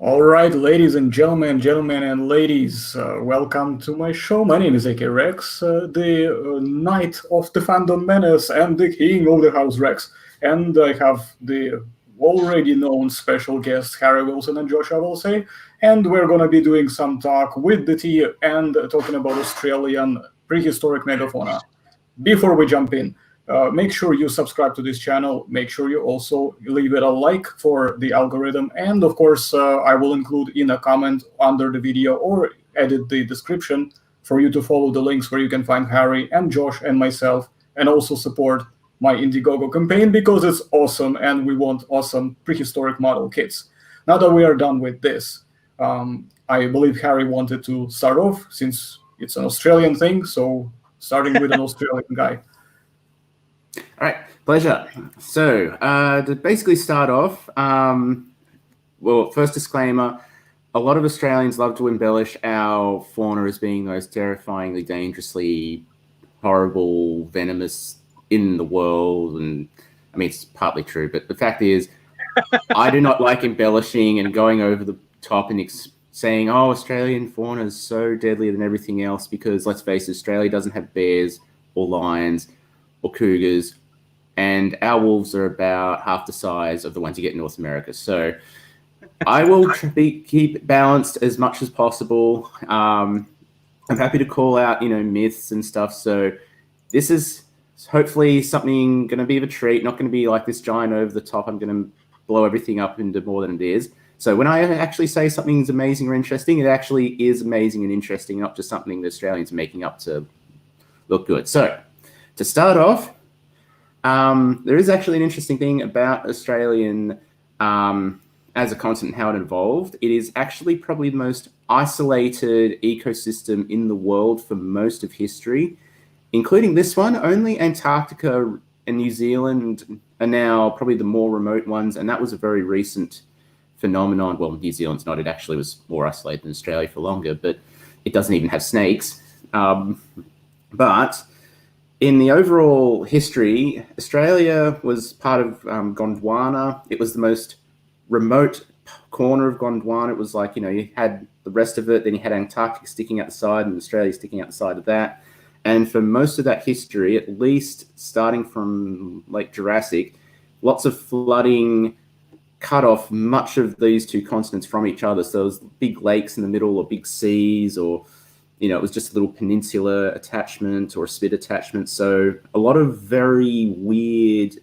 All right, ladies and gentlemen and ladies, welcome to my show. My name is AK Rex, the knight of the fandom menace and the king of the house Rex. And I have the already known special guests Harry Wilson and Joshua Ballze, and we're going to be doing some talk with the tea and talking about Australian prehistoric megafauna. Before we jump in, make sure you subscribe to this channel. Make sure you also leave it a like for the algorithm. And of course, I will include in a comment under the video or edit the description for you to follow the links where you can find Harry and Josh and myself, and also support my Indiegogo campaign because it's awesome and we want awesome prehistoric model kits. Now that we are done with this, I believe Harry wanted to start off since it's an Australian thing. So starting with an Australian guy. All right, pleasure. So to basically start off, well, first disclaimer, a lot of Australians love to embellish our fauna as being the most terrifyingly, dangerously horrible, venomous in the world. And I mean, it's partly true, but the fact is, I do not like embellishing and going over the top and saying, oh, Australian fauna is so deadlier than everything else, because let's face it, Australia doesn't have bears or lions or cougars, and our wolves are about half the size of the ones you get in North America. So I will keep it balanced as much as possible. I'm happy to call out, myths and stuff. So this is hopefully something going to be of a treat, not going to be like this giant over the top. I'm going to blow everything up into more than it is. So when I actually say something's amazing or interesting, it actually is amazing and interesting, not just something the Australians are making up to look good. So to start off, there is actually an interesting thing about Australian as a continent, how it evolved. It is actually probably the most isolated ecosystem in the world for most of history, including this one. Only Antarctica and New Zealand are now probably the more remote ones, and that was a very recent phenomenon. Well, New Zealand's not. It actually was more isolated than Australia for longer, but it doesn't even have snakes. But in the overall history, Australia was part of Gondwana. It was the most remote corner of Gondwana. It was like, you had the rest of it, then you had Antarctica sticking out the side and Australia sticking out the side of that. And for most of that history, at least starting from late Jurassic, lots of flooding cut off much of these two continents from each other. So there was big lakes in the middle or big seas, or it was just a little peninsula attachment or a spit attachment. So a lot of very weird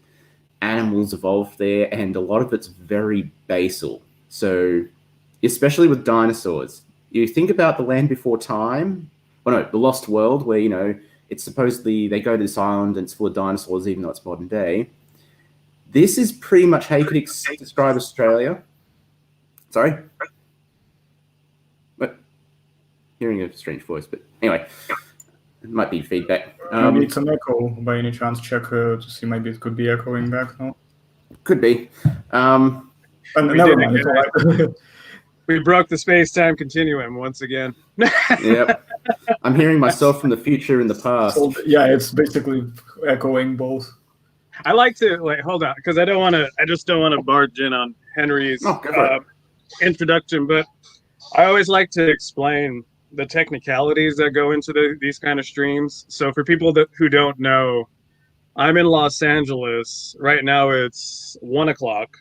animals evolved there, and a lot of it's very basal. So especially with dinosaurs, you think about the land before time, the Lost World, where, it's supposedly they go to this island and it's full of dinosaurs, even though it's modern day. This is pretty much how you could describe Australia. Sorry? Hearing a strange voice, but anyway, it might be feedback. Maybe it's an echo by any chance. Check to see, maybe it could be echoing back. No? Could be. Never mind. It's all right. We broke the space-time continuum once again. Yep. I'm hearing myself from the future and the past. So, yeah, it's basically echoing both. I like to hold on, because I just don't want to barge in on Henry's introduction, but I always like to explain the technicalities that go into these kind of streams. So for people who don't know, I'm in Los Angeles right now. It's 1 o'clock.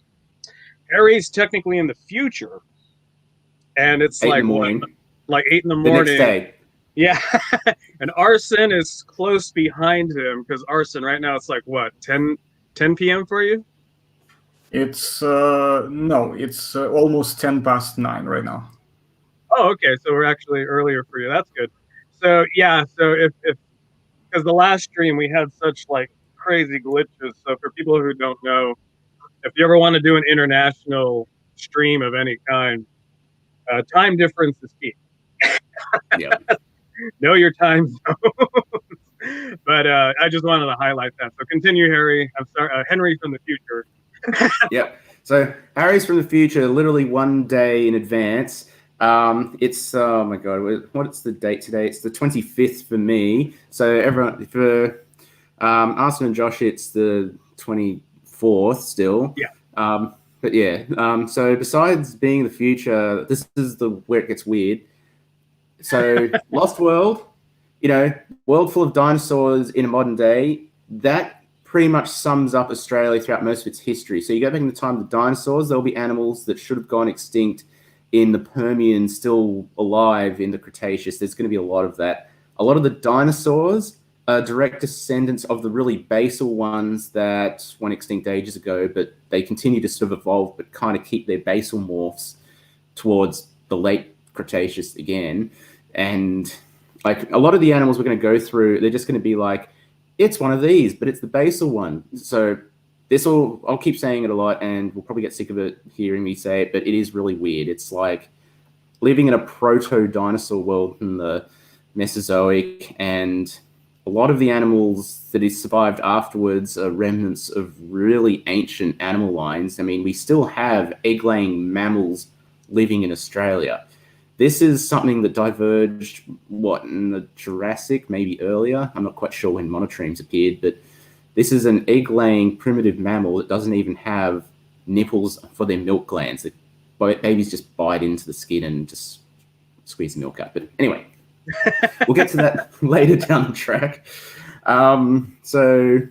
Harry's technically in the future, and it's 8 in the morning. Like 8 in the morning. The next day. Yeah, and Arson is close behind him, because Arson right now it's like what, 10 p.m. for you? It's no, it's almost 10 past 9 right now. Oh, okay. So we're actually earlier for you. That's good. So yeah. So if because the last stream we had such crazy glitches. So for people who don't know, if you ever want to do an international stream of any kind, time difference is key. Yeah. Know your time zones. But I just wanted to highlight that. So continue, Harry. I'm sorry, Henry from the future. Yeah. So Harry's from the future, literally 1 day in advance. It's, oh my God, what's the date today? It's the 25th for me. So everyone, for Arson and Josh, it's the 24th still. Yeah. But yeah, so besides being the future, this is where it gets weird. So Lost World, world full of dinosaurs in a modern day, that pretty much sums up Australia throughout most of its history. So you go back in the time of the dinosaurs, there'll be animals that should have gone extinct in the Permian still alive in the Cretaceous. There's going to be a lot of that. A lot of the dinosaurs are direct descendants of the really basal ones that went extinct ages ago, but they continue to sort of evolve, but kind of keep their basal morphs towards the late Cretaceous again. And like a lot of the animals we're going to go through, they're just going to be like, it's one of these, but it's the basal one. So I'll keep saying it a lot, and we'll probably get sick of it hearing me say it, but it is really weird. It's like living in a proto-dinosaur world in the Mesozoic, and a lot of the animals that is survived afterwards are remnants of really ancient animal lines. I mean, we still have egg-laying mammals living in Australia. This is something that diverged, in the Jurassic, maybe earlier? I'm not quite sure when monotremes appeared, but this is an egg-laying primitive mammal that doesn't even have nipples for their milk glands. The babies just bite into the skin and just squeeze the milk out. But anyway, we'll get to that later down the track. So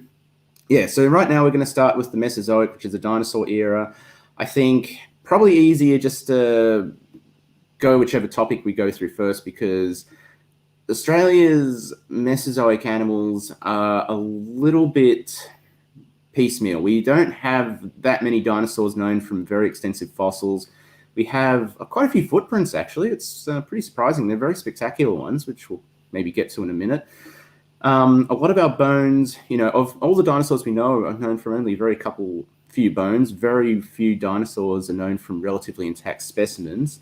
right now we're going to start with the Mesozoic, which is the dinosaur era. I think probably easier just to go whichever topic we go through first, because Australia's Mesozoic animals are a little bit piecemeal. We don't have that many dinosaurs known from very extensive fossils. We have quite a few footprints, actually. It's pretty surprising. They're very spectacular ones, which we'll maybe get to in a minute. A lot of our bones, of all the dinosaurs we know, are known from only few bones. Very few dinosaurs are known from relatively intact specimens.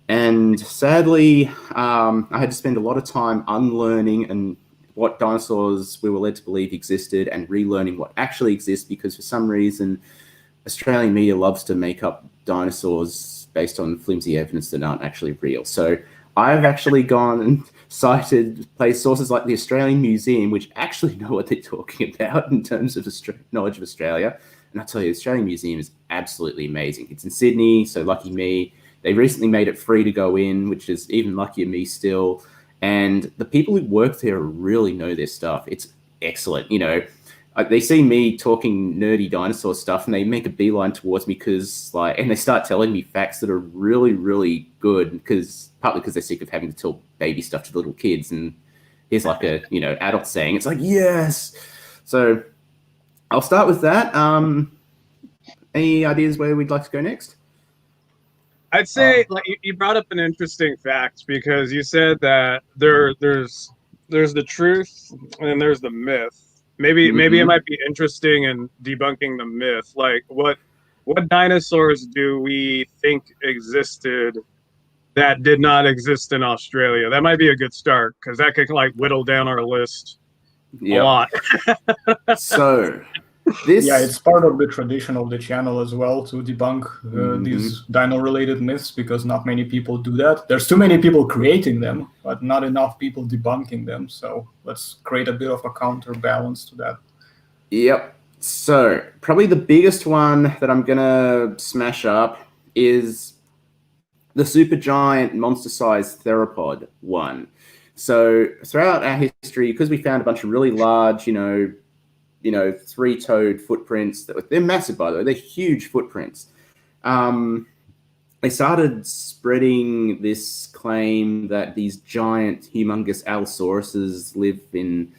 And sadly, I had to spend a lot of time unlearning and what dinosaurs we were led to believe existed and relearning what actually exists, because for some reason, Australian media loves to make up dinosaurs based on flimsy evidence that aren't actually real. So I've actually gone and cited sources like the Australian Museum, which actually know what they're talking about in terms of knowledge of Australia. And I tell you, the Australian Museum is absolutely amazing. It's in Sydney, so lucky me. They recently made it free to go in, which is even luckier me still. And the people who work there really know their stuff. It's excellent. They see me talking nerdy dinosaur stuff and they make a beeline towards me and they start telling me facts that are really, really good, partly because they're sick of having to tell baby stuff to little kids. And here's like a, adult saying, it's like, yes. So I'll start with that. Any ideas where we'd like to go next? I'd say you brought up an interesting fact, because you said that there's the truth and there's the myth. Maybe it might be interesting in debunking the myth. Like what dinosaurs do we think existed that did not exist in Australia? That might be a good start, because that could whittle down our list a lot. So it's part of the tradition of the channel as well to debunk these dino-related myths, because not many people do that. There's too many people creating them, but not enough people debunking them. So let's create a bit of a counterbalance to that. Yep. So probably the biggest one that I'm going to smash up is the supergiant monster-sized theropod one. So throughout our history, because we found a bunch of really large, three-toed footprints. They're massive, by the way. They're huge footprints. They started spreading this claim that these giant, humongous Allosauruses live in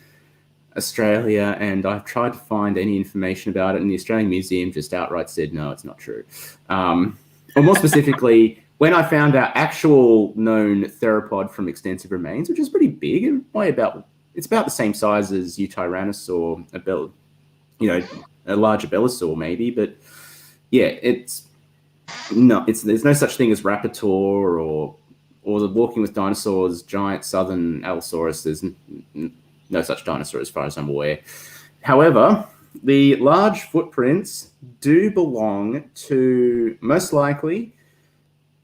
Australia, and I've tried to find any information about it, and the Australian Museum just outright said, no, it's not true. Or more specifically, when I found our actual known theropod from extensive remains, which is pretty big, it's about the same size as Tyrannosaur, a larger Belosaur maybe, but yeah, there's no such thing as Raptor or the Walking with Dinosaurs giant southern Allosaurus. There's no such dinosaur as far as I'm aware. However, the large footprints do belong to, most likely,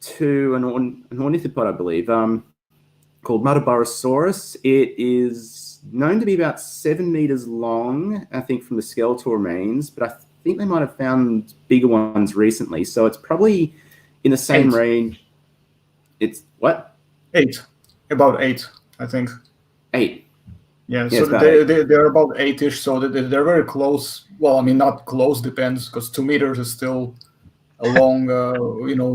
to an ornithopod, I believe, called Mataborosaurus. It is known to be about 7 meters long, I think, from the skeletal remains, but I think they might have found bigger ones recently. So it's probably in the same range. It's what? 8. About 8, I think. 8. Yeah, so they're about 8-ish, so they're very close. Well, I mean, not close, depends, because 2 meters is still a long,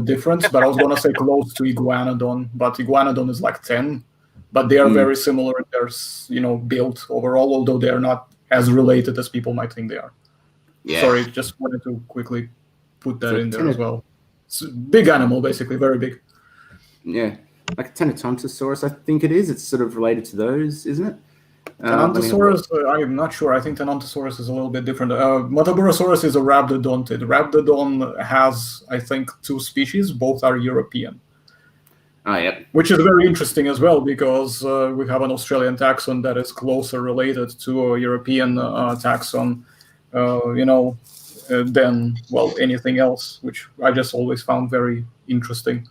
difference. But I was gonna say close to Iguanodon, but Iguanodon is like 10. But they are very similar in their, build overall, although they are not as related as people might think they are. Yeah. Sorry, just wanted to quickly put that in there as well. It's a big animal, basically, very big. Yeah, like a Tenotontosaurus, I think it is. It's sort of related to those, isn't it? Tenontosaurus, I'm not sure. I think Tenontosaurus is a little bit different. Mataborosaurus is a rhabdodontid. Rhabdodon has, I think, 2 species. Both are European. Oh, yeah. Which is very interesting as well, because we have an Australian taxon that is closer related to a European taxon, than, well, anything else, which I just always found very interesting.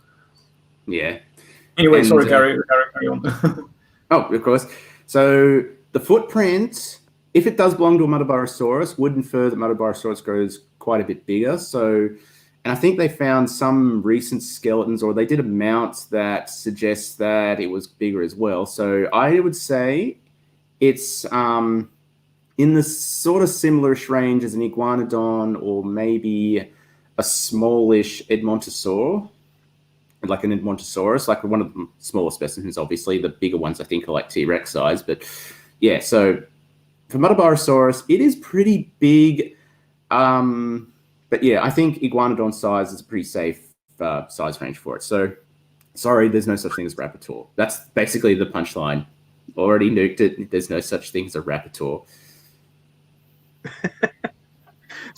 Yeah. Anyway, sorry, carry on. Oh, of course. So the footprint, if it does belong to a Mataborosaurus, would infer that Mataborosaurus grows quite a bit bigger. So, and I think they found some recent skeletons, or they did a mount that suggests that it was bigger as well. So I would say it's in the sort of similarish range as an Iguanodon, or maybe a smallish Edmontosaur, like an Edmontosaurus, like one of the smaller specimens, obviously. The bigger ones, I think, are like T-Rex size. But yeah, so for Mataborosaurus, it is pretty big. But yeah, I think Iguanodon size is a pretty safe size range for it. So sorry, there's no such thing as Raptor. That's basically the punchline. Already nuked it. There's no such thing as a Raptor.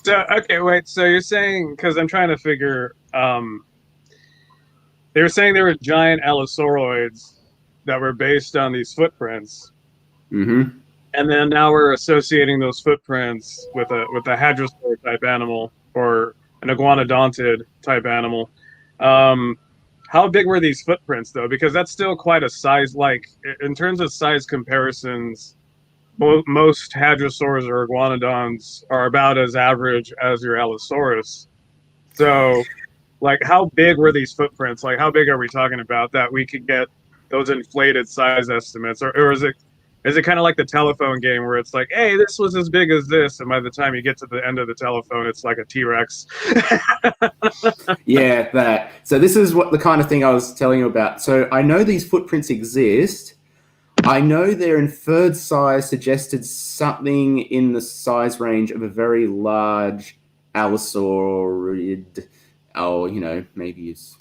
So, okay, wait. So you're saying, because I'm trying to figure... they were saying there were giant allosauroids that were based on these footprints. Mm-hmm. And then now we're associating those footprints with a hadrosaur type animal, or an iguanodontid type animal. How big were these footprints, though? Because that's still quite a size. Like, in terms of size comparisons, most hadrosaurs or iguanodons are about as average as your Allosaurus. So, like, how big were these footprints? Like, how big are we talking about that we could get those inflated size estimates? Or is it kind of like the telephone game where it's like, hey, this was as big as this, and by the time you get to the end of the telephone, it's like a T-Rex? Yeah, that. So this is what the kind of thing I was telling you about. So I know these footprints exist. I know their inferred size suggested something in the size range of a very large allosaurid. Oh, maybe it's...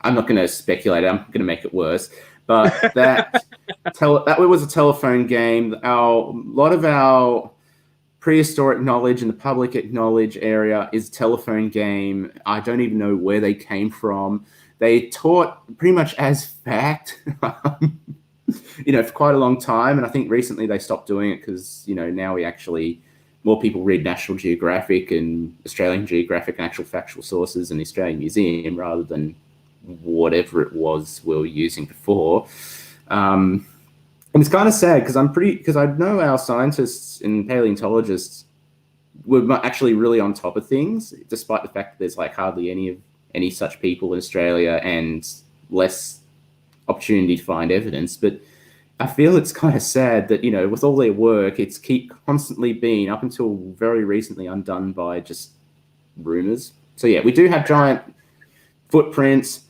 I'm not going to speculate. I'm going to make it worse. But that was a telephone game. A lot of our prehistoric knowledge and the public knowledge area is telephone game. I don't even know where they came from. They taught pretty much as fact, for quite a long time. And I think recently they stopped doing it because, now more people read National Geographic and Australian Geographic and actual factual sources and the Australian Museum rather than whatever it was we were using before. And it's kind of sad because I know our scientists and paleontologists were actually really on top of things, despite the fact that there's like hardly any such people in Australia and less opportunity to find evidence. But I feel it's kind of sad that, with all their work, it's constantly been, up until very recently, undone by just rumors. So yeah, we do have giant footprints.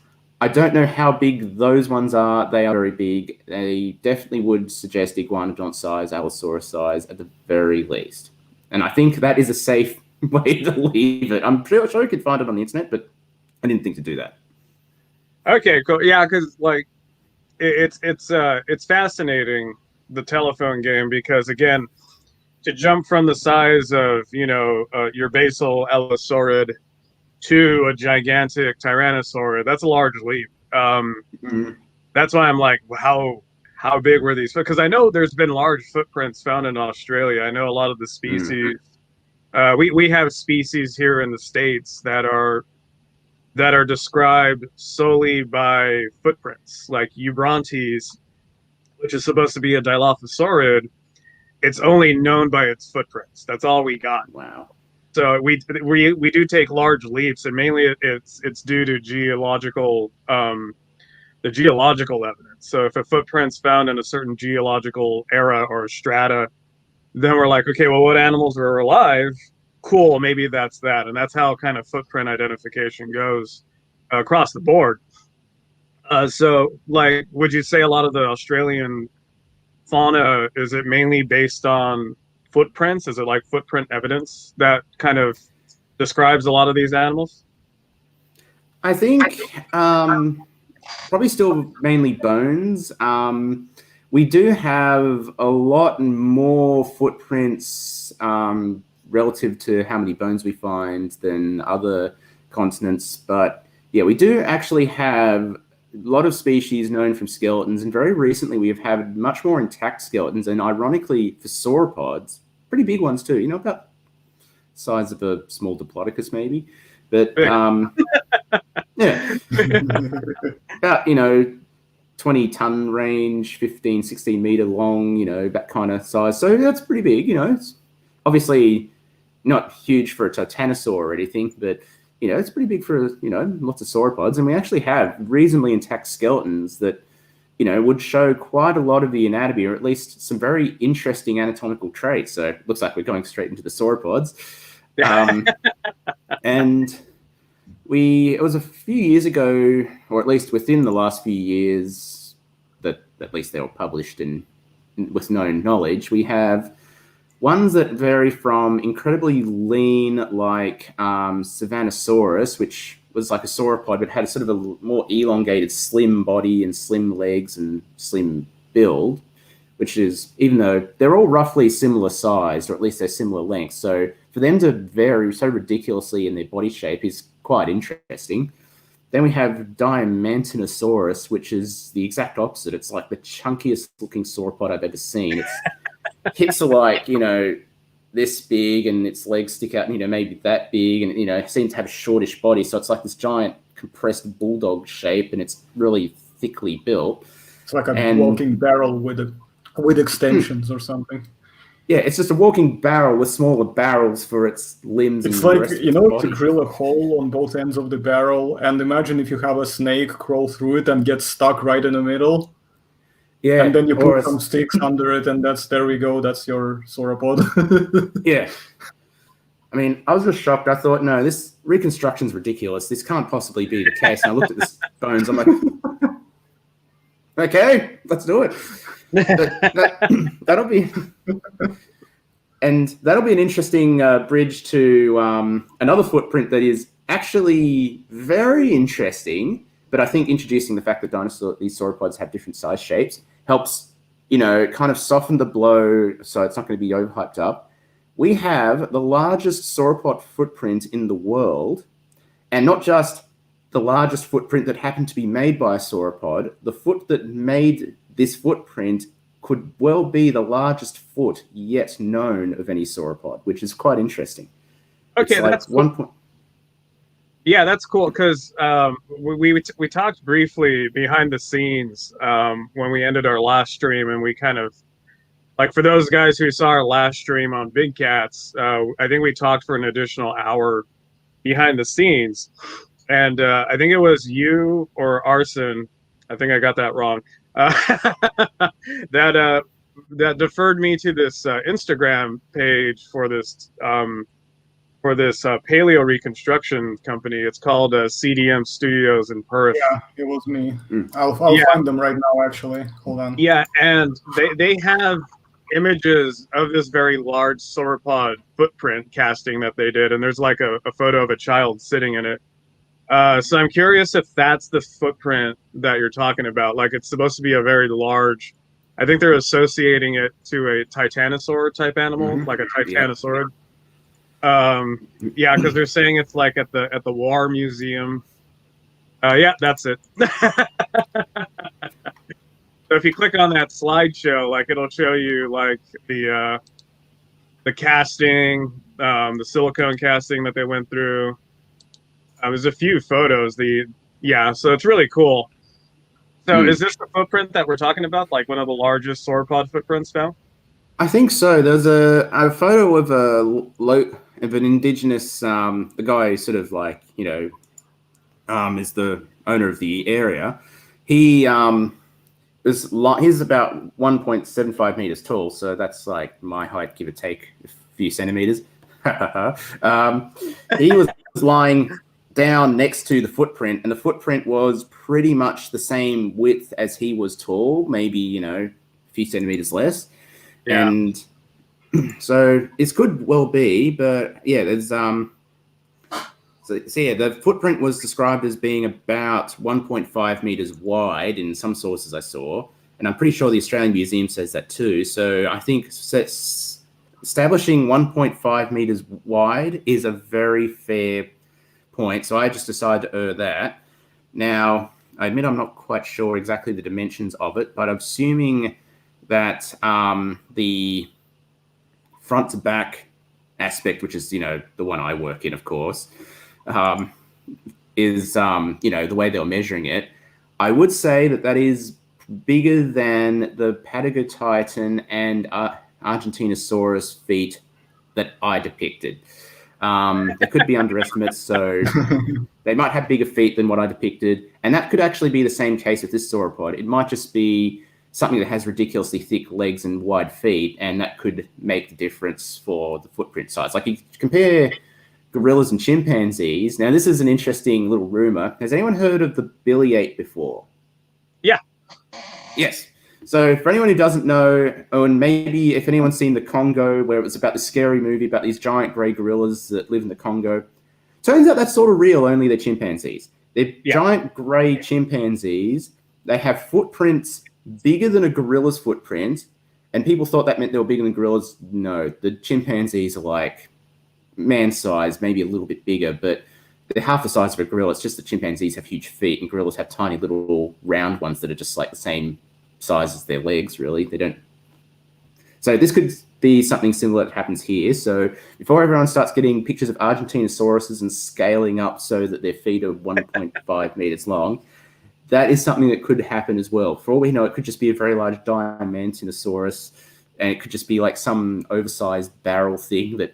I don't know how big those ones are. They are very big. They definitely would suggest iguanodon size, Allosaurus size at the very least. And I think that is a safe way to leave it. I'm sure you could find it on the internet, but I didn't think to do that. Okay, cool. Yeah, because it's fascinating, the telephone game, because again, to jump from the size of your basal Allosaurid to a gigantic Tyrannosaur, that's a large leap. That's why I'm like, how big were these? Because I know there's been large footprints found in Australia. I know a lot of the species. We have species here in the States that are described solely by footprints, like Eubrontes, which is supposed to be a Dilophosaurid. It's only known by its footprints. That's all we got. Wow. So we do take large leaps, and mainly it's due to geological the geological evidence. So if a footprint's found in a certain geological era or strata, then we're like, okay, well, what animals are alive? Cool, maybe that's that, and that's how kind of footprint identification goes across the board. So, like, would you say a lot of the Australian fauna, is it mainly based on footprints? Is it like footprint evidence that kind of describes a lot of these animals? I think probably still mainly bones. We do have a lot more footprints relative to how many bones we find than other continents. But yeah, we do actually have a lot of species known from skeletons. And very recently, we have had much more intact skeletons. And ironically, for sauropods, pretty big ones too. You know, about the size of a small diplodocus maybe. But yeah, about, 20-ton range, 15, 16 meter long, that kind of size. So that's pretty big, It's obviously not huge for a titanosaur or anything, but, it's pretty big for, lots of sauropods. And we actually have reasonably intact skeletons that, would show quite a lot of the anatomy, or at least some very interesting anatomical traits. So it looks like we're going straight into the sauropods. And it was a few years ago, or at least within the last few years, that at least they were published with known knowledge. We have ones that vary from incredibly lean, like Savannahsaurus, which was like a sauropod, but had sort of a more elongated, slim body and slim legs and slim build, which is, even though they're all roughly similar size, or at least they're similar length. So for them to vary so ridiculously in their body shape is quite interesting. Then we have Diamantinosaurus, which is the exact opposite. It's like the chunkiest looking sauropod I've ever seen. Its hips are like, this big, and its legs stick out, maybe that big, and, it seems to have a shortish body. So it's like this giant compressed bulldog shape, and it's really thickly built. It's like a walking barrel with extensions or something. Yeah, it's just a walking barrel with smaller barrels for its limbs. It's like, to drill a hole on both ends of the barrel, and imagine if you have a snake crawl through it and get stuck right in the middle. Yeah, and then you put some sticks under it, and there we go. That's your sauropod. Yeah. I mean, I was just shocked. I thought, no, this reconstruction's ridiculous. This can't possibly be the case. And I looked at the bones. I'm like, okay, let's do it. That'll be an interesting bridge to another footprint that is actually very interesting. But I think introducing the fact that these sauropods have different size shapes helps, kind of soften the blow, so it's not going to be overhyped up. We have the largest sauropod footprint in the world, and not just the largest footprint that happened to be made by a sauropod. The foot that made this footprint could well be the largest foot yet known of any sauropod, which is quite interesting. Okay, it's like that's cool. Yeah, that's cool, because we talked briefly behind the scenes when we ended our last stream, and we kind of, like, for those guys who saw our last stream on Big Cats, I think we talked for an additional hour behind the scenes, and I think it was you or Arson, I think I got that wrong, that deferred me to this Instagram page for this paleo reconstruction company. It's called CDM Studios in Perth. Yeah, it was me. I'll find them right now, actually. Hold on. Yeah, and they have images of this very large sauropod footprint casting that they did, and there's like a photo of a child sitting in it. So I'm curious if that's the footprint that you're talking about. Like, it's supposed to be a very large, I think they're associating it to a titanosaur type animal, like a titanosaurid. Yeah, because they're saying it's like at the War Museum. Yeah, that's it. So if you click on that slideshow, like, it'll show you like the casting, the silicone casting that they went through. There's a few photos. So it's really cool. So is this the footprint that we're talking about? Like one of the largest sauropod footprints found? I think so. There's a photo of of an indigenous, the guy sort of like, is the owner of the area. He's about 1.75 meters tall, so that's like my height, give or take a few centimeters. He was lying down next to the footprint, and the footprint was pretty much the same width as he was tall, maybe, a few centimeters less. Yeah. And so it could well be, but yeah, there's the footprint was described as being about 1.5 meters wide in some sources I saw, and I'm pretty sure the Australian Museum says that too. So I think establishing 1.5 meters wide is a very fair point. So I just decided to err that. Now, I admit I'm not quite sure exactly the dimensions of it, but I'm assuming that the front to back aspect, which is, the one I work in, of course, is, the way they were measuring it. I would say that is bigger than the Patagotitan and Argentinosaurus feet that I depicted. They could be underestimates, so they might have bigger feet than what I depicted. And that could actually be the same case with this sauropod. It might just be something that has ridiculously thick legs and wide feet, and that could make the difference for the footprint size. Like, you compare gorillas and chimpanzees. Now, this is an interesting little rumor. Has anyone heard of the Billy Ape before? Yeah. Yes. So for anyone who doesn't know, and maybe if anyone's seen the Congo, where it was about the scary movie about these giant grey gorillas that live in the Congo, turns out that's sort of real, only they're chimpanzees. They're giant grey chimpanzees. They have footprints bigger than a gorilla's footprint, and people thought that meant they were bigger than gorillas. No, the chimpanzees are like man size, maybe a little bit bigger, but they're half the size of a gorilla. It's just that chimpanzees have huge feet and gorillas have tiny little round ones that are just like the same size as their legs, really. They don't. So this could be something similar that happens here. So before everyone starts getting pictures of Argentinosauruses and scaling up so that their feet are 1.5 meters long, that is something that could happen as well. For all we know, it could just be a very large Diamantinosaurus, and it could just be like some oversized barrel thing that,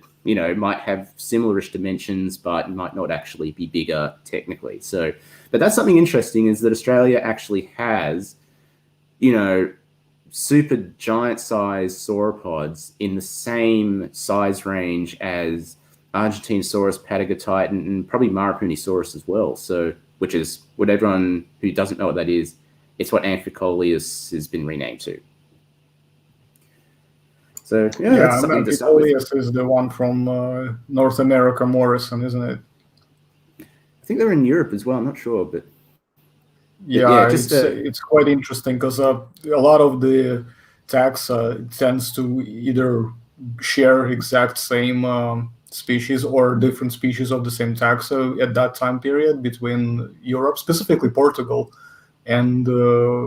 might have similarish dimensions, but might not actually be bigger technically. So, but that's something interesting, is that Australia actually has, super giant sized sauropods in the same size range as Argentinosaurus, Patagotitan, and probably Marapunisaurus as well. So, which is what everyone who doesn't know what that is, it's what Amphicoleus has been renamed to. So, that's something to start with. Amphicoleus is the one from North America, Morrison, isn't it? I think they're in Europe as well. I'm not sure, but it's quite interesting because a lot of the tags tends to either share exact same species or different species of the same taxa at that time period between Europe, specifically Portugal. And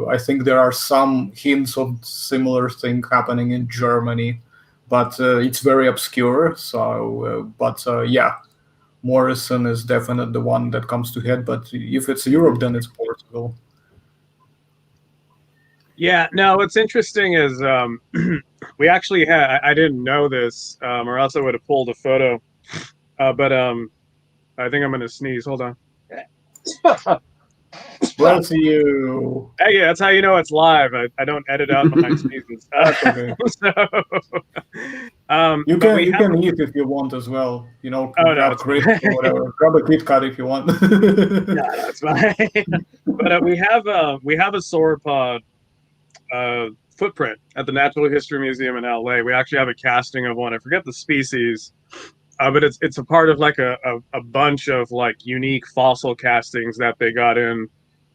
I think there are some hints of similar thing happening in Germany, but it's very obscure. So, Morrison is definitely the one that comes to head. But if it's Europe, then it's Portugal. Yeah, no, what's interesting is we actually had, I didn't know this, or else I would have pulled a photo. But I think I'm going to sneeze. Hold on. Bless you. Hey, that's how you know it's live. I don't edit out my sneezes. Okay. You can eat if you want as well. Grab crisps or whatever. Grab a Kit Kat if you want. No, that's fine. But we have a sauropod footprint at the Natural History Museum in LA. We actually have a casting of one. I forget the species. But it's a part of like a bunch of like unique fossil castings that they got in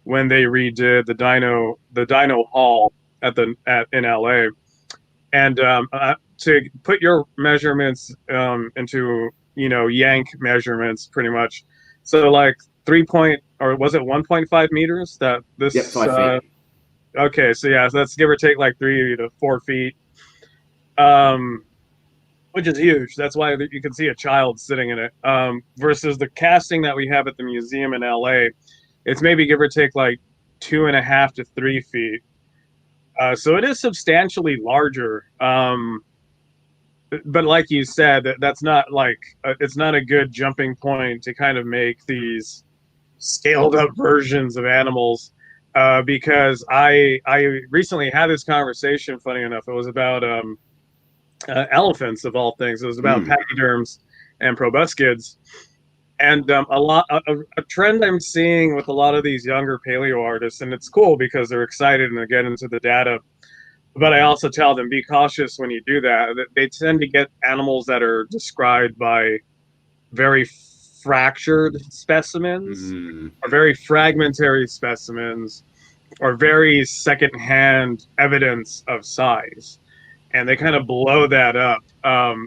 when they redid the Dino Hall in LA, and to put your measurements into Yank measurements pretty much. So like 1.5 meters that this. Yep, 5 feet. Okay, so yeah, so that's give or take like 3 to 4 feet. Which is huge. That's why you can see a child sitting in it. Versus the casting that we have at the museum in LA, it's maybe give or take like 2.5 to 3 feet. So it is substantially larger. but like you said, that's not like it's not a good jumping point to kind of make these scaled up versions of animals, because I recently had this conversation. Funny enough, it was about elephants of all things. It was about pachyderms and proboscids. And a trend I'm seeing with a lot of these younger paleo artists, and it's cool because they're excited and they get into the data. But I also tell them, be cautious when you do that. They tend to get animals that are described by very fractured specimens, or very fragmentary specimens, or very secondhand evidence of size. And they kind of blow that up.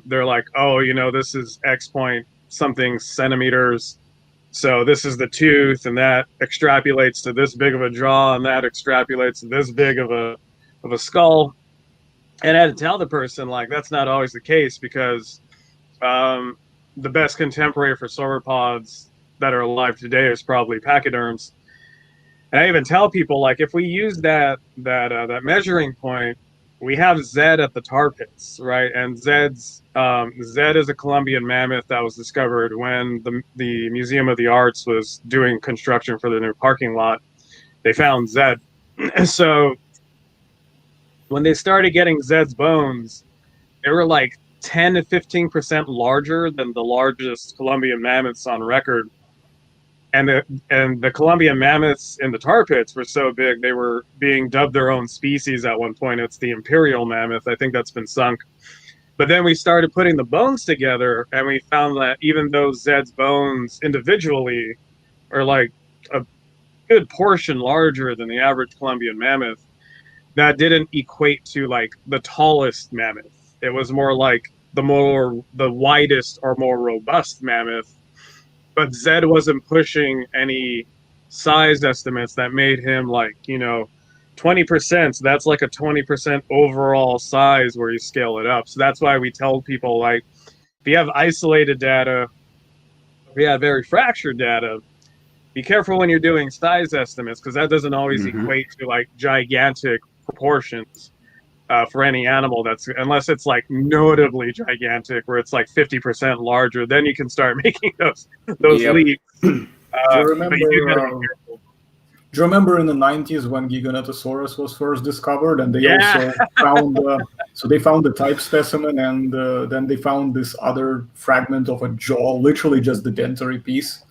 They're like, oh, this is X point something centimeters, so this is the tooth, and that extrapolates to this big of a jaw, and that extrapolates to this big of a skull. And I had to tell the person, like, that's not always the case, because the best contemporary for sauropods that are alive today is probably pachyderms. And I even tell people, like, if we use that measuring point, we have Zed at the tar pits, right? And Zed is a Colombian mammoth that was discovered when the Museum of the Arts was doing construction for the new parking lot. They found Zed. So when they started getting Zed's bones, they were like 10 to 15% larger than the largest Colombian mammoths on record. And the Colombian mammoths in the tar pits were so big, they were being dubbed their own species at one point. It's the imperial mammoth. I think that's been sunk. But then we started putting the bones together, and we found that even though Zed's bones individually are like a good portion larger than the average Colombian mammoth, that didn't equate to like the tallest mammoth. It was more like the widest or more robust mammoth. But Zed wasn't pushing any size estimates that made him like, 20%. So that's like a 20% overall size where you scale it up. So that's why we tell people, like, if you have isolated data, if you have very fractured data, be careful when you're doing size estimates, because that doesn't always equate to like gigantic proportions for any animal, unless it's like notably gigantic, where it's like 50% larger, then you can start making those leaps. Do you remember in the 90s when Giganotosaurus was first discovered, and they also found they found the type specimen, and then they found this other fragment of a jaw, literally just the dentary piece,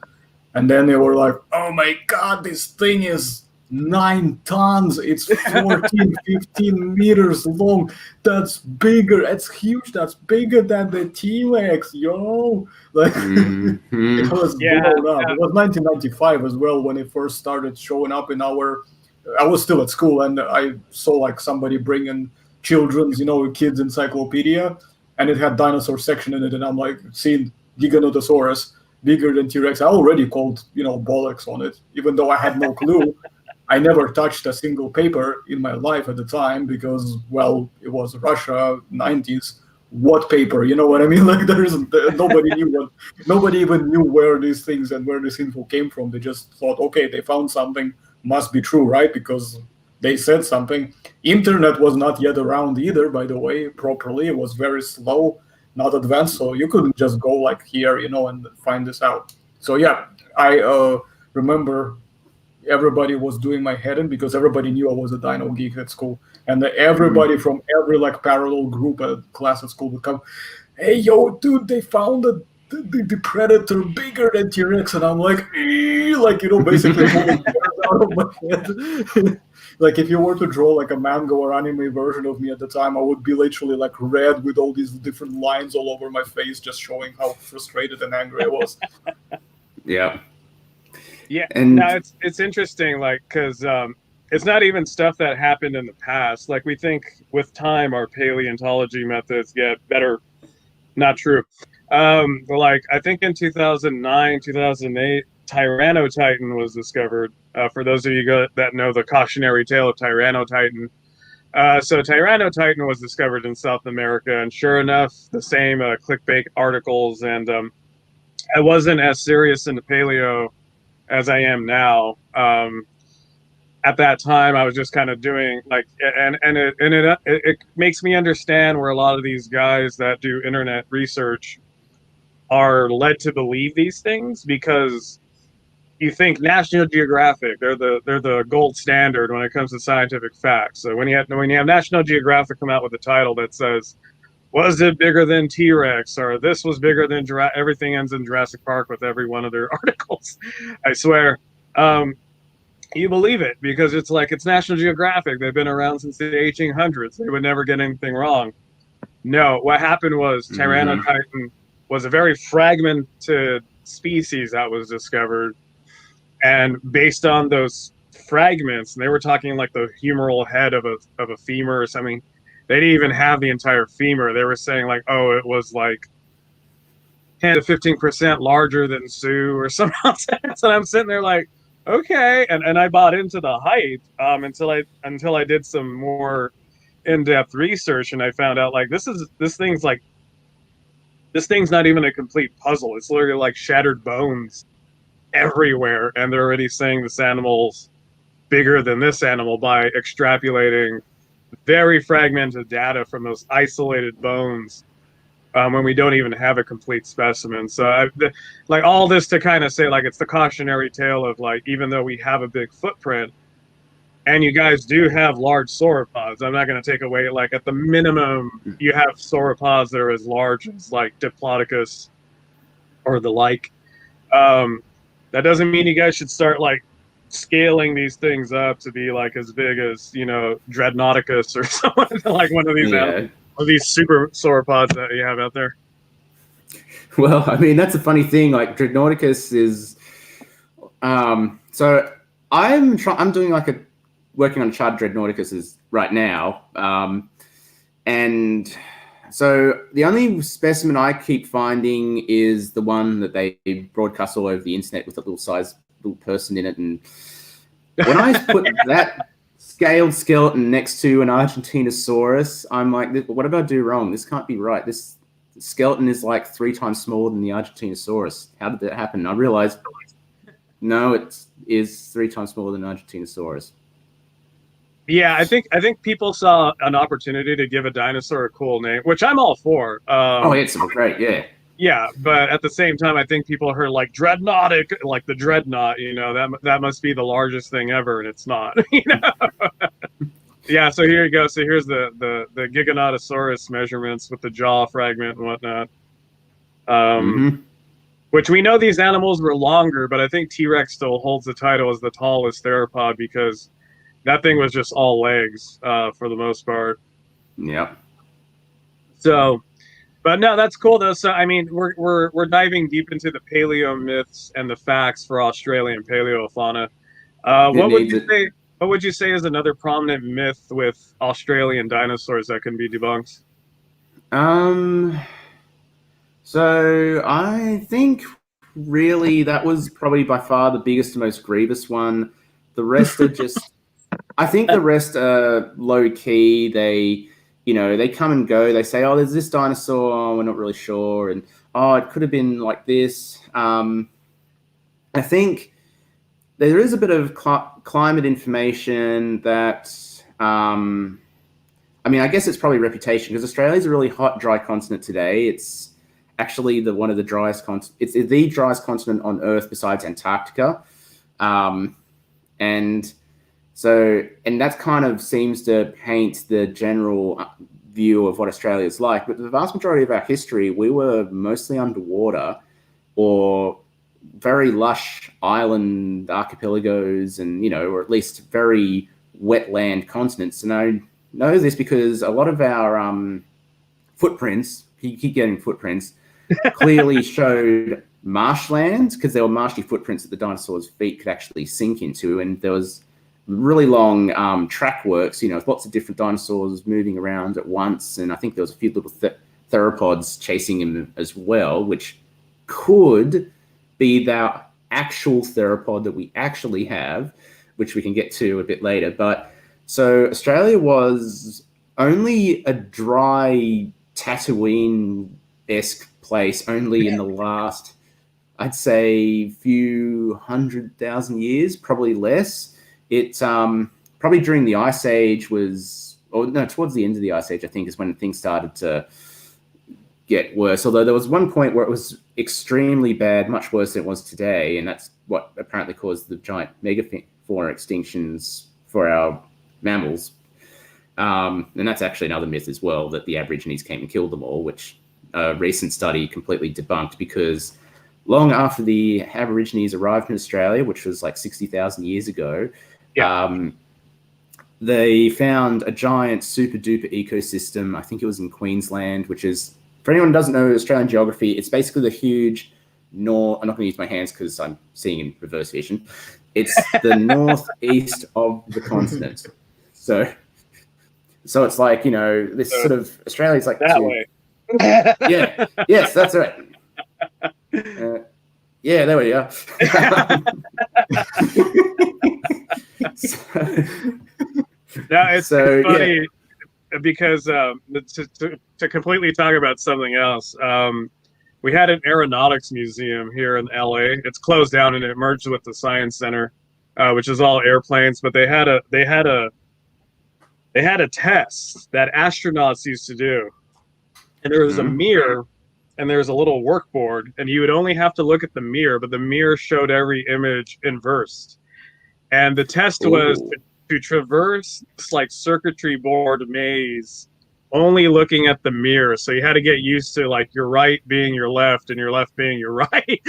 and then they were like, oh my god, this thing is 9 tons, it's 14, 15 meters long, that's bigger, it's huge, that's bigger than the T-Rex, yo! Like, it was blown up. It was 1995 as well when it first started showing up in I was still at school, and I saw like somebody bringing children's, kids encyclopedia, and it had dinosaur section in it, and I'm like, seeing Giganotosaurus bigger than T-Rex, I already called, bollocks on it, even though I had no clue. I never touched a single paper in my life at the time because, well, it was Russia, 90s. What paper? You know what I mean? Like, nobody even knew where these things and where this info came from. They just thought, okay, they found something, must be true, right? Because they said something. Internet was not yet around either, by the way, properly. It was very slow, not advanced, so you couldn't just go like here, and find this out. So yeah, I remember everybody was doing my head in because everybody knew I was a dino geek at school, and everybody from every like parallel group at class at school would come, hey yo dude, they found the predator bigger than T-Rex, and I'm like, basically pulling hairs out of my head. Like, if you were to draw like a manga or anime version of me at the time, I would be literally like red with all these different lines all over my face, just showing how frustrated and angry I was. Yeah. Yeah, and no, it's interesting, like, because it's not even stuff that happened in the past. Like, we think with time our paleontology methods get better. Not true. Like, I think in 2009, 2008, Tyrannotitan was discovered. For those of you that know the cautionary tale of Tyrannotitan. So Tyrannotitan was discovered in South America, and sure enough, the same clickbait articles. And I wasn't as serious into paleo as I am now. at that time, I was just kind of doing like, and it makes me understand where a lot of these guys that do internet research are led to believe these things, because you think National Geographic, they're the gold standard when it comes to scientific facts. So when you have National Geographic come out with a title that says, was it bigger than T-Rex, or this was bigger than everything ends in Jurassic Park with every one of their articles, I swear. You believe it because it's like, it's National Geographic. They've been around since the 1800s. They would never get anything wrong. No, what happened was Tyrannotitan was a very fragmented species that was discovered. And based on those fragments, and they were talking like the humeral head of a femur or something, they didn't even have the entire femur. They were saying like, oh, it was like 10 to 15% larger than Sue or some nonsense. And I'm sitting there like, okay, and I bought into the hype until I did some more in-depth research, and I found out like this thing's not even a complete puzzle. It's literally like shattered bones everywhere, and they're already saying this animal's bigger than this animal by extrapolating very fragmented data from those isolated bones. When we don't even have a complete specimen. So like all this to kind of say like it's the cautionary tale of like, even though we have a big footprint and you guys do have large sauropods, I'm not going to take away, like at the minimum you have sauropods that are as large as like Diplodocus or the like. That doesn't mean you guys should start like scaling these things up to be like as big as, you know, Dreadnoughticus or someone like one of these animals. Or these super sauropods that you have out there. Well, I mean, that's a funny thing. Like Dreadnoughticus is, so I'm doing like working on a chart of Dreadnoughticuses right now, and so the only specimen I keep finding is the one that they broadcast all over the internet with a little person in it, and when I put that scaled skeleton next to an Argentinosaurus, I'm like, what did I do wrong? This can't be right. This skeleton is like 3 times smaller than the Argentinosaurus. How did that happen? I realized, no, it is 3 times smaller than Argentinosaurus. Yeah, I think people saw an opportunity to give a dinosaur a cool name, which I'm all for. It's great, yeah. Yeah, but at the same time, I think people heard like Dreadnoughtic, like the Dreadnought, you know, that must be the largest thing ever, and it's not, you know. Yeah, so here you go. So here's the Giganotosaurus measurements with the jaw fragment and whatnot. Which we know these animals were longer, but I think T-Rex still holds the title as the tallest theropod because that thing was just all legs for the most part. Yep. So. But no, that's cool though. So I mean, we're diving deep into the paleo myths and the facts for Australian paleofauna. What would you say is another prominent myth with Australian dinosaurs that can be debunked? So I think really that was probably by far the biggest and most grievous one. The rest are just, I think the rest are low key. They come and go. They say, oh, there's this dinosaur. We're not really sure. And, oh, it could have been like this. I think there is a bit of climate information that, I guess it's probably reputation because Australia is a really hot, dry continent today. It's actually one of the driest continents. It's the driest continent on Earth besides Antarctica. And that kind of seems to paint the general view of what Australia is like. But the vast majority of our history, we were mostly underwater or very lush island archipelagos and, or at least very wetland continents. And I know this because a lot of our footprints, you keep getting footprints, clearly showed marshlands because there were marshy footprints that the dinosaurs' feet could actually sink into. And there was really long track works, with lots of different dinosaurs moving around at once. And I think there was a few little theropods chasing him as well, which could be the actual theropod that we actually have, which we can get to a bit later. But so Australia was only a dry Tatooine-esque place only in the last, I'd say, few 100,000 years, probably less. It probably during the Ice Age towards the end of the Ice Age, I think, is when things started to get worse. Although there was one point where it was extremely bad, much worse than it was today, and that's what apparently caused the giant megafauna extinctions for our mammals. And that's actually another myth as well, that the Aborigines came and killed them all, which a recent study completely debunked, because long after the Aborigines arrived in Australia, which was like 60,000 years ago, they found a giant super duper ecosystem. I think it was in Queensland, which is, for anyone who doesn't know Australian geography, it's basically the huge I'm not going to use my hands because I'm seeing in reverse vision. It's the northeast of the continent. So it's like, this sort of Australia's like that way. Yeah. Yes, that's right. Yeah, there we go. It's funny because to completely talk about something else, we had an aeronautics museum here in LA. It's closed down and it merged with the Science Center, which is all airplanes. But they had a test that astronauts used to do, and there was a mirror. And there's a little workboard, and you would only have to look at the mirror, but the mirror showed every image inversed. And the test was to traverse this like circuitry board maze, only looking at the mirror. So you had to get used to like your right being your left and your left being your right.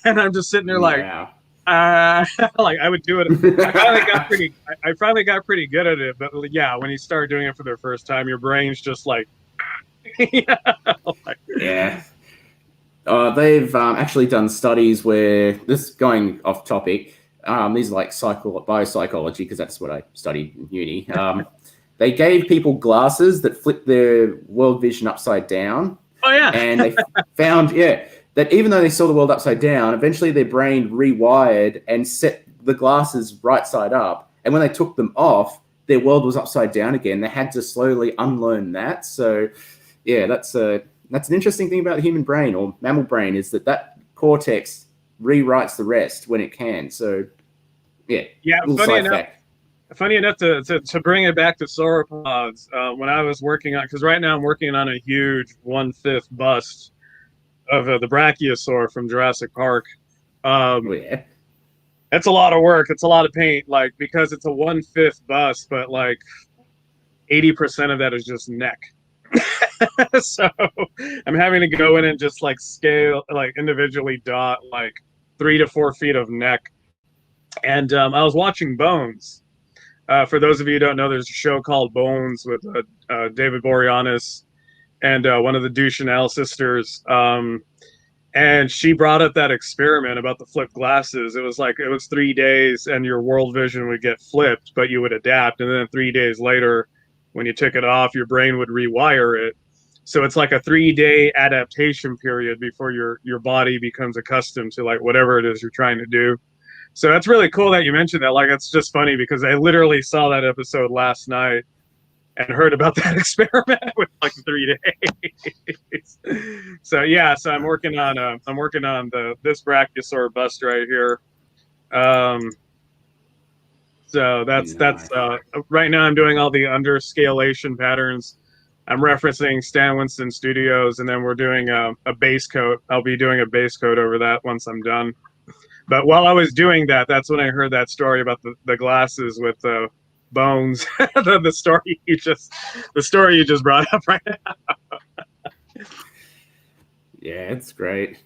And I'm just sitting there like, like I would do it. I finally got pretty good at it. But yeah, when you start doing it for the first time, your brain's just like, yeah. They've actually done studies where, this going off topic, these are like biopsychology, because that's what I studied in uni. They gave people glasses that flipped their world vision upside down. Oh, yeah. And they found, that even though they saw the world upside down, eventually their brain rewired and set the glasses right side up. And when they took them off, their world was upside down again. They had to slowly unlearn that. So, yeah, that's an interesting thing about the human brain, or mammal brain, is that cortex rewrites the rest when it can. So, yeah. Funny enough to bring it back to sauropods, when I was working on, because right now I'm working on a huge 1/5 bust of the Brachiosaur from Jurassic Park. It's a lot of work. It's a lot of paint, like, because it's a 1/5 bust, but like 80% of that is just neck. So I'm having to go in and just like scale, like individually dot like 3 to 4 feet of neck. And I was watching Bones. For those of you who don't know, there's a show called Bones with David Boreanaz and one of the Duchanel sisters. And she brought up that experiment about the flipped glasses. It was 3 days and your world vision would get flipped, but you would adapt. And then 3 days later, when you took it off, your brain would rewire it. So it's like a 3-day adaptation period before your body becomes accustomed to like whatever it is you're trying to do. So that's really cool that you mentioned that. Like, it's just funny because I literally saw that episode last night and heard about that experiment with like 3 days. So yeah, so I'm working on this Brachiosaur bust right here. So that's right now I'm doing all the underscalation patterns. I'm referencing Stan Winston Studios, and then we're doing a base coat. I'll be doing a base coat over that once I'm done. But while I was doing that, that's when I heard that story about the glasses with the Bones. the story you just brought up right now. Yeah, it's great.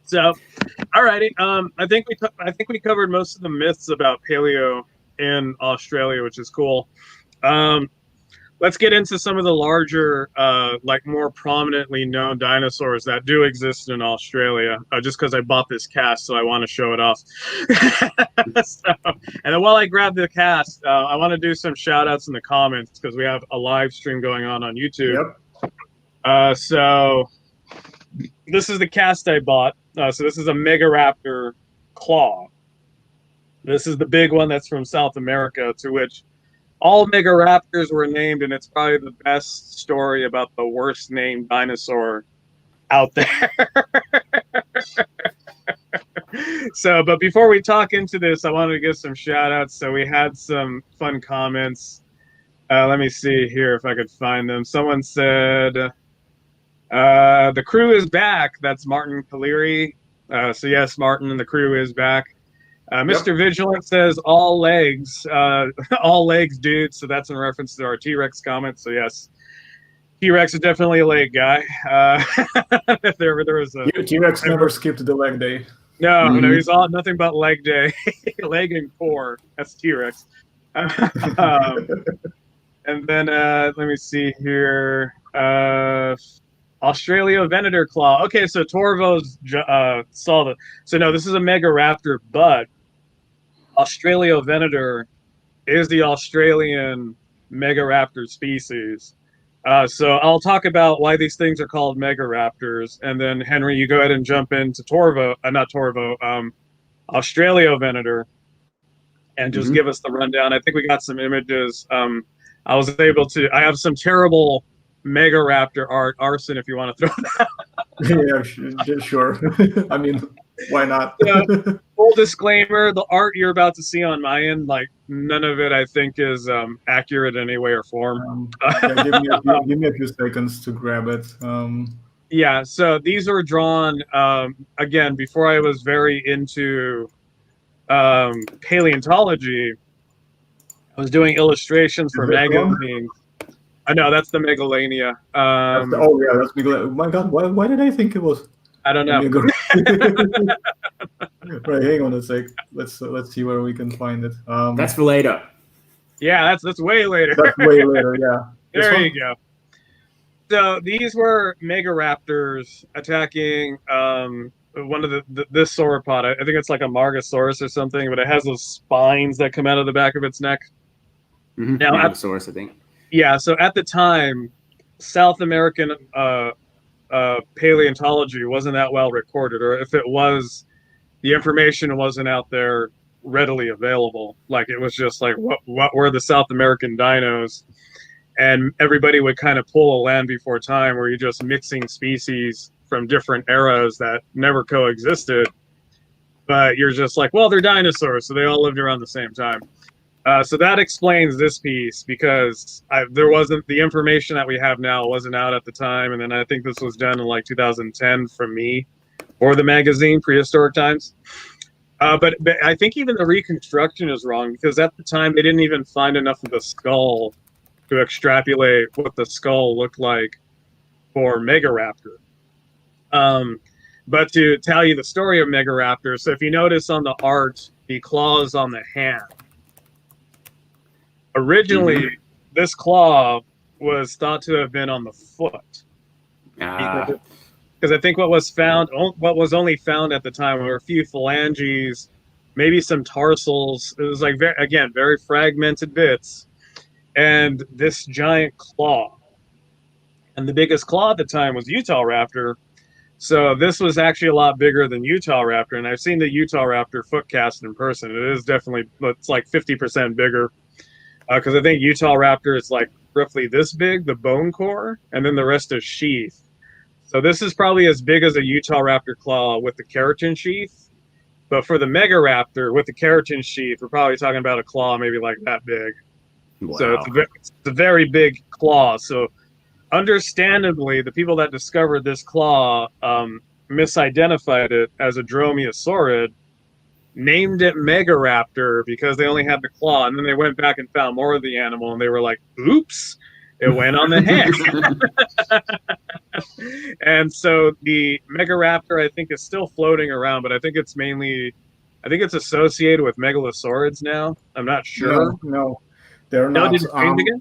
So, alrighty. I think we covered most of the myths about paleo in Australia, which is cool. Let's get into some of the larger, like more prominently known dinosaurs that do exist in Australia. Just because I bought this cast, so I want to show it off. And then while I grab the cast, I want to do some shout outs in the comments because we have a live stream going on YouTube. Yep. So this is the cast I bought. So this is a Megaraptor claw. This is the big one that's from South America, to which all Megaraptors were named, and it's probably the best story about the worst named dinosaur out there. So, but before we talk into this, I wanted to give some shout outs. So we had some fun comments. Let me see here if I could find them. Someone said, the crew is back. That's Martin Caleri. So yes, Martin and the crew is back. Mr. Vigilant says all legs, dude. So that's in reference to our T-Rex comment. So yes, T-Rex is definitely a leg guy. If there was a T-Rex never skipped the leg day. No, he's all nothing but leg day, leg and core. That's T-Rex. And then let me see here. Australia Venator Claw. Okay, so Torvo's saw the. So no, this is a Megaraptor, but Australia Venator is the Australian Megaraptor species. So I'll talk about why these things are called Megaraptors, and then Henry, you go ahead and jump into Australia Venator, and just give us the rundown. I think we got some images. I have some terrible Megaraptor art. Arson, if you want to throw that. Yeah, sure. I mean, why not? Full disclaimer, the art you're about to see on my end, like none of it I think is accurate in any way or form. Give me a few seconds to grab it. Yeah, so these were drawn, again, before I was very into paleontology. I was doing illustrations for magazines. I know, that's the Megalania. That's Megalania. Oh my God, why did I think it was? I don't know. Right, hang on a sec. Let's see where we can find it. That's for later. Yeah, that's way later. That's way later. Yeah. There you go. So these were Megaraptors attacking one of this sauropod. I think it's like a Margosaurus or something, but it has those spines that come out of the back of its neck. Now, Megasaurus, I think. Yeah. So at the time, South American paleontology wasn't that well recorded, or if it was, the information wasn't out there readily available. Like it was just like what were the South American dinos, and everybody would kind of pull a land before time where you're just mixing species from different eras that never coexisted, but you're just like, well, they're dinosaurs, so they all lived around the same time. So that explains this piece, because there wasn't, the information that we have now wasn't out at the time. And then I think this was done in like 2010 from me or the magazine Prehistoric Times. But I think even the reconstruction is wrong, because at the time they didn't even find enough of the skull to extrapolate what the skull looked like for Megaraptor. But to tell you the story of Megaraptor, so if you notice on the art, the claws on the hand. Originally, this claw was thought to have been on the foot. Because I think what was only found at the time were a few phalanges, maybe some tarsals. It was like, very fragmented bits. And this giant claw. And the biggest claw at the time was Utahraptor. So this was actually a lot bigger than Utahraptor. And I've seen the Utahraptor foot cast in person. It is definitely, it's like 50% bigger. Because I think Utahraptor is like roughly this big, the bone core, and then the rest is sheath. So this is probably as big as a Utahraptor claw with the keratin sheath. But for the Megaraptor with the keratin sheath, we're probably talking about a claw maybe like that big. Wow. So it's a very big claw. So understandably, the people that discovered this claw misidentified it as a dromaeosaurid, named it Megaraptor because they only had the claw, and then they went back and found more of the animal, and they were like, oops, it went on the head. And so the Megaraptor, I think, is still floating around, but I think it's associated with Megalosaurids now. I'm not sure. No, they're not. Did it change again?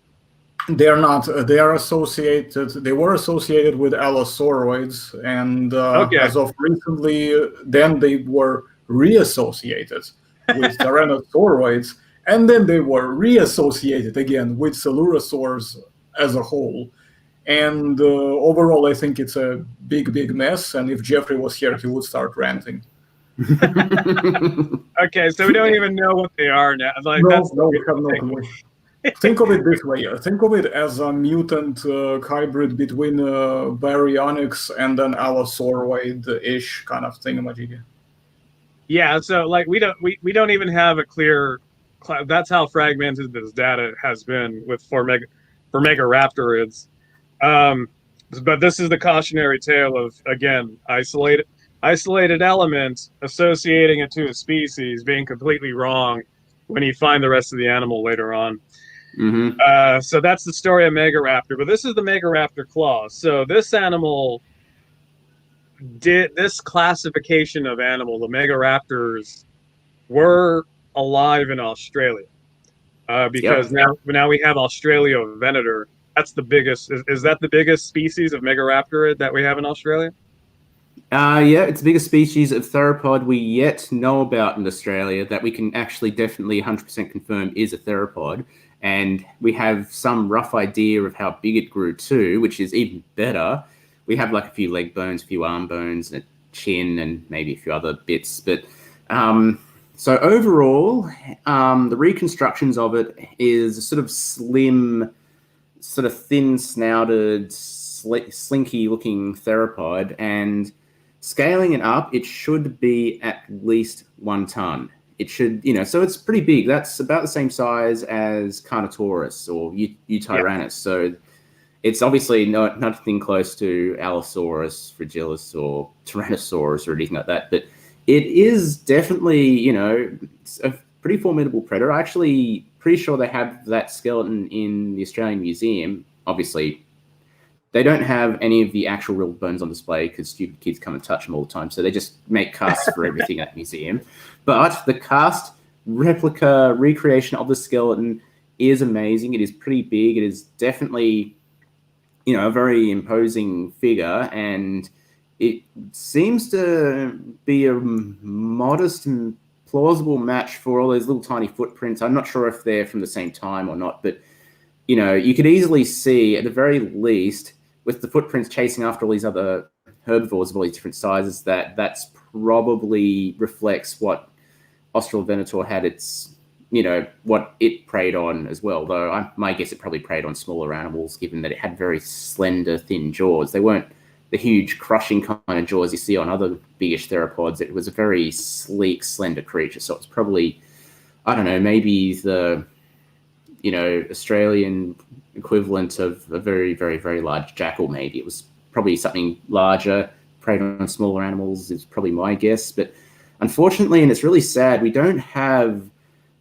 They're not. They are associated. They were associated with Allosauroids, and as of recently, then they were reassociated with Tyrannosauroids, and then they were reassociated again with Coelurosaurs as a whole. And overall, I think it's a big mess. And if Jeffrey was here, he would start ranting. Okay, so we don't even know what they are now. Like, no, we have no clue. Think of it this way. Think of it as a mutant hybrid between Baryonyx and an Allosauroid-ish kind of thingamajig. Yeah, so like we don't even have a clear. That's how fragmented this data has been with for Megaraptorids. Um, but this is the cautionary tale of, again, isolated element associating it to a species being completely wrong when you find the rest of the animal later on. So that's the story of Megaraptor. But this is the Megaraptor claw. So this animal this classification of animal, the Megaraptors, were alive in Australia because now we have Australovenator. That's the biggest. Is that the biggest species of Megaraptor that we have in Australia? Yeah, it's the biggest species of theropod we yet know about in Australia that we can actually definitely 100% confirm is a theropod. And we have some rough idea of how big it grew too, which is even better. We have like a few leg bones, a few arm bones, and a chin, and maybe a few other bits. But so overall, the reconstructions of it is a sort of slim, sort of thin-snouted, slinky-looking theropod, and scaling it up, it should be at least 1 ton. It should, so it's pretty big. That's about the same size as Carnotaurus or Eutyrannus. So it's obviously nothing close to Allosaurus, Fragilis, or Tyrannosaurus or anything like that. But it is definitely, it's a pretty formidable predator. I'm actually pretty sure they have that skeleton in the Australian Museum. Obviously, they don't have any of the actual real bones on display because stupid kids come and touch them all the time. So they just make casts for everything at the museum. But the cast replica recreation of the skeleton is amazing. It is pretty big. It is definitely, a very imposing figure. And it seems to be a modest and plausible match for all those little tiny footprints. I'm not sure if they're from the same time or not, but, you could easily see at the very least with the footprints chasing after all these other herbivores of all these different sizes, that's probably reflects what Australovenator had its, what it preyed on as well. Though my guess it probably preyed on smaller animals, given that it had very slender, thin jaws. They weren't the huge crushing kind of jaws you see on other biggish theropods. It was a very sleek, slender creature. So it's probably, I don't know, maybe the, Australian equivalent of a very, very, very large jackal, maybe. It was probably something larger, preyed on smaller animals, is probably my guess. But unfortunately, and it's really sad, we don't have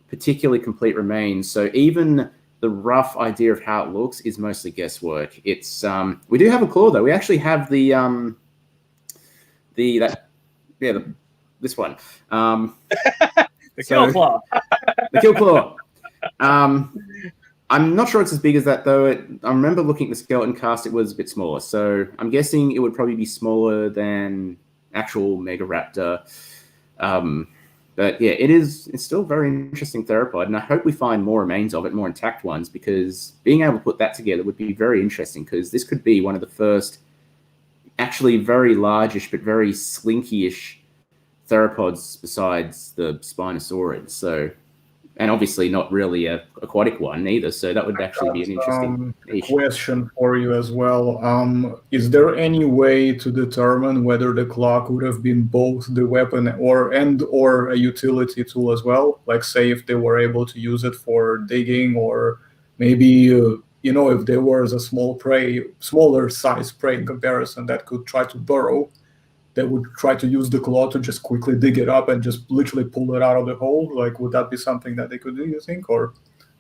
particularly complete remains. So even the rough idea of how it looks is mostly guesswork. It's we do have a claw though. We actually have this one. The kill claw. The kill claw. I'm not sure it's as big as that, though. I remember looking at the skeleton cast, it was a bit smaller. So I'm guessing it would probably be smaller than actual Megaraptor. But yeah, it's still a very interesting theropod, and I hope we find more remains of it, more intact ones, because being able to put that together would be very interesting, because this could be one of the first actually very largish but very slinky-ish theropods besides the Spinosaurids. So, and obviously not really a aquatic one either. So that would actually be an interesting question for you as well. Is there any way to determine whether the claw would have been both the weapon or a utility tool as well? Like, say, if they were able to use it for digging, or maybe if there was a smaller size prey in comparison that could try to burrow, they would try to use the claw to just quickly dig it up and just literally pull it out of the hole. Like, would that be something that they could do, you think? Or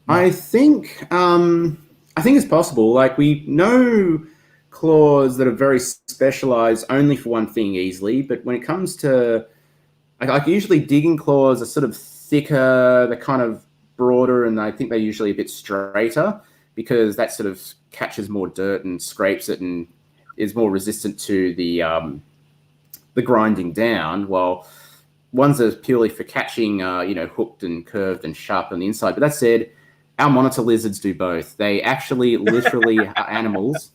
I think it's possible. Like, we know claws that are very specialized only for one thing easily, but when it comes to like usually digging claws are sort of thicker, they're kind of broader, and I think they're usually a bit straighter because that sort of catches more dirt and scrapes it and is more resistant to the grinding down, while ones are purely for catching, hooked and curved and sharp on the inside. But that said, our monitor lizards do both. They actually literally are animals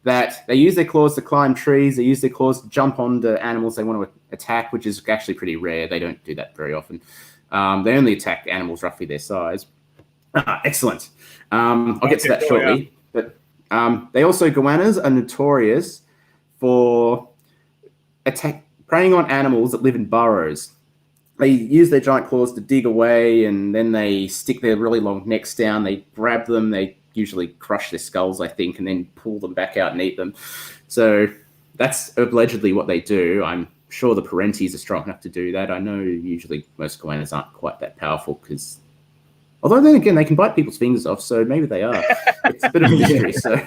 that they use their claws to climb trees. They use their claws to jump onto animals they want to attack, which is actually pretty rare. They don't do that very often. They only attack animals roughly their size. Excellent. I'll get to that shortly. Yeah. But they also, goannas are notorious for preying on animals that live in burrows. they use their giant claws to dig away, and then they stick their really long necks down. They grab them. They usually crush their skulls, I think, and then pull them back out and eat them. So that's allegedly what they do. I'm sure the parentes are strong enough to do that. I know usually most goannas aren't quite that powerful because, although then again, they can bite people's fingers off, so maybe they are. It's a bit of a mystery. So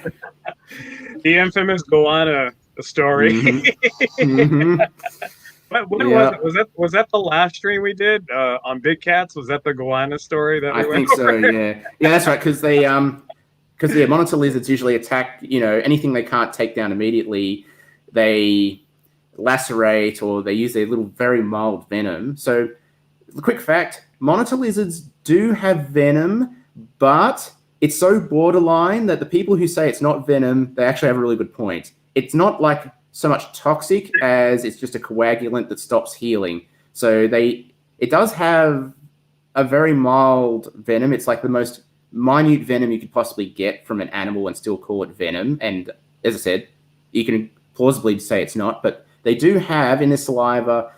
the infamous goanna story. Mm-hmm. What was that the last stream we did on big cats? Was that the goanna story that we I think so? Yeah, that's right. Because monitor lizards usually attack anything they can't take down immediately. They lacerate or they use their little very mild venom. So, the quick fact: monitor lizards do have venom, but it's so borderline that the people who say it's not venom, they actually have a really good point. It's not like so much toxic as it's just a coagulant that stops healing. So it does have a very mild venom. It's like the most minute venom you could possibly get from an animal and still call it venom. And as I said, you can plausibly say it's not, but they do have in their saliva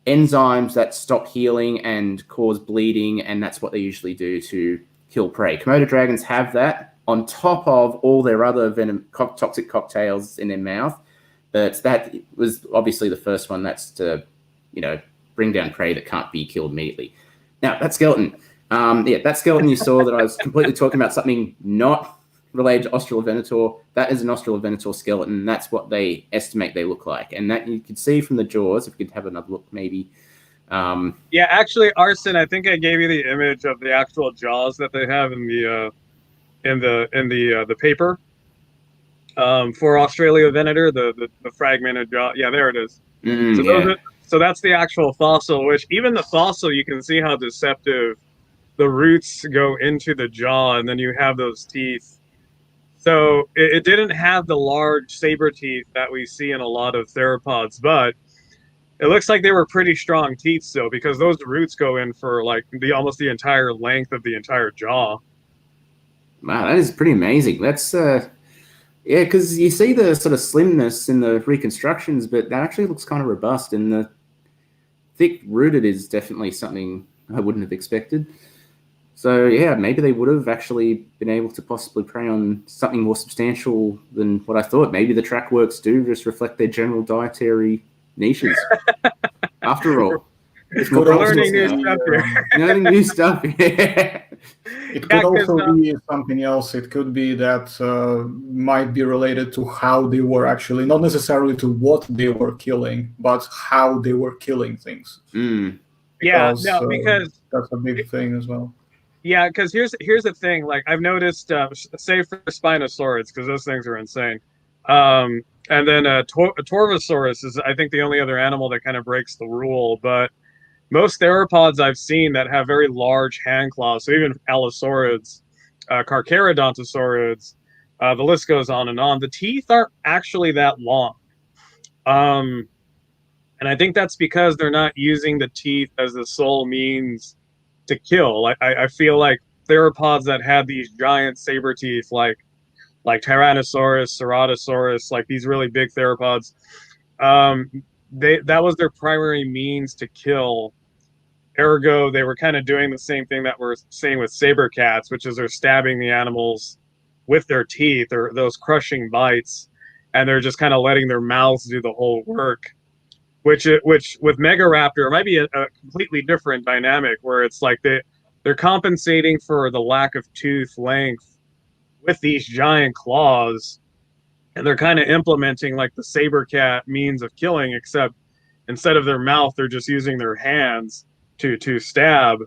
enzymes that stop healing and cause bleeding, and that's what they usually do to kill prey. Komodo dragons have that on top of all their other venom toxic cocktails in their mouth. But that was obviously the first one. That's to, bring down prey that can't be killed immediately. Now, that skeleton. That skeleton you saw that I was completely talking about something not related to Australovenator. That is an Australovenator skeleton. That's what they estimate they look like. And that you could see from the jaws, if we could have another look maybe. Yeah, actually, Arson, I think I gave you the image of the actual jaws that they have in the paper. For Australovenator, the fragmented jaw. Yeah, there it is. So that's the actual fossil, which even the fossil, you can see how deceptive the roots go into the jaw, and then you have those teeth. So it didn't have the large saber teeth that we see in a lot of theropods, but it looks like they were pretty strong teeth still, because those roots go in for like almost the entire length of the entire jaw. Wow, that is pretty amazing. That's yeah, because you see the sort of slimness in the reconstructions, but that actually looks kind of robust, and the thick-rooted is definitely something I wouldn't have expected. So, yeah, maybe they would have actually been able to possibly prey on something more substantial than what I thought. Maybe the track works do just reflect their general dietary niches. After all. We're learning new stuff here. Learning new stuff, yeah. It could also be something else. It could be that might be related to how they were actually, not necessarily to what they were killing, but how they were killing things. Because that's a big thing as well. Yeah, because here's the thing. Like I've noticed, say for Spinosaurids, because those things are insane. And then Torvosaurus is, I think, the only other animal that kind of breaks the rule, but most theropods I've seen that have very large hand claws, so even Allosaurids, Carcademosaurus, the list goes on and on. The teeth aren't actually that long. And I think that's because they're not using the teeth as the sole means to kill. I feel like theropods that had these giant saber teeth, like Tyrannosaurus, Ceratosaurus, like these really big theropods, that was their primary means to kill. Ergo, they were kind of doing the same thing that we're seeing with saber cats, which is they're stabbing the animals with their teeth or those crushing bites, and they're just kind of letting their mouths do the whole work. Which with Megaraptor might be a completely different dynamic, where it's like they're compensating for the lack of tooth length with these giant claws, and they're kind of implementing like the saber cat means of killing, except instead of their mouth, they're just using their hands to stab.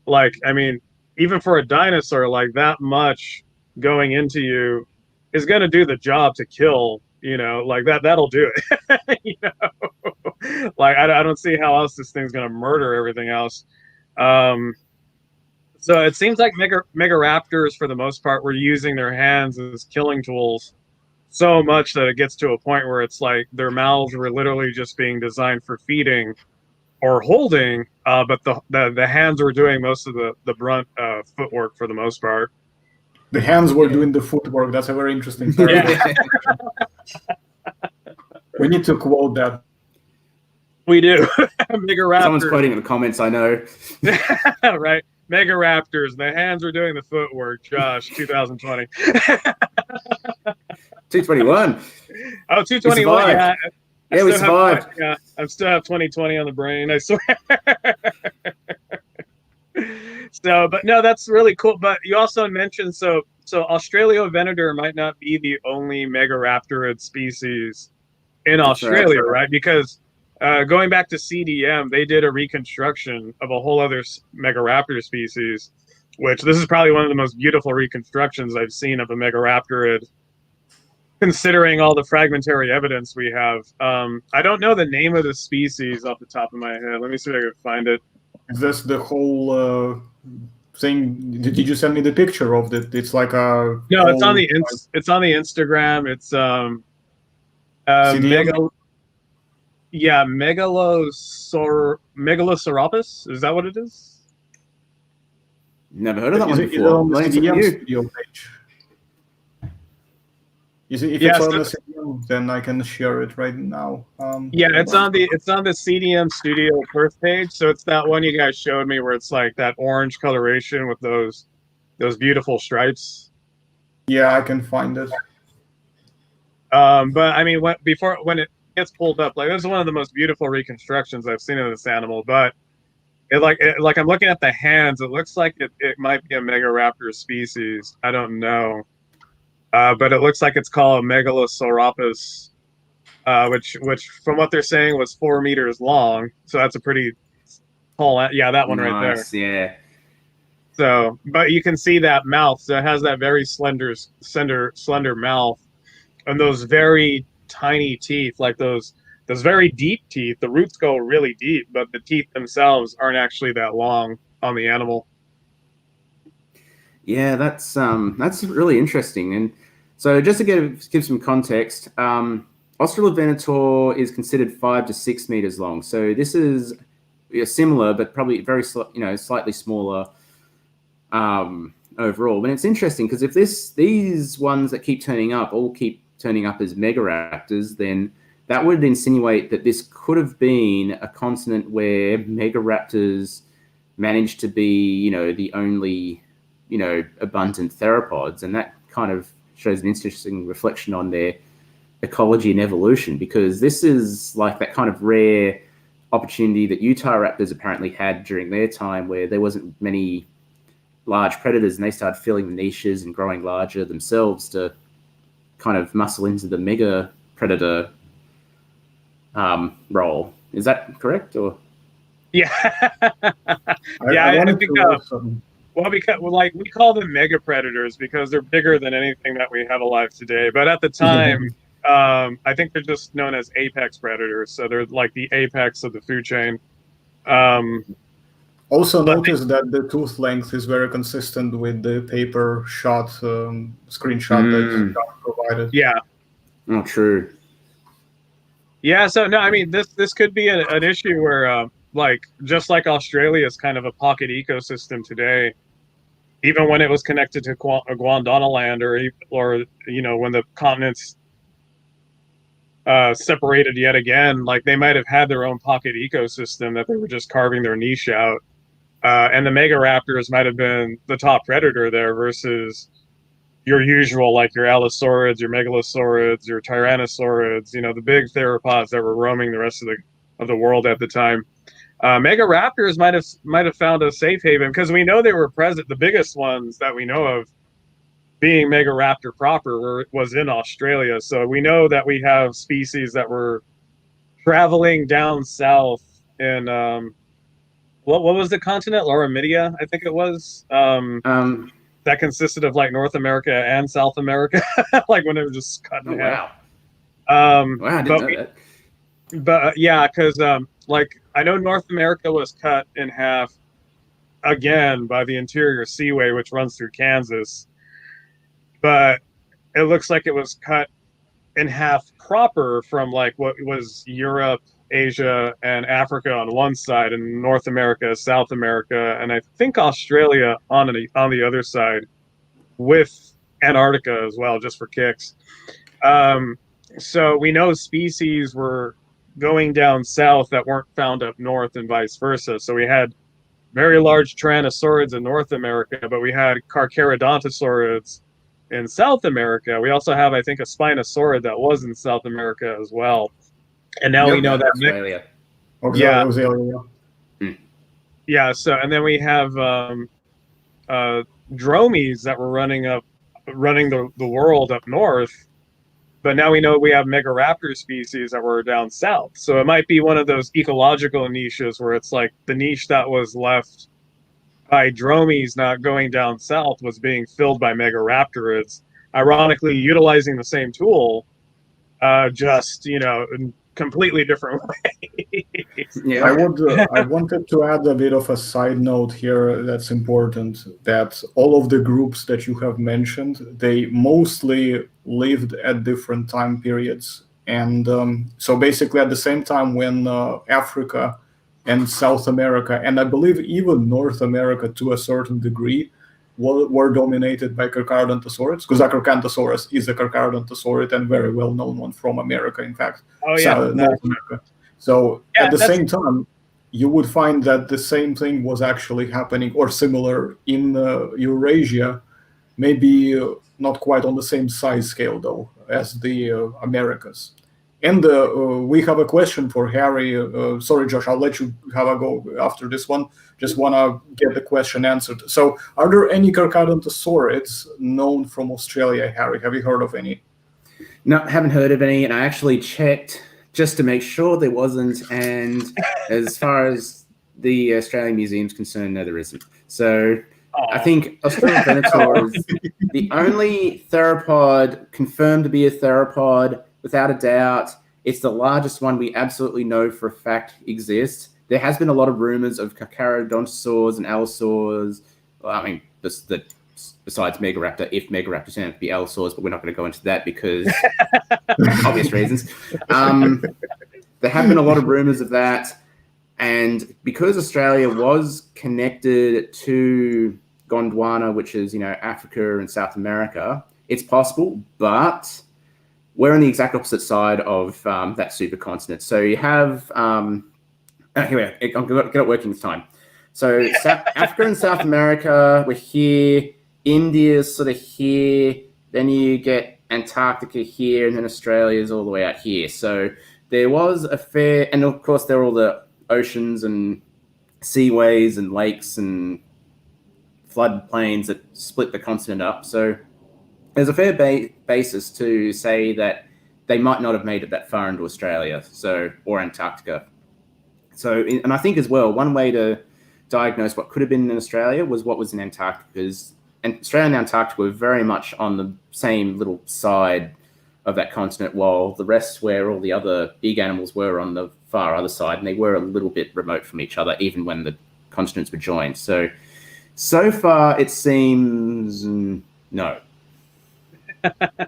Like, I mean, even for a dinosaur, like that much going into you is going to do the job to kill, like that'll do it. Like I don't see how else this thing's going to murder everything else. So it seems like Megaraptors, for the most part, were using their hands as killing tools so much that it gets to a point where it's like their mouths were literally just being designed for feeding or holding, but the hands were doing most of the brunt footwork for the most part. The hands were doing the footwork. That's a very interesting theory. We need to quote that. We do. Megaraptor. Someone's quoting in the comments, I know. Right. Megaraptors. The hands are doing the footwork. Josh, 2020. 221. Oh, 221. Yeah. Yeah, we survived. Yeah, I still have 2020 on the brain. I swear. So, but no, that's really cool. But you also mentioned so Australovenator might not be the only Megaraptorid species in Australia, right? Because going back to CDM, they did a reconstruction of a whole other Megaraptor species, which this is probably one of the most beautiful reconstructions I've seen of a Megaraptorid, considering all the fragmentary evidence we have. I don't know the name of the species off the top of my head. Let me see if I can find it. Is this the whole thing? Did you send me the picture of it? It's like a... No, it's on the it's on the Instagram. It's Megalosauropath. Is that what it is? Never heard of that one before. Is it on the CDM studio page? If it's on the CDM, then I can share it right now. Yeah, it's on the CDM Studio first page. So it's that one you guys showed me where it's like that orange coloration with those beautiful stripes. Yeah, I can find it. But I mean, when it gets pulled up, like, this is one of the most beautiful reconstructions I've seen of this animal. But like I'm looking at the hands, it looks like it might be a Megaraptor species. I don't know. But it looks like it's called Megalosauropath, which from what they're saying was 4 meters long. So that's a pretty tall. Yeah, that one right there. Yeah. So, but you can see that mouth. So it has that very slender mouth, and those very tiny teeth, like those very deep teeth. The roots go really deep, but the teeth themselves aren't actually that long on the animal. Yeah, that's really interesting. And so just to give some context, Australovenator is considered 5 to 6 meters long. So this is similar, but probably very slightly smaller overall. But it's interesting because if these ones that keep turning up all keep turning up as Megaraptors, then that would insinuate that this could have been a continent where Megaraptors managed to be, the only abundant theropods, and that kind of shows an interesting reflection on their ecology and evolution, because this is like that kind of rare opportunity that Utahraptors apparently had during their time, where there wasn't many large predators, and they started filling the niches and growing larger themselves to kind of muscle into the mega predator role. Is that correct? Or yeah, I think. Well, because we call them mega predators because they're bigger than anything that we have alive today. But at the time, I think they're just known as apex predators. So they're like the apex of the food chain. Also notice that the tooth length is very consistent with the paper screenshot that John provided. Yeah. Oh, true. Yeah. So no, I mean this could be an issue where just like Australia is kind of a pocket ecosystem today. Even when it was connected to Gondwanaland, or when the continents separated yet again, like they might have had their own pocket ecosystem that they were just carving their niche out, and the Megaraptors might have been the top predator there versus your usual, like your Allosaurids, your Megalosaurids, your Tyrannosaurids, the big theropods that were roaming the rest of the world at the time. Megaraptors might have found a safe haven because we know they were present. The biggest ones that we know of being Megaraptor proper was in Australia. So we know that we have species that were traveling down south in what was the continent? Laramidia, I think it was. That consisted of like North America and South America, like when it was just cut in half. Wow, I didn't know that. But yeah, because I know North America was cut in half again by the Interior Seaway, which runs through Kansas. But it looks like it was cut in half proper from like what was Europe, Asia, and Africa on one side, and North America, South America, and I think Australia on the other side, with Antarctica as well, just for kicks. So we know species were going down south that weren't found up north and vice versa. So we had very large tyrannosaurids in North America, but we had Carcademosaurus in South America. We also have, I think, a Spinosaurid that was in South America as well. And now we know that Australia. Yeah, so and then we have dromies that were running the world up north. But now we know we have Megaraptor species that were down south. So it might be one of those ecological niches where it's like the niche that was left by dromies not going down south was being filled by Megaraptorids, ironically utilizing the same tool, just, in completely different ways. Yeah. I wanted to add a bit of a side note here that's important, that all of the groups that you have mentioned, they mostly lived at different time periods. And so basically at the same time when Africa and South America, and I believe even North America to a certain degree, were dominated by Carcademosaurus, because Gigantosaurus is a Carcademosaurus and very well-known one from America, in fact. Oh, yeah. North America. So at the same time, you would find that the same thing was actually happening or similar in Eurasia, maybe not quite on the same size scale, though, as the Americas. And we have a question for Harry. Sorry, Josh, I'll let you have a go after this one. Just want to get the question answered. So are there any Carcademosaurids known from Australia, Harry? Have you heard of any? No, haven't heard of any. And I actually checked just to make sure there wasn't. And as far as the Australian Museum's concerned, no, there isn't. So I think Australopithecus is the only theropod confirmed to be a theropod. Without a doubt, it's the largest one we absolutely know for a fact exists. There has been a lot of rumors of Carcademosaurs and Allosaurs. Well, I mean, besides Megaraptor, if Megaraptor turned out to be Allosaurs, but we're not going to go into that because obvious reasons. There have been a lot of rumors of that. And because Australia was connected to Gondwana, which is, Africa and South America, it's possible, but we're on the exact opposite side of that supercontinent. So you have, here we are. I'm going to get it working this time. So Africa and South America, we're here. India's sort of here. Then you get Antarctica here, and then Australia's all the way out here. So there was a fair, and of course there are all the oceans and seaways and lakes and floodplains that split the continent up. So there's a fair basis to say that they might not have made it that far into Australia, or Antarctica. So, and I think as well, one way to diagnose what could have been in Australia was what was in Antarctica, because Australia and Antarctica were very much on the same little side of that continent, while the rest, where all the other big animals were, on the far other side, and they were a little bit remote from each other, even when the continents were joined. So far it seems no.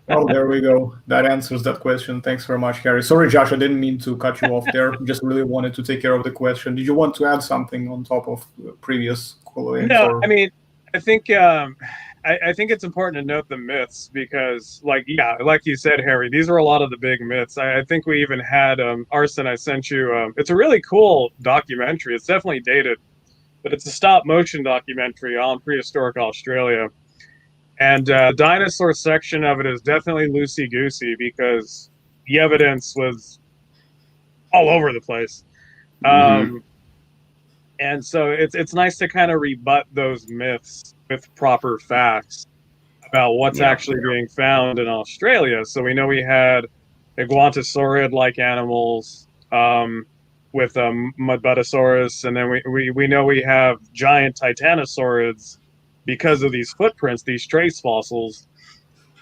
Well, there we go. That answers that question. Thanks very much, Harry. Sorry, Josh, I didn't mean to cut you off there. Just really wanted to take care of the question. Did you want to add something on top of previous Kool-Aid? No, I mean, I think it's important to note the myths because, like you said, Harry, these are a lot of the big myths. I think we even had Arson. I sent you. It's a really cool documentary. It's definitely dated, but it's a stop-motion documentary on prehistoric Australia. And the dinosaur section of it is definitely loosey-goosey because the evidence was all over the place. Mm-hmm. And so it's nice to kind of rebut those myths with proper facts about what's actually being found in Australia. So we know we had iguantosaurid-like animals with Mataborosaurus, and then we know we have giant titanosaurids because of these footprints, these trace fossils.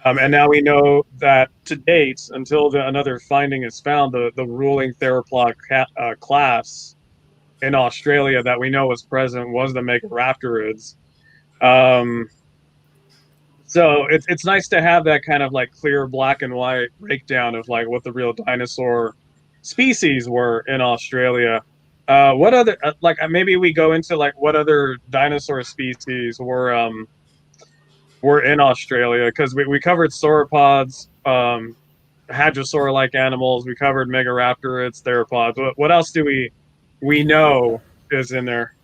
And now we know that to date, until another finding is found, the ruling theropod class in Australia that we know was present was the Megaraptorids. So it's nice to have that kind of like clear black and white breakdown of like what the real dinosaur species were in Australia. What other maybe we go into like what other dinosaur species were in Australia, because we covered sauropods, hadrosaur-like animals. We covered Megaraptor, its theropods. What else do we know is in there?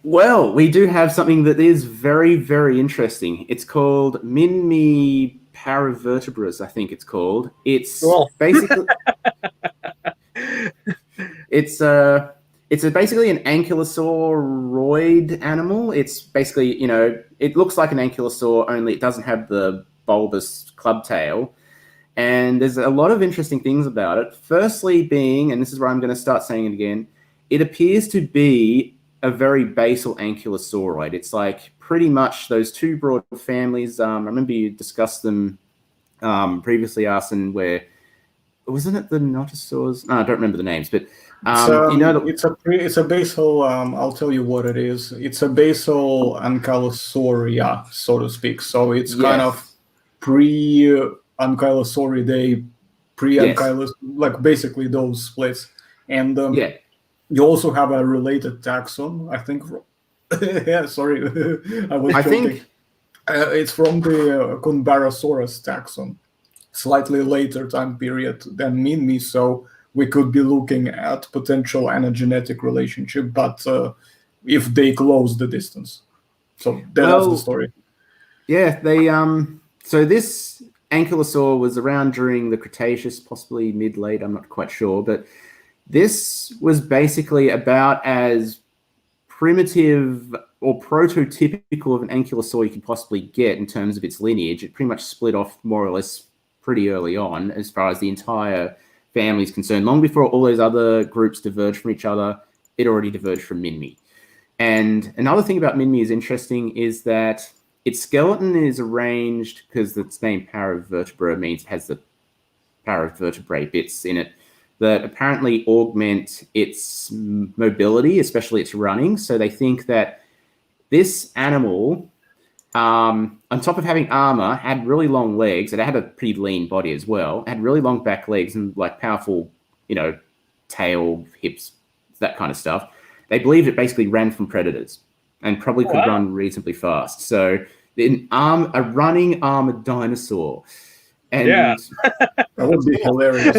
Well, we do have something that is very, very interesting. It's called Minmi paravertebrates, I think it's called. It's cool. Basically it's basically an ankylosauroid animal. It's basically, it looks like an ankylosaur, only it doesn't have the bulbous club tail. And there's a lot of interesting things about it. Firstly being, and this is where I'm going to start saying it again, it appears to be a very basal ankylosauroid. It's like pretty much those two broad families. I remember you discussed them previously, Arsene, where wasn't it the notosaurs? No, I don't remember the names, but it's a basal. I'll tell you what it is. It's a basal ankylosauria, so to speak. So it's kind of pre-ankylosauridae, like basically those splits. And you also have a related taxon, I think. Yeah, sorry, I was joking. Think it's from the Conbarosaurus taxon, slightly later time period than Minmi, so we could be looking at potential anagenetic relationship, but if they close the distance. So that's the story. Yeah, they so this ankylosaur was around during the Cretaceous, possibly mid-late, I'm not quite sure, but this was basically about as primitive or prototypical of an ankylosaur you could possibly get in terms of its lineage. It pretty much split off more or less pretty early on as far as the entire family is concerned. Long before all those other groups diverged from each other, it already diverged from Minmi. And another thing about Minmi is interesting is that its skeleton is arranged, because its name paravertebra means it has the paravertebrae bits in it, that apparently augment its mobility, especially its running. So they think that this animal, on top of having armor, had really long legs. It had a pretty lean body as well. It had really long back legs and like powerful, tail, hips, that kind of stuff. They believed it basically ran from predators and probably could run reasonably fast. So a running armored dinosaur. And that would be hilarious.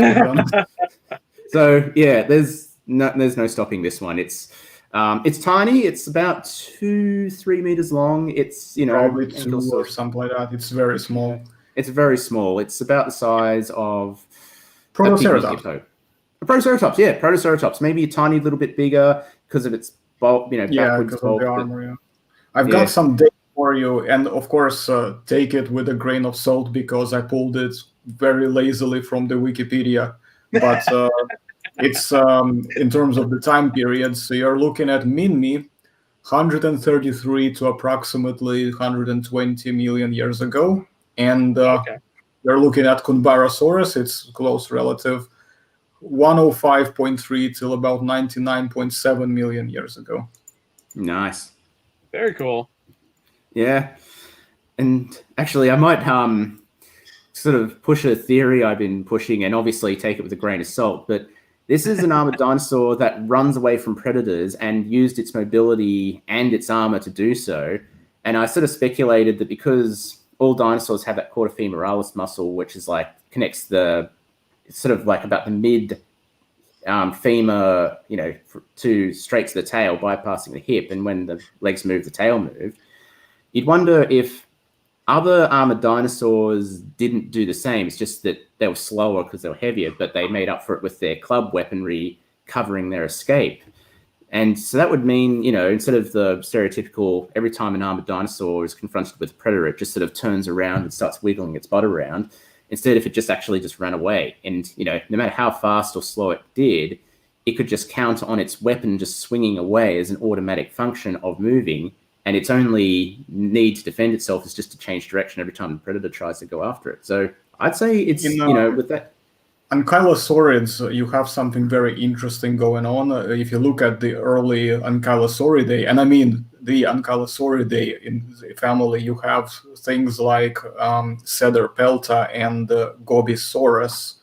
So there's no stopping this one. It's tiny. It's about 2-3 meters long. It's probably 2 or something like that. It's very small. It's very small. It's about the size of Protoceratops. A Protoceratops, Protoceratops. Maybe a tiny little bit bigger because of its bulk, backwards bulk. Of the armor. Yeah. I've got some data for you, and of course, take it with a grain of salt because I pulled it very lazily from the Wikipedia. But it's in terms of the time periods, so you're looking at Minmi, 133 to approximately 120 million years ago, and you're looking at Conbarosaurus, its close relative, 105.3 till about 99.7 million years ago. Nice. Very cool. Yeah. And actually, I might sort of push a theory I've been pushing, and obviously take it with a grain of salt, but this is an armored dinosaur that runs away from predators and used its mobility and its armor to do so. And I sort of speculated that because all dinosaurs have that quadrifemoralis muscle, which is like connects the sort of like about the mid femur, to straight to the tail, bypassing the hip. And when the legs move, the tail move. You'd wonder if other armored dinosaurs didn't do the same. It's just that they were slower because they were heavier, but they made up for it with their club weaponry covering their escape. And so that would mean, instead of the stereotypical, every time an armored dinosaur is confronted with a predator, it just sort of turns around and starts wiggling its butt around. Instead, if it just ran away, and, no matter how fast or slow it did, it could just count on its weapon just swinging away as an automatic function of moving. And its only need to defend itself is just to change direction every time the predator tries to go after it. So I'd say it's, with that. Ankylosaurids, you have something very interesting going on. If you look at the early Ankylosauridae, and I mean the Ankylosauridae in the family, you have things like Cedarpelta and Gobisaurus.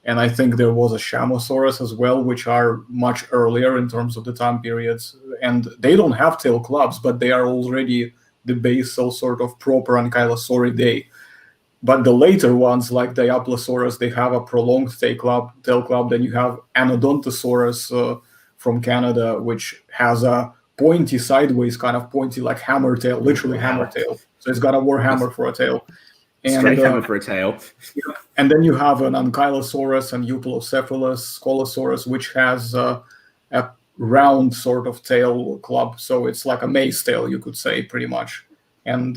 And I think there was a Shamosaurus as well, which are much earlier in terms of the time periods. And they don't have tail clubs, but they are already the basal sort of proper Ankylosauridae. but the later ones, like Diaplosaurus, they have a prolonged tail club. Then you have Anodontosaurus from Canada, which has a pointy sideways, kind of pointy, like hammer tail, literally hammer tail. So it's got a warhammer for a tail. And, straight hammer for a tail. Yeah. And then you have an Ankylosaurus and Euoplocephalus, Scolosaurus, which has a round sort of tail club. So it's like a mace tail, you could say, pretty much. And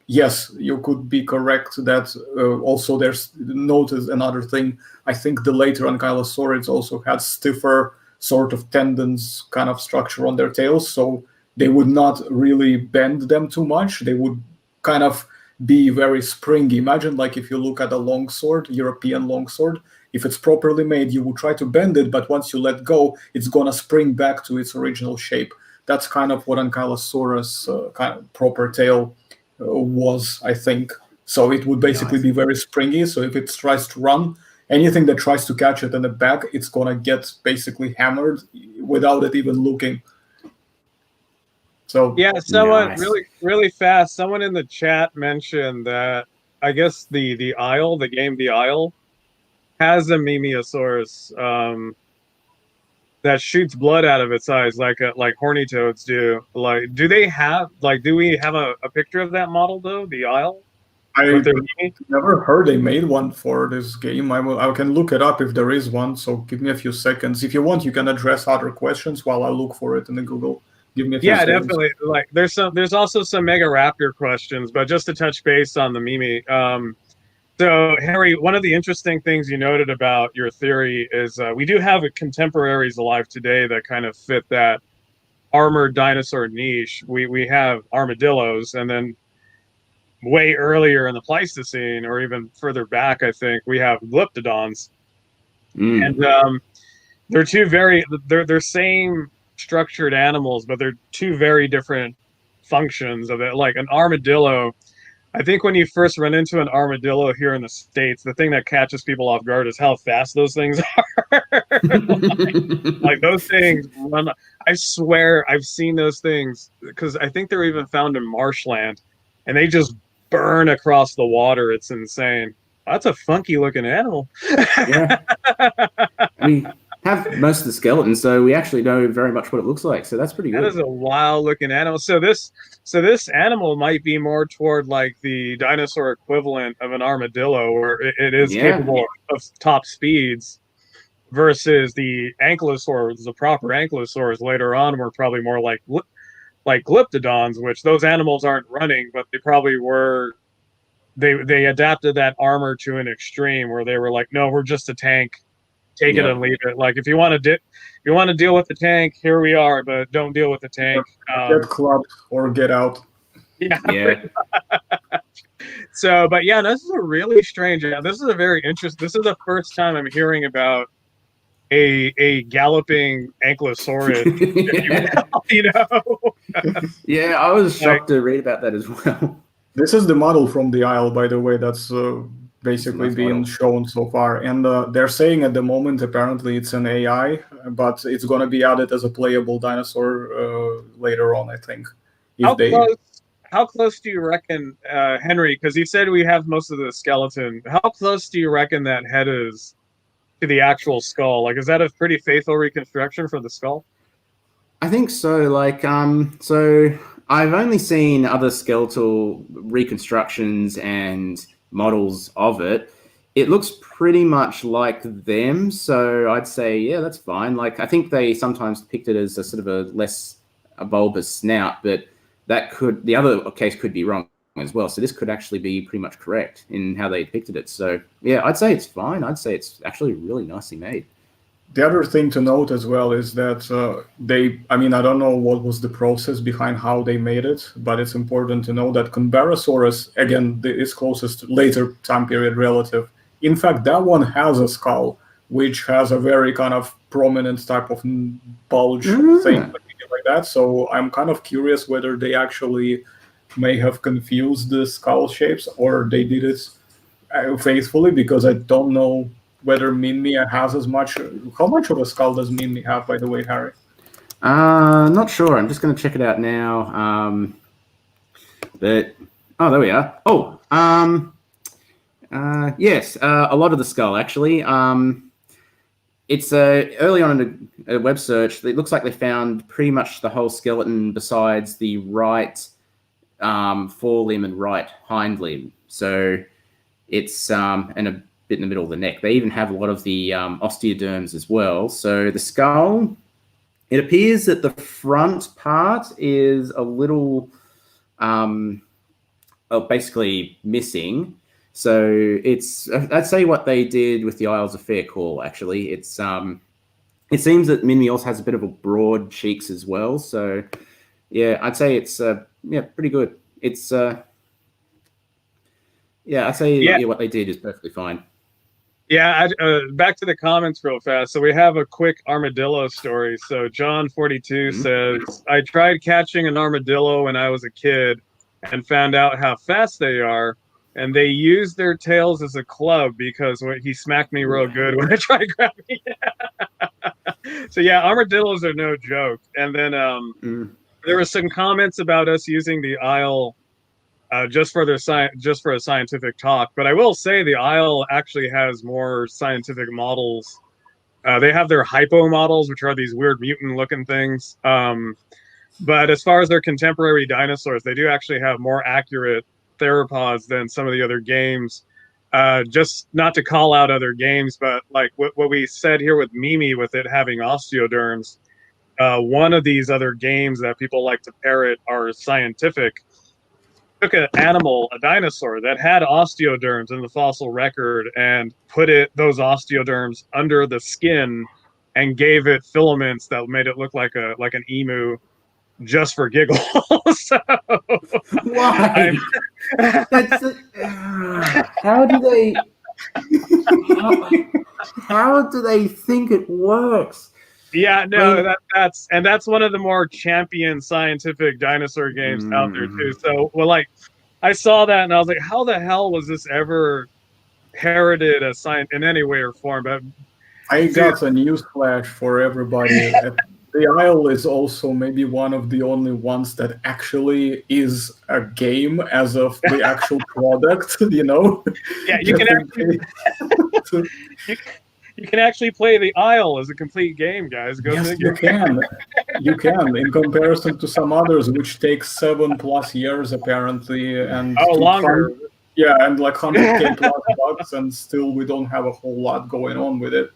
yes, you could be correct that also there's notice another thing. I think the later Ankylosaurids also had stiffer sort of tendons kind of structure on their tails, so they would not really bend them too much. They would kind of be very springy. Imagine like if you look at a longsword, European longsword, if it's properly made, you would try to bend it, but once you let go, it's gonna spring back to its original shape. That's kind of what Ankylosaurus kind of proper tail was, I think. So it would basically be very springy. So if it tries to run, anything that tries to catch it in the back, it's gonna get basically hammered without it even looking. So yeah, someone really fast. Someone in the chat mentioned that I guess the game The Isle, has a Mimiosaurus that shoots blood out of its eyes like horny toads do. Like, do we have a picture of that model though? The Isle. I never heard they made one for this game. I can look it up if there is one. So give me a few seconds. If you want, you can address other questions while I look for it in the Google. Give me a few seconds. Definitely. Like there's also some Megaraptor questions, but just to touch base on the Mimi. So Henry, one of the interesting things you noted about your theory is we do have contemporaries alive today that kind of fit that armored dinosaur niche. We have armadillos, and then way earlier in the Pleistocene, or even further back, I think we have glyptodons, and they're same structured animals, but they're two very different functions of it. Like an armadillo, I think when you first run into an armadillo here in the States, the thing that catches people off guard is how fast those things are. like those things run. I swear I've seen those things because I think they're even found in marshland, and they just burn across the water. It's insane. That's a funky looking animal. Yeah. We have most of the skeletons, so we actually know very much what it looks like. So that's pretty good. That is a wild looking animal. So this animal might be more toward like the dinosaur equivalent of an armadillo, where it is capable of top speeds, versus the ankylosaurs, the proper ankylosaurs later on were probably more like glyptodons, which those animals aren't running, but they probably were. They adapted that armor to an extreme where they were like, no, we're just a tank. Take it and leave it. Like if you want to deal with the tank, here we are, but don't deal with the tank. Get clubbed or get out. Yeah. So, but yeah, this is a really strange. This is a very interesting. This is the first time I'm hearing about a galloping ankylosaurus. Yeah, I was shocked to read about that as well. This is the model from The Isle, by the way. That's basically being shown so far, and they're saying at the moment apparently it's an AI, but it's going to be added as a playable dinosaur later on, I think. How close do you reckon, Henry, because you said we have most of the skeleton, how close do you reckon that head is to the actual skull? Like, is that a pretty faithful reconstruction for the skull? I think so. Like, so I've only seen other skeletal reconstructions and models of it. It looks pretty much like them, so I'd say that's fine. Like I think they sometimes depict it as a sort of a bulbous snout, but the other case could be wrong as well. So this could actually be pretty much correct in how they depicted it. So yeah, I'd say it's fine. I'd say it's actually really nicely made. The other thing to note as well is that I don't know what was the process behind how they made it, but it's important to know that Canberrasaurus, again, is closest to later time period relative. In fact, that one has a skull, which has a very kind of prominent type of bulge thing like that. So I'm kind of curious whether they actually may have confused the skull shapes or they did it faithfully, because I don't know whether Minmi has as much. How much of a skull does Minmi have, by the way, Harry? Not sure. I'm just going to check it out now. But there we are. Yes, a lot of the skull actually. It's early on in a web search. It looks like they found pretty much the whole skeleton besides the right forelimb and right hind limb. So it's and a bit in the middle of the neck. They even have a lot of the osteoderms as well. So the skull, it appears that the front part is a little basically missing. So it's, I'd say what they did with the eye was a fair call, actually. It's it seems that Minmi also has a bit of a broad cheeks as well. So yeah, I'd say it's pretty good. It's I'd say what they did is perfectly fine. Yeah, back to the comments real fast. So we have a quick armadillo story. So John 42 says, I tried catching an armadillo when I was a kid and found out how fast they are. And they use their tails as a club because he smacked me real good when I tried grabbing it. So yeah, armadillos are no joke. And then there were some comments about us using the Isle just for a scientific talk. But I will say the Isle actually has more scientific models. They have their hypo models, which are these weird mutant-looking things. But as far as their contemporary dinosaurs, they do actually have more accurate theropods than some of the other games. Just not to call out other games, but like what we said here with Mimi, with it having osteoderms, one of these other games that people like to parrot are scientific. Took an animal, a dinosaur that had osteoderms in the fossil record, and put those osteoderms under the skin and gave it filaments that made it look like an emu, just for giggles. So, why? How do they? How do they think it works? Yeah, no, that's one of the more champion scientific dinosaur games out there too. So, well, like, I saw that and I was like, how the hell was this ever parroted as science in any way or form? But I got a news flash for everybody. The Isle is also maybe one of the only ones that actually is a game as of the actual product, you know? Yeah, you can actually play the Isle as a complete game, guys. Yes, you can. You can, in comparison to some others, which takes 7+ years apparently, and longer. And like 100K plus bucks, and still we don't have a whole lot going on with it.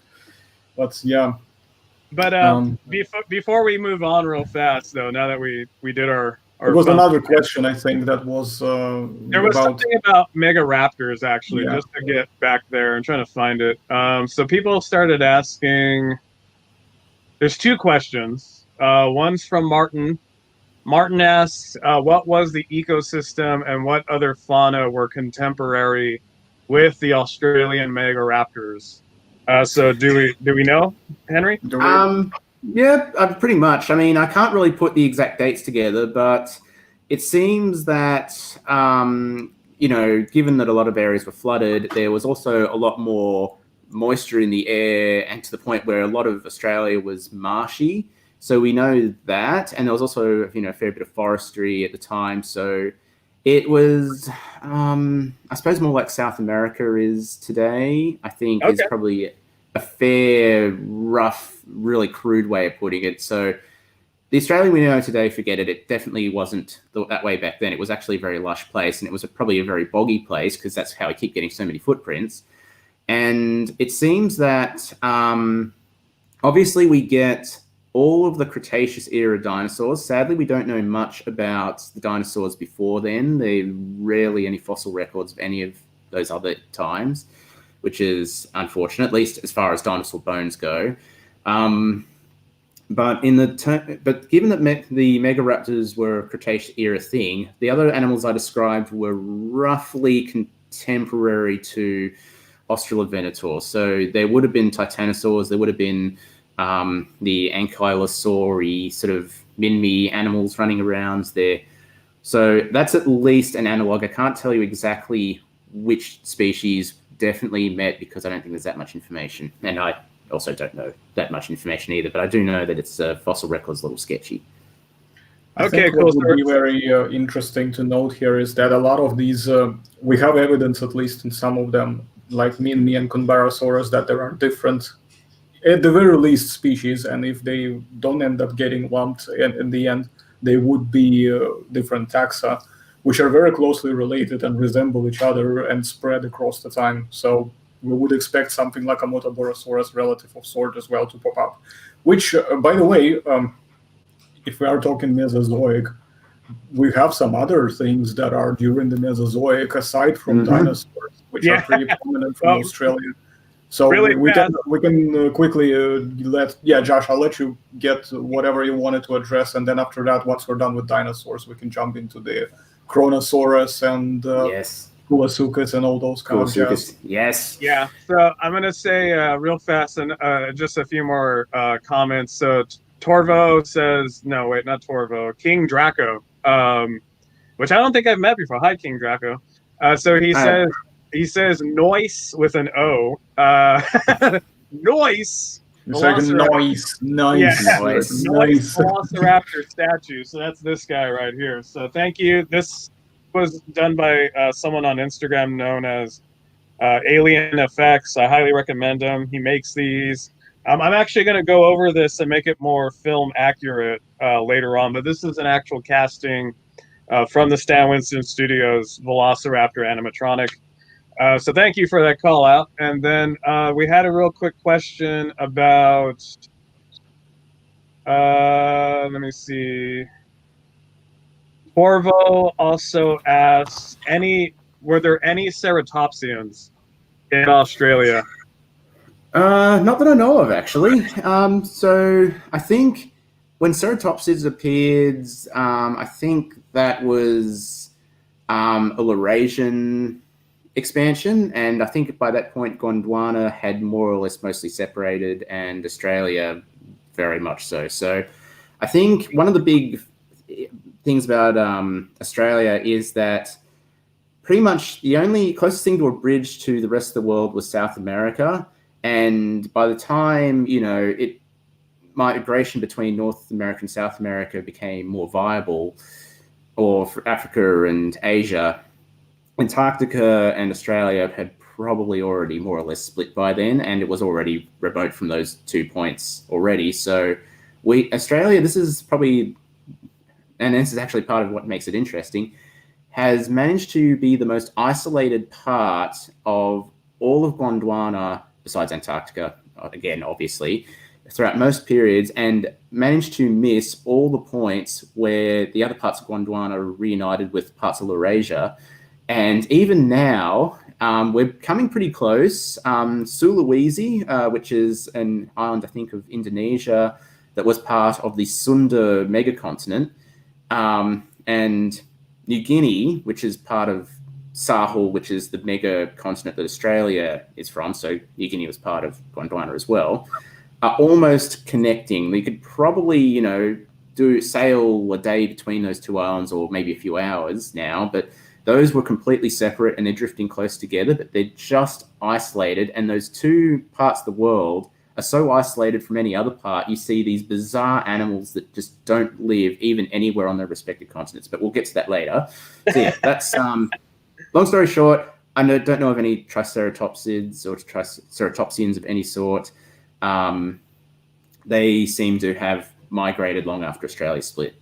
But yeah. But before we move on real fast, though, now that we did our there was another question, I think, that was there was something about Megaraptors, actually, just to get back there. I'm trying to find it. So people started asking, there's two questions. One's from Martin. Martin asks, what was the ecosystem and what other fauna were contemporary with the Australian Megaraptors? So do we know, Henry? Yeah, pretty much. I mean, I can't really put the exact dates together, but it seems that, given that a lot of areas were flooded, there was also a lot more moisture in the air, and to the point where a lot of Australia was marshy. So we know that. And there was also, a fair bit of forestry at the time. So it was, I suppose, more like South America is today, I think, is probably a fair, rough, really crude way of putting it. So the Australian we know today, forget it. It definitely wasn't that way back then. It was actually a very lush place, and it was probably a very boggy place, because that's how we keep getting so many footprints. And it seems that obviously we get all of the Cretaceous era dinosaurs. Sadly, we don't know much about the dinosaurs before then. There are rarely any fossil records of any of those other times, which is unfortunate, at least as far as dinosaur bones go. But given that the Megaraptors were a Cretaceous era thing, the other animals I described were roughly contemporary to Australovenator. So there would have been Titanosaurs, there would have been the Ankylosaur sort of Minmi animals running around there. So that's at least an analog. I can't tell you exactly which species definitely met, because I don't think there's that much information. And I also don't know that much information either, but I do know that its fossil record's a little sketchy. I Okay, think cool. what would be very interesting to note here is that a lot of these, we have evidence, at least in some of them, like Min and Conbarosaurus, that there are different, at the very least, species, and if they don't end up getting lumped in the end, they would be different taxa, which are very closely related and resemble each other and spread across the time. So we would expect something like a Mataborosaurus relative of sort as well to pop up, which, by the way, if we are talking Mesozoic, we have some other things that are during the Mesozoic aside from dinosaurs, which are pretty prominent from Australia. So really we can quickly Josh, I'll let you get whatever you wanted to address, and then after that, once we're done with dinosaurs, we can jump into the Kronosaurus and Koolasuchus and all those kind of jazz. Yes. Yeah. So I'm gonna say real fast and just a few more comments. So Torvo says, no, wait, not Torvo, King Draco, which I don't think I've met before. Hi, King Draco. So he says noise with an O. Noise. It's like noise. Noise Velociraptor statue. So that's this guy right here. So thank you. This was done by someone on Instagram known as Alien Effects. I highly recommend him. He makes these. I'm actually going to go over this and make it more film accurate later on, but this is an actual casting from the Stan Winston Studios Velociraptor animatronic. So thank you for that call out. And then we had a real quick question about, let me see. Corvo also asks, were there any ceratopsians in Australia? Not that I know of, actually. So I think when Ceratopsians appeared, I think that was a Laurasian expansion, and I think by that point Gondwana had more or less mostly separated, and Australia very much so. So I think one of the big things about Australia is that pretty much the only closest thing to a bridge to the rest of the world was South America. And by the time, migration between North America and South America became more viable, or for Africa and Asia, Antarctica and Australia had probably already more or less split by then, and it was already remote from those 2 points already. So Australia, this is probably, and this is actually part of what makes it interesting, has managed to be the most isolated part of all of Gondwana, besides Antarctica, again, obviously, throughout most periods, and managed to miss all the points where the other parts of Gondwana are reunited with parts of Laurasia. And even now, we're coming pretty close. Sulawesi, which is an island, I think, of Indonesia, that was part of the Sunda megacontinent, and New Guinea, which is part of Sahel, which is the mega continent that Australia is from, so New Guinea was part of Gondwana as well, are almost connecting. We could probably, sail a day between those two islands, or maybe a few hours now, but those were completely separate and they're drifting close together, but they're just isolated. And those two parts of the world are so isolated from any other part, you see these bizarre animals that just don't live even anywhere on their respective continents. But we'll get to that later. So yeah, that's long story short. I don't know of any Triceratopsids or Ceratopsians of any sort. They seem to have migrated long after Australia split.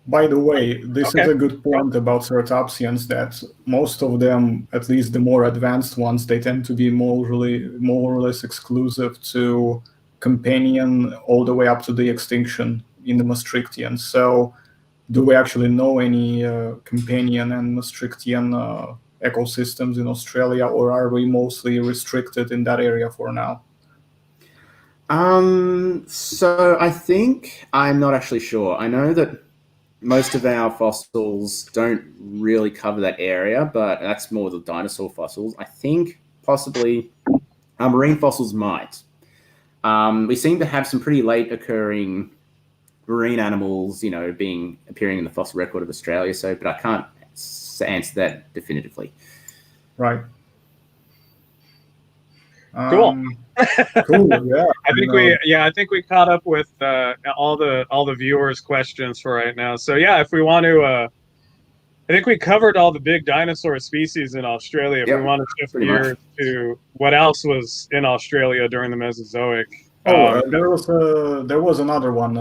By the way, this is a good point about Ceratopsians, that most of them, at least the more advanced ones, they tend to be more or less exclusive to companion all the way up to the extinction in the Maastrichtian. So do we actually know any companion and Maastrichtian ecosystems in Australia, or are we mostly restricted in that area for now? So I think I'm not actually sure. I know that most of our fossils don't really cover that area, but that's more the dinosaur fossils. I think possibly marine fossils might. We seem to have some pretty late occurring marine animals, appearing in the fossil record of Australia. So, but I can't answer that definitively. Right. Cool. Cool. Yeah. I think we caught up with all the viewers' questions for right now. So yeah, if we want to, I think we covered all the big dinosaur species in Australia. If we want to shift gears to what else was in Australia during the Mesozoic. There was another one,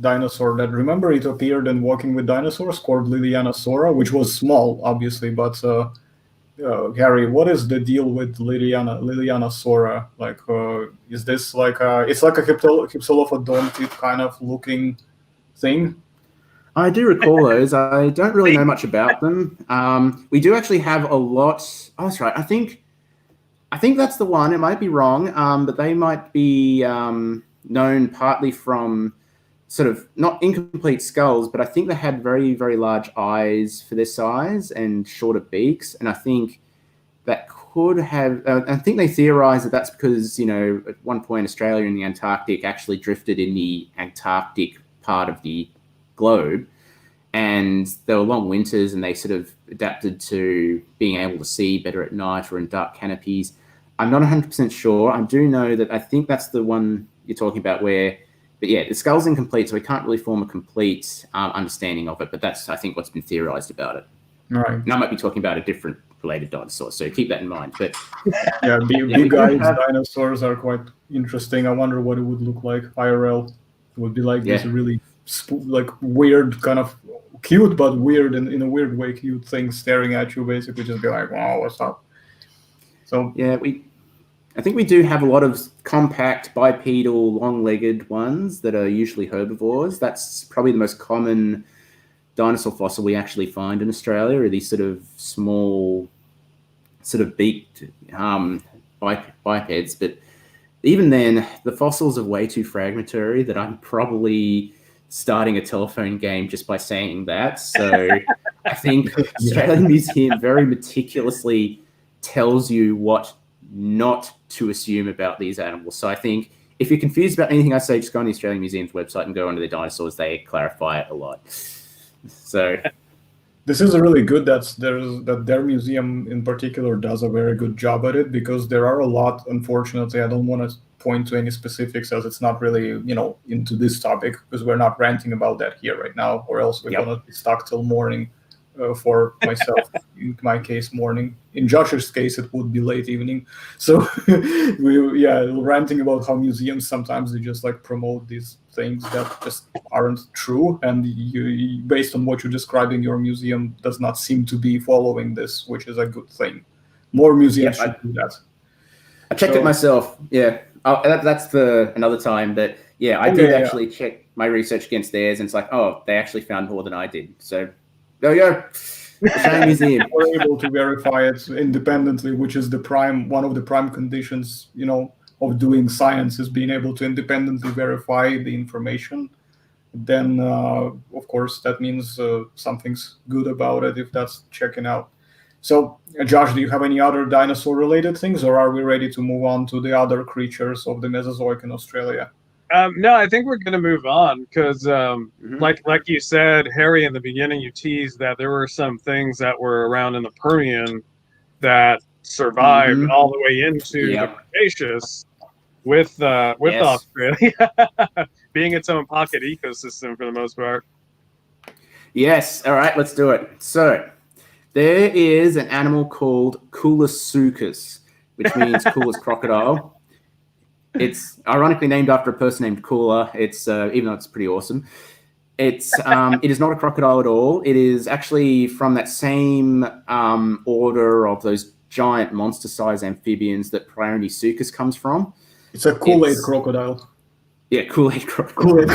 dinosaur that, remember, it appeared in Walking with Dinosaurs, called Liliana Sora, which was small, obviously, but Gary, what is the deal with Liliana Sora? Like, is this like it's like a hypsilophodontid kind of looking thing? I do recall those. I don't really know much about them. We do actually have a lot. Oh, that's right. I think that's the one. It might be wrong, but they might be known partly from sort of not incomplete skulls, but I think they had very, very large eyes for their size and shorter beaks. And I think that could have, I think they theorize that that's because, at one point Australia and the Antarctic actually drifted in the Antarctic part of the globe. And there were long winters and they sort of adapted to being able to see better at night or in dark canopies. I'm not 100% sure. I do know that I think that's the one you're talking about where, but yeah, the skull's incomplete, so we can't really form a complete understanding of it. But that's, I think, what's been theorized about it. Right. And I might be talking about a different related dinosaur, so keep that in mind. But yeah, big guys dinosaurs are quite interesting. I wonder what it would look like IRL. It would be like this really like weird, kind of cute, but weird in a weird way, cute thing staring at you, basically, just be like, wow, what's up? So yeah, I think we do have a lot of compact, bipedal, long-legged ones that are usually herbivores. That's probably the most common dinosaur fossil we actually find in Australia, are these sort of small, sort of beaked bipeds. But even then, the fossils are way too fragmentary that I'm probably starting a telephone game just by saying that. So I think Australian Museum very meticulously tells you what not to assume about these animals. So I think if you're confused about anything I say, just go on the Australian Museum's website and go onto the dinosaurs. They clarify it a lot. So this is a really good that their museum in particular does a very good job at it, because there are a lot, unfortunately, I don't want to point to any specifics as it's not really, into this topic, because we're not ranting about that here right now, or else we're going to be stuck till morning. For myself, in my case, morning. In Josh's case, it would be late evening. So ranting about how museums sometimes they just like promote these things that just aren't true, and you, based on what you're describing, your museum does not seem to be following this, which is a good thing. More museums should do that. I checked it myself. Yeah, that's another time. But yeah, I did actually check my research against theirs, and it's like, oh, they actually found more than I did. So. There we go. Australian Museum. We're able to verify it independently, which is one of the prime conditions, of doing science, is being able to independently verify the information. Then, of course, that means something's good about it if that's checking out. So, Josh, do you have any other dinosaur-related things, or are we ready to move on to the other creatures of the Mesozoic in Australia? No, I think we're going to move on because, like you said, Harry, in the beginning, you teased that there were some things that were around in the Permian that survived all the way into the Cretaceous with Australia being its own pocket ecosystem for the most part. Yes. All right, let's do it. So there is an animal called Koolasuchus, which means coolest crocodile. It's ironically named after a person named Cooler. It's even though it's pretty awesome. It is not a crocodile at all. It is actually from that same order of those giant monster-sized amphibians that Prionosuchus comes from. It's a Kool-Aid crocodile. Yeah, Kool-Aid crocodile.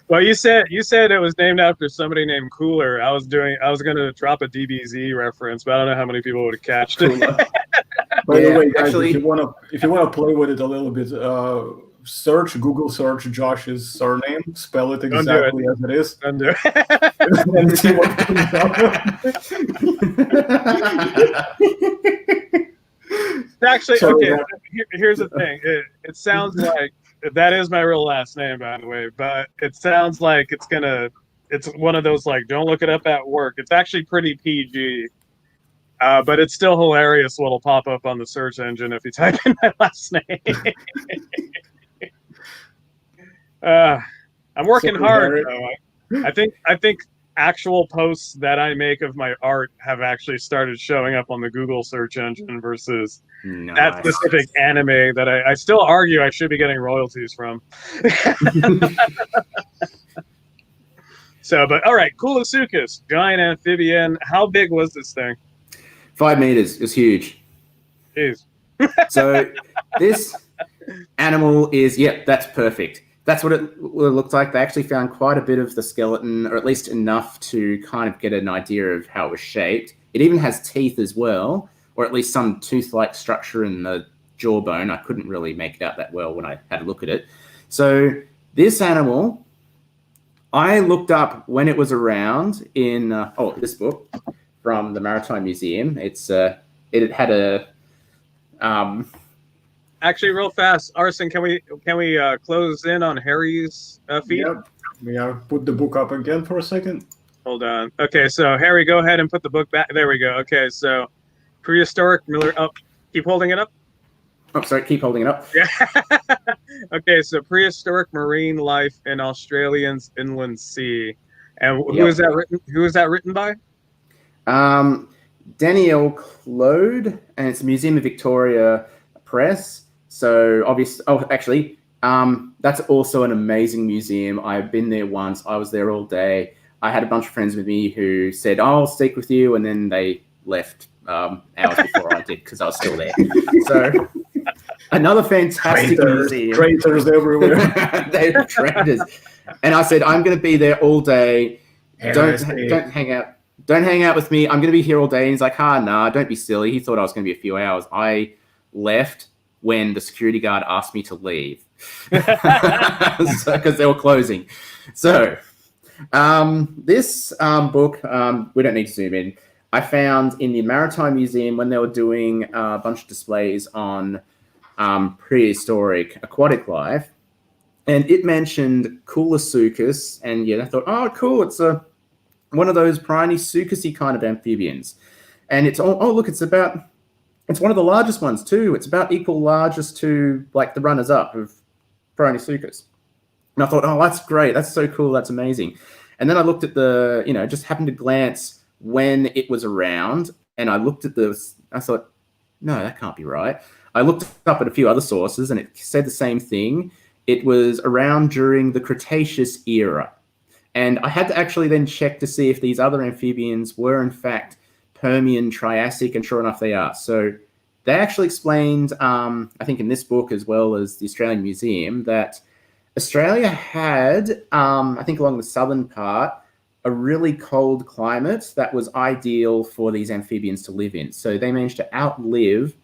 Well, you said it was named after somebody named Cooler. I was going to drop a DBZ reference, but I don't know how many people would have catched it. By the way, guys, actually, if you want to play with it a little bit, Google search Josh's surname, spell it exactly as it is, and see what comes up. Actually, okay. Here's the thing. It sounds like that is my real last name, by the way, but it sounds like it's one of those like don't look it up at work. It's actually pretty PG. But it's still hilarious what'll pop up on the search engine if you type in my last name. I'm working hard, though. I think actual posts that I make of my art have actually started showing up on the Google search engine versus that specific anime that I still argue I should be getting royalties from. So, but all right, Koolasuchus, giant amphibian. How big was this thing? 5 meters. It was huge. Jeez. So this animal is, that's perfect. That's what it looked like. They actually found quite a bit of the skeleton, or at least enough to kind of get an idea of how it was shaped. It even has teeth as well, or at least some tooth-like structure in the jawbone. I couldn't really make it out that well when I had a look at it. So this animal, I looked up when it was around in this book from the Maritime Museum. It had a actually, real fast, Arson, can we close in on Harry's feed? Yep. Yeah, put the book up again for a second. Hold on. Okay, so Harry, go ahead and put the book back. There we go. Okay, so prehistoric Miller. Oh, keep holding it up. Oh, sorry, keep holding it up. Yeah. Okay, so prehistoric marine life in Australia's inland sea, and who is that written? Who is that written by? Danielle Claude, and it's Museum of Victoria Press. So obviously, that's also an amazing museum. I've been there once. I was there all day. I had a bunch of friends with me who said, I'll stick with you, and then they left hours before I did because I was still there. So another fantastic museum. Craters everywhere. They're traitors. And I said, I'm going to be there all day. Don't hang out. Don't hang out with me. I'm going to be here all day. And he's like, nah, don't be silly. He thought I was going to be a few hours. I left when the security guard asked me to leave because they were closing. So this book, we don't need to zoom in. I found in the Maritime Museum when they were doing a bunch of displays on prehistoric aquatic life, and it mentioned Koolasuchus, and I thought, oh, cool, it's one of those Priosuchus-y kind of amphibians, and it's it's one of the largest ones too. It's about equal largest to like the runners-up of Priosuchus. And I thought, oh, that's great, that's so cool, that's amazing. And then I looked at just happened to glance when it was around, and I looked at I thought, no, that can't be right. I looked up at a few other sources, and it said the same thing. It was around during the Cretaceous era. And I had to actually then check to see if these other amphibians were, in fact, Permian Triassic, and sure enough, they are. So they actually explained, I think in this book as well as the Australian Museum, that Australia had, I think along the southern part, a really cold climate that was ideal for these amphibians to live in. So they managed to outlive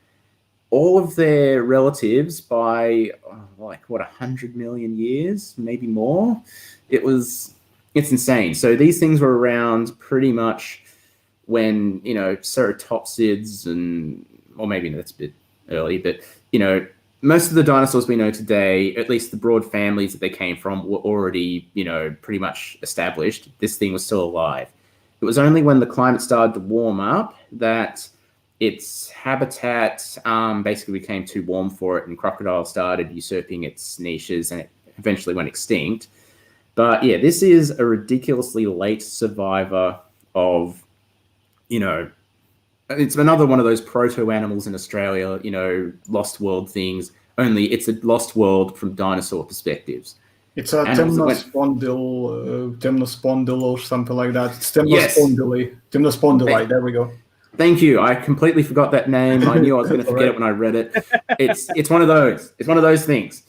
all of their relatives by 100 million years, maybe more. It's insane. So these things were around pretty much when, ceratopsids or maybe that's a bit early, but, most of the dinosaurs we know today, at least the broad families that they came from, were already, pretty much established. This thing was still alive. It was only when the climate started to warm up that its habitat basically became too warm for it, and crocodiles started usurping its niches, and it eventually went extinct. But yeah, this is a ridiculously late survivor of, it's another one of those proto-animals in Australia, lost world things, only it's a lost world from dinosaur perspectives. It's a temnospondyle or something like that. It's temnospondyle. Temnospondyle, there we go. Thank you. I completely forgot that name. I knew I was going to forget it when I read it. It's one of those. It's one of those things.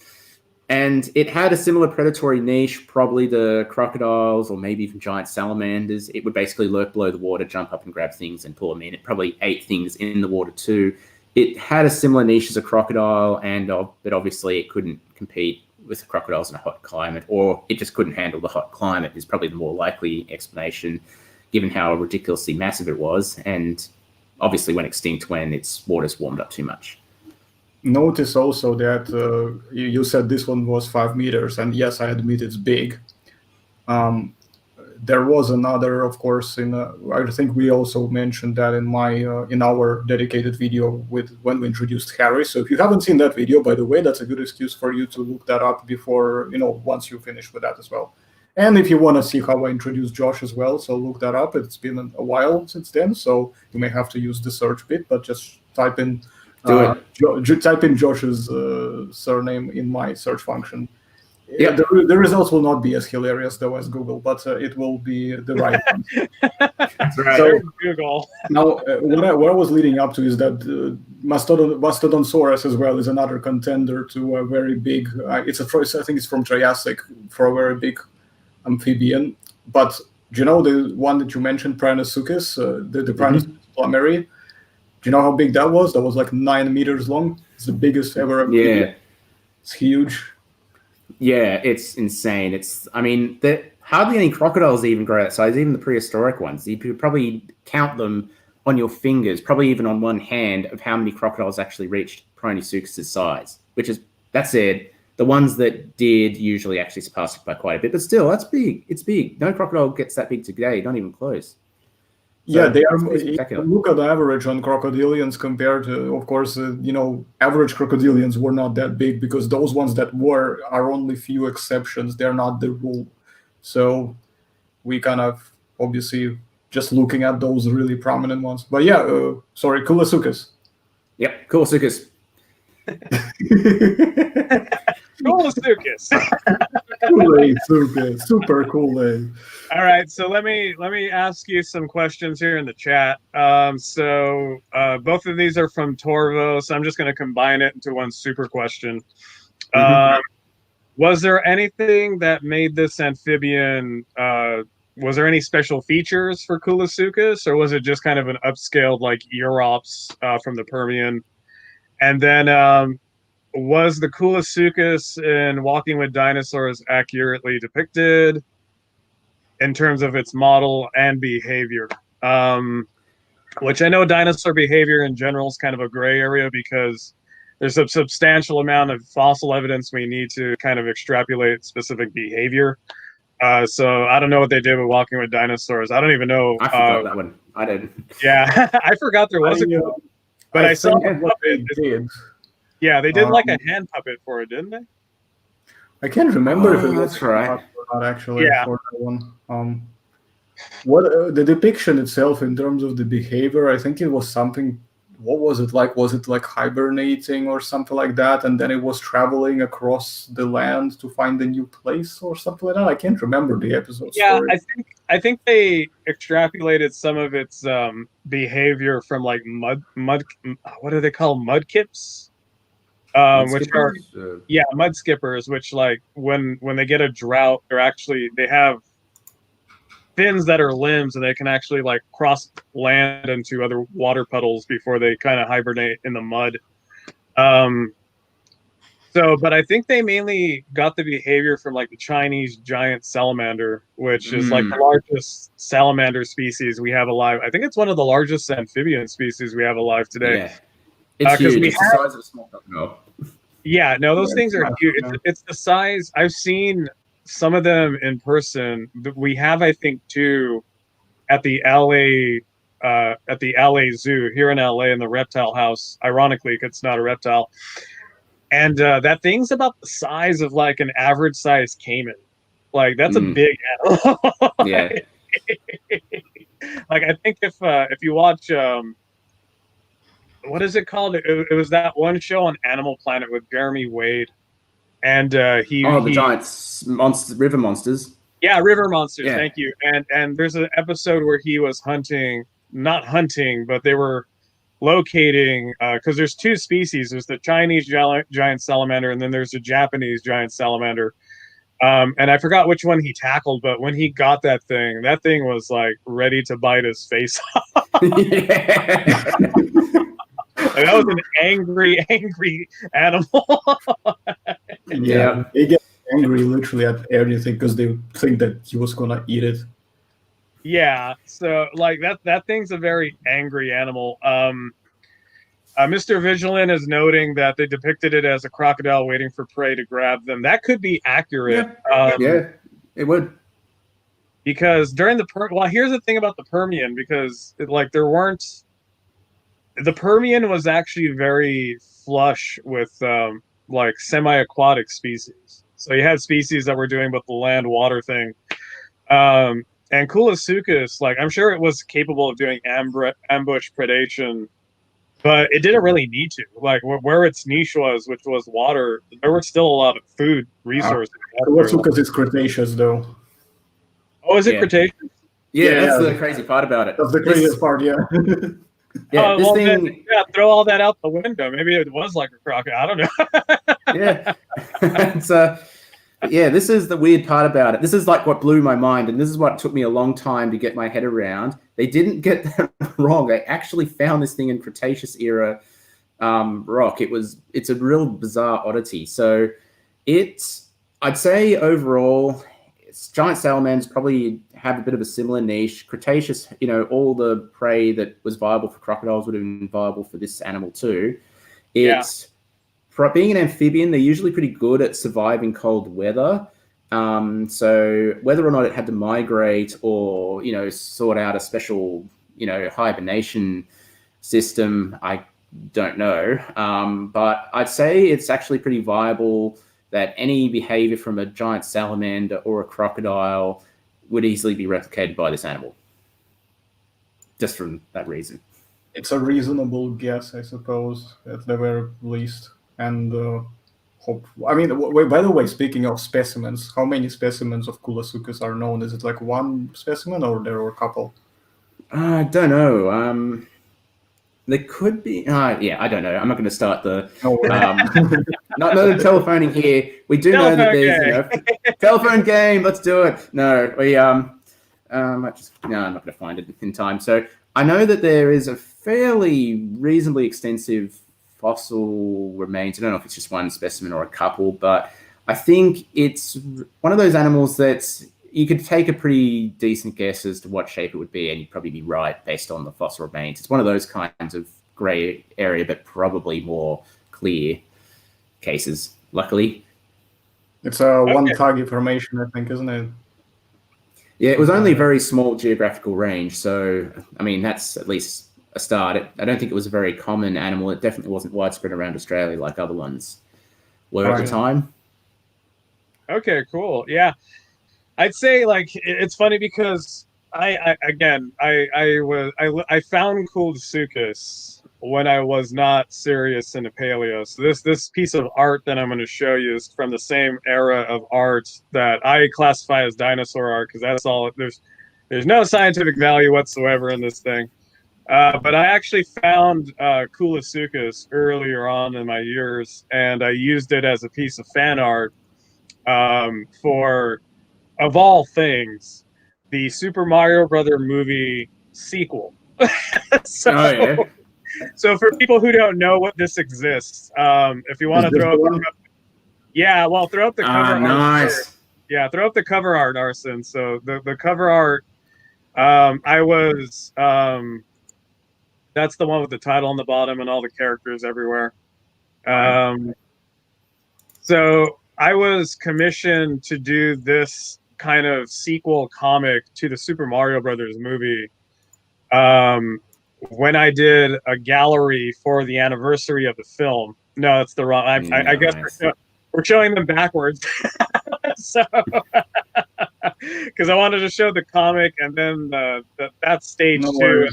And it had a similar predatory niche, probably the crocodiles or maybe even giant salamanders. It would basically lurk below the water, jump up and grab things and pull them in. It probably ate things in the water too. It had a similar niche as a crocodile, but obviously it couldn't compete with crocodiles in a hot climate, or it just couldn't handle the hot climate is probably the more likely explanation, given how ridiculously massive it was, and obviously went extinct when its waters warmed up too much. Notice also that you said this one was 5 meters, and yes, I admit it's big. there was another, of course, I think we also mentioned that in our dedicated video when we introduced Harry. So if you haven't seen that video, by the way, that's a good excuse for you to look that up before, once you finish with that as well. And if you want to see how I introduced Josh as well, so look that up. It's been a while since then, so you may have to use the search bit, but just type in type in Josh's surname in my search function. Yeah, the results will not be as hilarious though as Google, but it will be the right one. That's right. So, Google. Now, what I was leading up to is that Mastodonsaurus as well is another contender to a very big. I think it's from Triassic, for a very big amphibian. But do you know the one that you mentioned, Pranosuchus, the Pranosuchus plumeri? Do you know how big that was? That was like 9 meters long. It's the biggest ever amphibian. Yeah, it's huge. Yeah, it's insane. Hardly any crocodiles even grow that size, even the prehistoric ones. You could probably count them on your fingers, probably even on one hand, of how many crocodiles actually reached Pranosuchus' size, that's it. The ones that did usually actually surpass it by quite a bit, but still, that's big. It's big. No crocodile gets that big today, not even close. So, yeah, they are. Look at the average on crocodilians compared to, of course, average crocodilians were not that big because those ones that are only few exceptions. They're not the rule. So we kind of obviously just looking at those really prominent ones. But yeah, Koolasuchus. Yep, Koolasuchus. Koolasuchus. Kool-Aid, super Kool-Aid. All right, so let me ask you some questions here in the chat. So both of these are from Torvo, so I'm just going to combine it into one super question. Was there anything that made this amphibian? Was there any special features for Koolasuchus, or was it just kind of an upscaled like Europs from the Permian? And then was the Koolasuchus in Walking with Dinosaurs accurately depicted in terms of its model and behavior? Which I know dinosaur behavior in general is kind of a gray area because there's a substantial amount of fossil evidence we need to kind of extrapolate specific behavior. So I don't know what they did with Walking with Dinosaurs. I don't even know. I forgot that one. I did. Yeah, I forgot there was a puppet, but I saw what they did. Yeah, they did like a hand puppet for it, didn't they? I can't remember if it was that's right. or not actually for that one. What the depiction itself in terms of the behavior, I think it was something. What was it like? Was it like hibernating or something like that? And then it was traveling across the land to find a new place or something like that? I can't remember the episode. Yeah, story. I think they extrapolated some of its behavior from like mud. What are they called? Mudkips? Which are mud skippers. Which like when they get a drought, they have fins that are limbs, and they can actually like cross land into other water puddles before they kind of hibernate in the mud. But I think they mainly got the behavior from like the Chinese giant salamander, which is like the largest salamander species we have alive. I think it's one of the largest amphibian species we have alive today. Yeah. It's huge. It's the size of a small crocodile. Yeah, no, those things are huge. It's the size. I've seen some of them in person. We have, I think, two at the LA Zoo here in LA in the reptile house. Ironically, it's not a reptile. And that thing's about the size of like an average size caiman. Like that's a big animal. Yeah. Like I think if you watch what is it called? It was that one show on Animal Planet with Jeremy Wade. And the giant river monsters. Yeah, river monsters. Yeah. Thank you. And there's an episode where he was not hunting, but they were locating because there's two species. There's the Chinese giant salamander, and then there's the Japanese giant salamander. And I forgot which one he tackled, but when he got that thing was like ready to bite his face off. Like, that was an angry animal. Yeah, they get angry literally at everything because they think that he was gonna eat it. Yeah, so like that thing's a very angry animal. Mr. Vigilant is noting that they depicted it as a crocodile waiting for prey to grab them. That could be accurate. Yeah, it would. because during well, here's the thing about the Permian, because the Permian was actually very flush with like semi-aquatic species. So you had species that were doing both the land-water thing. And Koolasuchus, like, I'm sure it was capable of doing ambush predation, but it didn't really need to. Like, where its niche was, which was water, there were still a lot of food resources. Koolasuchus is Cretaceous, though. Oh, is it Cretaceous? Yeah, that's the crazy part about it. That's the craziest part, yeah. Yeah, this thing. Then, throw all that out the window. Maybe it was like a crocodile. I don't know. Yeah. It's, yeah, this is the weird part about it. This is like what blew my mind, and this is what took me a long time to get my head around. They didn't get that wrong. They actually found this thing in Cretaceous era rock. It's a real bizarre oddity. So I'd say overall, giant salamanders probably have a bit of a similar niche. Cretaceous, all the prey that was viable for crocodiles would have been viable for this animal too. For being an amphibian, they're usually pretty good at surviving cold weather. So whether or not it had to migrate or, sort out a special, hibernation system, I don't know. But I'd say it's actually pretty viable that any behavior from a giant salamander or a crocodile would easily be replicated by this animal. Just from that reason. It's a reasonable guess, I suppose, at the very least. And by the way, speaking of specimens, how many specimens of Koolasuchus are known? Is it like one specimen, or there are a couple? I don't know. There could be. I don't know. I'm not going to start the not the telephoning here. We do know that there's telephone game. Let's do it. No, I'm not going to find it in time. So I know that there is a fairly reasonably extensive fossil remains. I don't know if it's just one specimen or a couple, but I think it's one of those animals that you could take a pretty decent guess as to what shape it would be, and you'd probably be right based on the fossil remains. It's one of those kinds of gray area, but probably more clear cases, luckily. It's a one target formation, I think, isn't it? Yeah, it was only a very small geographical range, so I mean that's at least a start. I don't think it was a very common animal. It definitely wasn't widespread around Australia like other ones were at the time. Okay, cool. Yeah, I'd say like it's funny because I found Koolasuchus when I was not serious in the paleo. So this piece of art that I'm going to show you is from the same era of art that I classify as dinosaur art, because that's all. There's no scientific value whatsoever in this thing. But I actually found Koolasuchus earlier on in my years, and I used it as a piece of fan art for, of all things, the Super Mario Brother movie sequel. So for people who don't know what this exists, if you want to throw up the cover art. Nice. Yeah, throw up the cover art, Arson. So the cover art, that's the one with the title on the bottom and all the characters everywhere. So I was commissioned to do this kind of sequel comic to the Super Mario Brothers movie when I did a gallery for the anniversary of the film. No, that's the wrong. I guess we're showing them backwards. So, because I wanted to show the comic and then that stage too.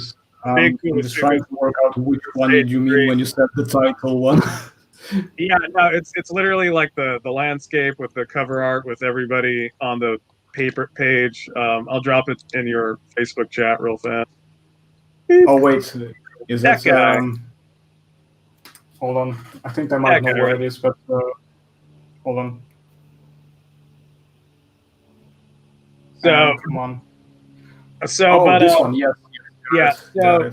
I'm just trying to work out which one did you mean when you said the title one. Yeah, no, it's literally like the landscape with the cover art with everybody on the paper page. I'll drop it in your Facebook chat real fast. Oh wait, is that hold on? I think I might know what it is, but hold on. So come on. So, this one, yes. So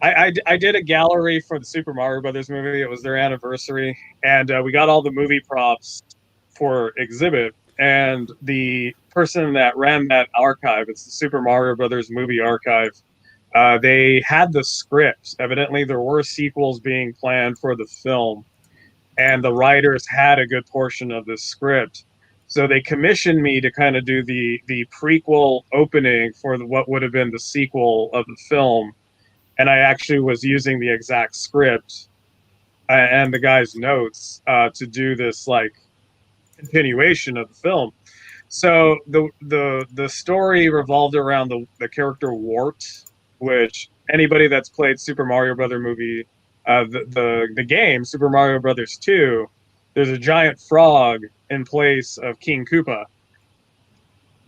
I did a gallery for the Super Mario Brothers movie. It was their anniversary, and we got all the movie props for exhibit. And the person that ran that archive, it's the Super Mario Brothers movie archive, they had the script. Evidently, there were sequels being planned for the film, and the writers had a good portion of the script. So they commissioned me to kind of do the prequel opening for what would have been the sequel of the film, and I actually was using the exact script and the guy's notes to do this like continuation of the film. So the story revolved around the character Wart, which anybody that's played Super Mario Brother movie, the game Super Mario Brothers 2, there's a giant frog in place of King Koopa,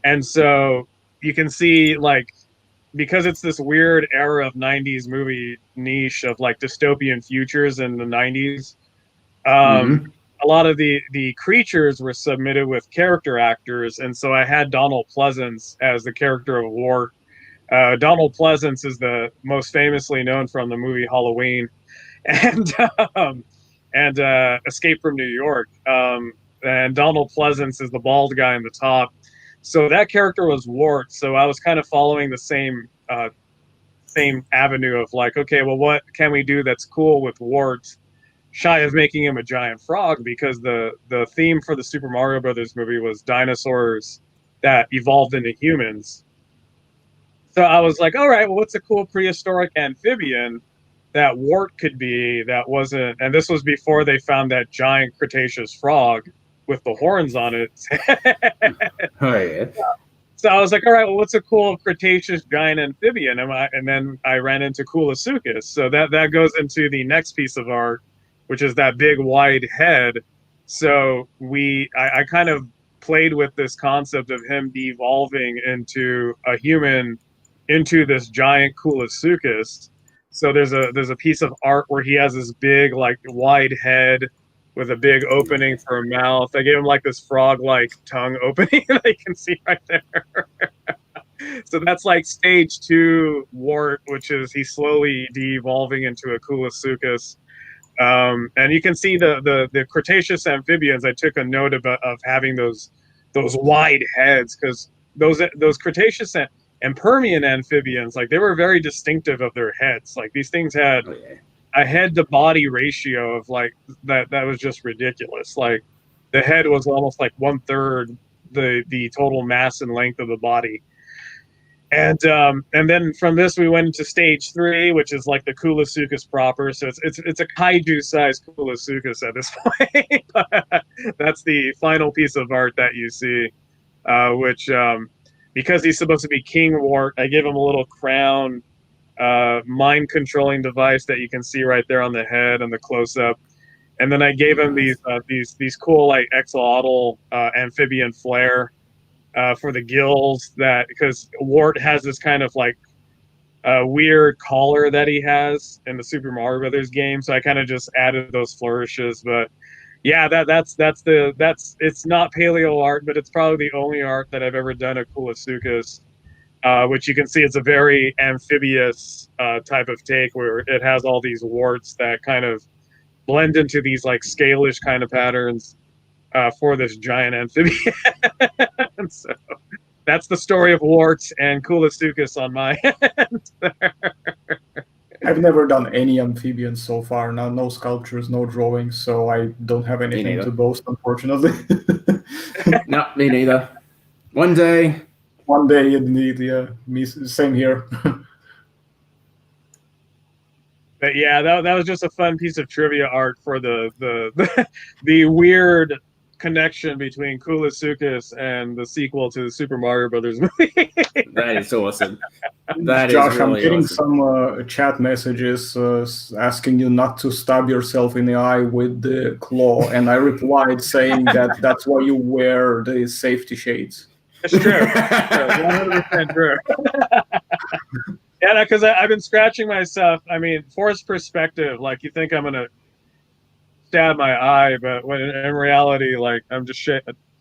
and so you can see like, because it's this weird era of 90s movie niche of like dystopian futures in the 90s. A lot of the creatures were submitted with character actors, and so I had Donald Pleasance as the character of Wart. Donald Pleasance is the most famously known from the movie Halloween and Escape from New York. And Donald Pleasance is the bald guy in the top. So that character was Wart. So I was kind of following the same avenue of like, okay, well, what can we do that's cool with Wart, shy of making him a giant frog, because the theme for the Super Mario Brothers movie was dinosaurs that evolved into humans. So I was like, all right, well, what's a cool prehistoric amphibian that Wart could be that wasn't, and this was before they found that giant Cretaceous frog with the horns on it. Oh, yeah. So I was like, all right, well, what's a cool Cretaceous giant amphibian? And then I ran into Koolasuchus. So that goes into the next piece of art, which is that big wide head. So I kind of played with this concept of him devolving into a human, into this giant Koolasuchus. So there's a piece of art where he has this big like wide head with a big opening for a mouth. I gave him like this frog-like tongue opening that you can see right there. So that's like stage 2 Wart, which is he's slowly de-evolving into a Koolasuchus. And you can see the Cretaceous amphibians. I took a note of having those wide heads, because those Cretaceous and Permian amphibians, like, they were very distinctive of their heads. Like, these things had a head to body ratio of like that was just ridiculous. Like, the head was almost like 1/3 the total mass and length of the body. And then from this we went into stage 3, which is like the Koolasuchus proper. So it's a kaiju sized Koolasuchus at this point. That's the final piece of art that you see, which because he's supposed to be King Wart, I give him a little crown mind controlling device that you can see right there on the head and the close up. And then I gave him these cool like axolotl amphibian flare for the gills, that because Wart has this kind of like weird collar that he has in the Super Mario Brothers game, so I kind of just added those flourishes. But yeah, that's it's not paleo art, but it's probably the only art that I've ever done of Koolasuchus, which you can see it's a very amphibious type of take, where it has all these warts that kind of blend into these like scalish kind of patterns for this giant amphibian. So that's the story of Wart and Koolasuchus on my end. I've never done any amphibians so far. No sculptures, no drawings, so I don't have anything to boast, unfortunately. No, me neither. One day. One day, indeed. Yeah, me same here. But yeah, that was just a fun piece of trivia art for the weird connection between Koolasuchus and the sequel to the Super Mario Brothers movie. That is awesome. That Josh, is really I'm getting awesome. some chat messages asking you not to stab yourself in the eye with the claw, and I replied saying that that's why you wear the safety shades. It's true. 100% true. Yeah, because I've been scratching myself. I mean, forced perspective, like you think I'm going to stab my eye, but when in reality, like, I'm just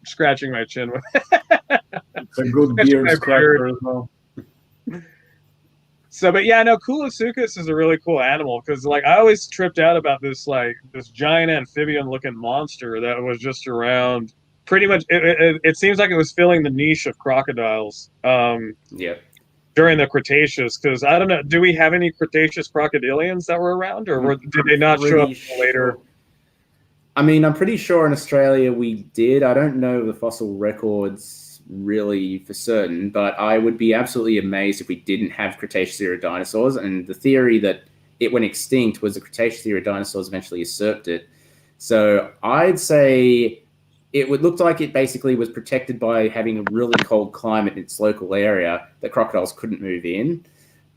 scratching my chin with it. It's a good beard scratcher as well. So, but yeah, no, Koolasuchus is a really cool animal, because like I always tripped out about this giant amphibian looking monster that was just around. Pretty much, it seems like it was filling the niche of crocodiles. During the Cretaceous, because I don't know, do we have any Cretaceous crocodilians that were around, or did they not show up later? I mean, I'm pretty sure in Australia we did. I don't know the fossil records really for certain, but I would be absolutely amazed if we didn't have Cretaceous era dinosaurs. And the theory that it went extinct was the Cretaceous era dinosaurs eventually usurped it. So I'd say it would look like it basically was protected by having a really cold climate in its local area that crocodiles couldn't move in,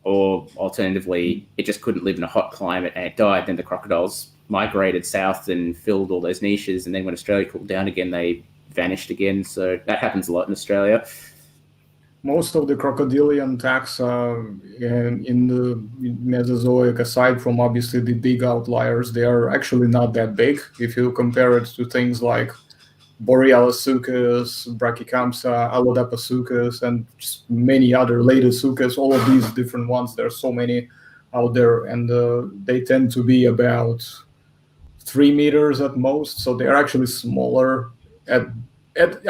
or alternatively, it just couldn't live in a hot climate and it died. Then the crocodiles migrated south and filled all those niches, and then when Australia cooled down again, they vanished again. So that happens a lot in Australia. Most of the crocodilian taxa in the Mesozoic, aside from obviously the big outliers, they are actually not that big. If you compare it to things like Borealisuchus, Brachycampsa, Allodaposuchus, and just many other Laedosuchus, all of these different ones, there are so many out there, and they tend to be about 3 meters at most, so they're actually smaller. I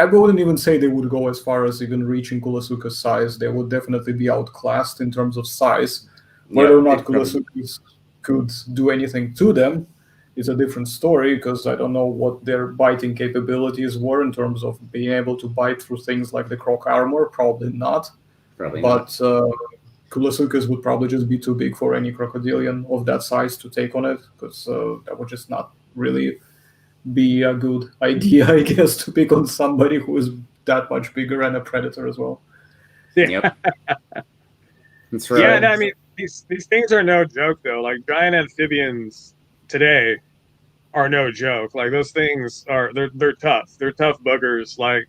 wouldn't even say they would go as far as even reaching Koolasuchus size. They would definitely be outclassed in terms of size. Whether or not Koolasuchus could do anything to them is a different story, because I don't know what their biting capabilities were in terms of being able to bite through things like the croc armor. Probably not. But Koolasuchus would probably just be too big for any crocodilian of that size to take on it, because that would just not really be a good idea, I guess, to pick on somebody who is that much bigger and a predator as well. Yep. That's right. Yeah, and I mean, these things are no joke, though. Like, giant amphibians today are no joke. Like, those things are, they're tough. They're tough buggers. Like,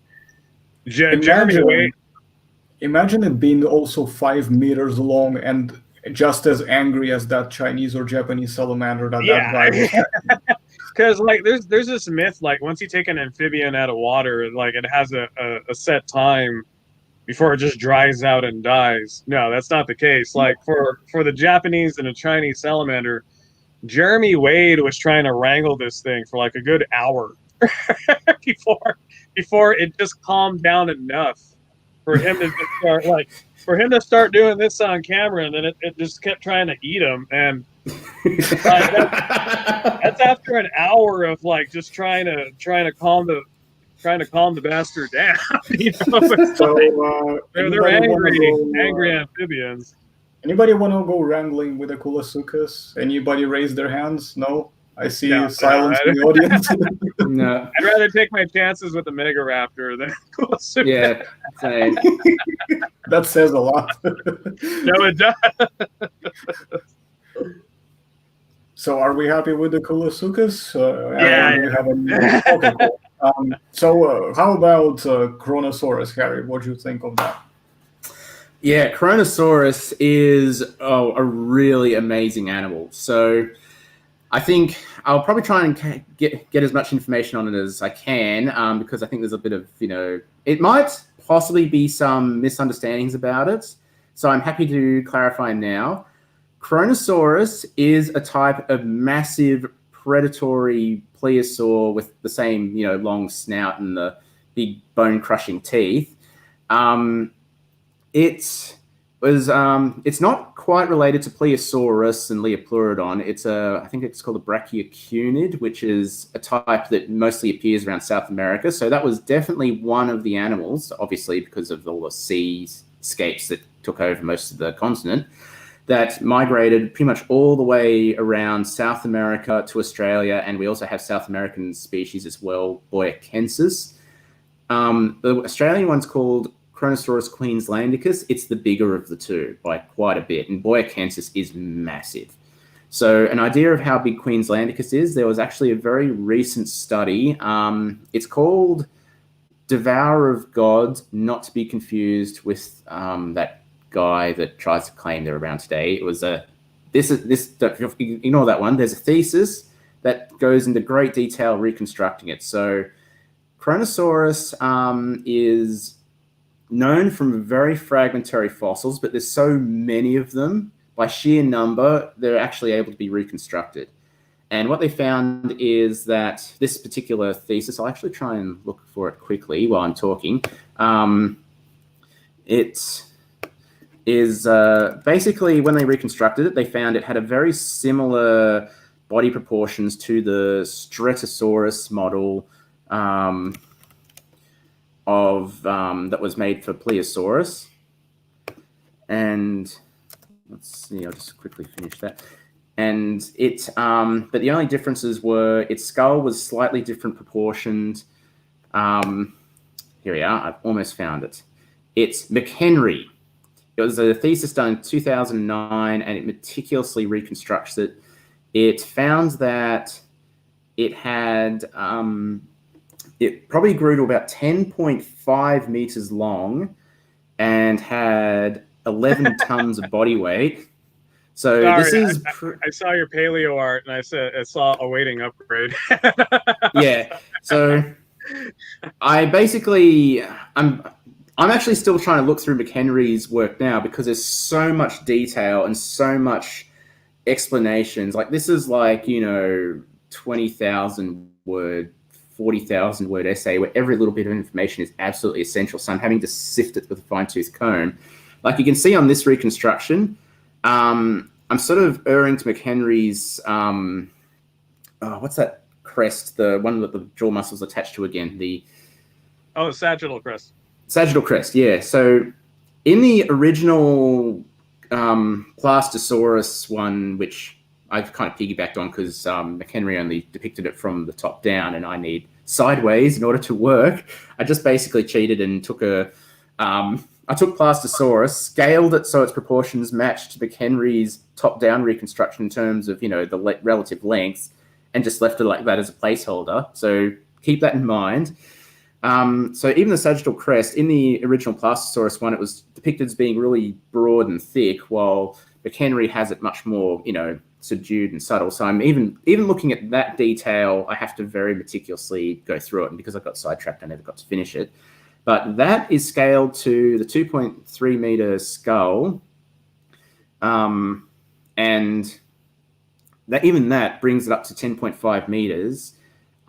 Jeremy Wade. Imagine it being also 5 meters long and just as angry as that Chinese or Japanese salamander that guy was. Because like there's this myth, like once you take an amphibian out of water, like it has a set time before it just dries out and dies. No, that's not the case. Like for the Japanese and the Chinese salamander, Jeremy Wade was trying to wrangle this thing for like a good hour before it just calmed down enough for him to start doing this on camera, and then it just kept trying to eat him. And that's after an hour of like just trying to calm the bastard down. You know? So they're angry amphibians. Anybody want to go wrangling with a Koolasuchus? Anybody raise their hands? No? I see silence in the audience. No. I'd rather take my chances with the Megaraptor than Koolasuchus. Yeah, same. That says a lot. No, it does. So are we happy with the Koolasuchus? Yeah. Okay, cool. So how about Kronosaurus, Harry? What do you think of that? Yeah, Kronosaurus is a really amazing animal. So I think I'll probably try and get as much information on it as I can, because I think there's a bit of, it might possibly be some misunderstandings about it. So I'm happy to clarify now. Kronosaurus is a type of massive predatory pliosaur with the same, long snout and the big bone-crushing teeth. It's not quite related to Pliosaurus and Leopleurodon. I think it's called a Brachiocunid, which is a type that mostly appears around South America. So that was definitely one of the animals, obviously because of all the seascapes that took over most of the continent, that migrated pretty much all the way around South America to Australia. And we also have South American species as well, Boyacensis. The Australian one's called Kronosaurus queenslandicus. It's the bigger of the two by quite a bit, and Boyacensis is massive. So an idea of how big Queenslandicus is, there was actually a very recent study. It's called Devourer of Gods, not to be confused with that guy that tries to claim they're around today. It was ignore that one. There's a thesis that goes into great detail reconstructing it. So Kronosaurus is known from very fragmentary fossils, but there's so many of them, by sheer number, they're actually able to be reconstructed. And what they found is that this particular thesis, I'll actually try and look for it quickly while I'm talking. It is basically, when they reconstructed it, they found it had a very similar body proportions to the Stratosaurus model that was made for Pliosaurus. And let's see, I'll just quickly finish that. And it, but the only differences were its skull was slightly different proportioned. Here we are, I've almost found it. It's McHenry. It was a thesis done in 2009, and it meticulously reconstructs it. It found that it had, it probably grew to about 10.5 meters long and had 11 tons of body weight. So sorry, this is... I saw your paleo art, and I saw awaiting upgrade. Yeah, so I basically... I'm actually still trying to look through McHenry's work now because there's so much detail and so much explanations. Like this is like, 20,000 word, 40,000 word essay where every little bit of information is absolutely essential. So I'm having to sift it with a fine-tooth comb. Like you can see on this reconstruction, I'm sort of erring to McHenry's, what's that crest? The one with the jaw muscles attached to again, Sagittal crest. Sagittal crest, yeah. So in the original Plastosaurus one, which I've kind of piggybacked on because McHenry only depicted it from the top down and I need sideways in order to work, I just basically cheated and took I took Plastosaurus, scaled it so its proportions matched McHenry's top-down reconstruction in terms of, the relative lengths, and just left it like that as a placeholder. So keep that in mind. So even the sagittal crest, in the original Plastosaurus one, it was depicted as being really broad and thick, while McHenry has it much more, subdued and subtle. So I'm even looking at that detail, I have to very meticulously go through it. And because I got sidetracked, I never got to finish it. But that is scaled to the 2.3 meter skull. And that brings it up to 10.5 meters.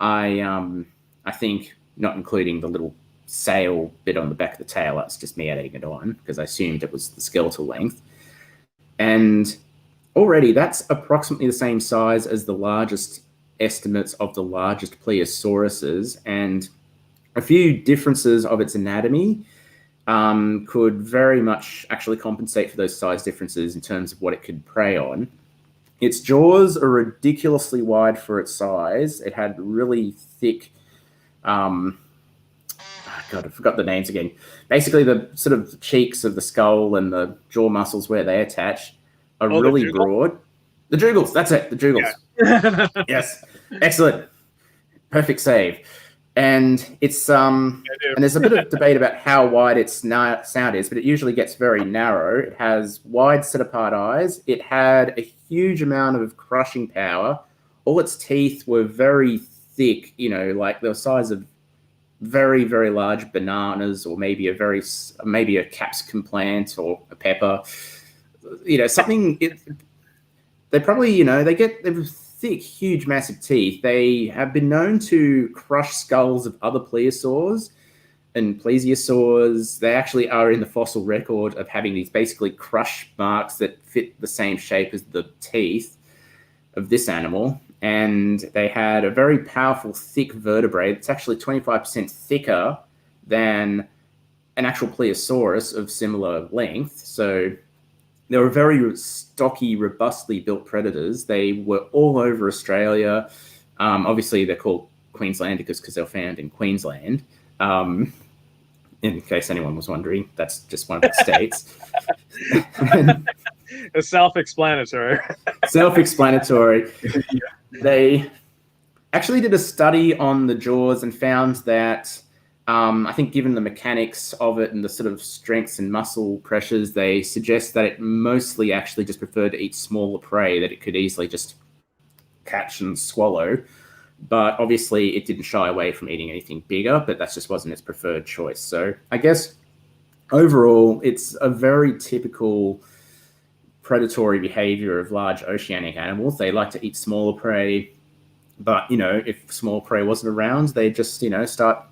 I think, not including the little sail bit on the back of the tail, that's just me adding it on because I assumed it was the skeletal length. And already that's approximately the same size as the largest estimates of the largest Pliosauruses, and a few differences of its anatomy could very much actually compensate for those size differences in terms of what it could prey on. Its jaws are ridiculously wide for its size. It had really thick, God, I forgot the names again. Basically, the sort of cheeks of the skull and the jaw muscles where they attach are really broad. The jugals, that's it, the jugals. Yeah. Yes, excellent. Perfect save. And it's and there's a bit of debate about how wide its snout is, but it usually gets very narrow. It has wide set apart eyes. It had a huge amount of crushing power. All its teeth were very thick, like the size of very, very large bananas, or maybe a capsicum plant or a pepper. Something. They probably, they're thick, huge, massive teeth. They have been known to crush skulls of other plesiosaurs and plesiosaurs. They actually are in the fossil record of having these basically crush marks that fit the same shape as the teeth of this animal. And they had a very powerful, thick vertebrae. It's actually 25% thicker than an actual Pliosaurus of similar length. So they were very stocky, robustly built predators. They were all over Australia. Obviously, they're called Queenslandicus because they're found in Queensland. In case anyone was wondering, that's just one of the states. It's self-explanatory. Self-explanatory. They actually did a study on the jaws and found that I think given the mechanics of it and the sort of strengths and muscle pressures, they suggest that it mostly actually just preferred to eat smaller prey that it could easily just catch and swallow. But obviously it didn't shy away from eating anything bigger, but that just wasn't its preferred choice. So I guess overall, it's a very typical predatory behavior of large oceanic animals. They like to eat smaller prey, but, if small prey wasn't around, they just, start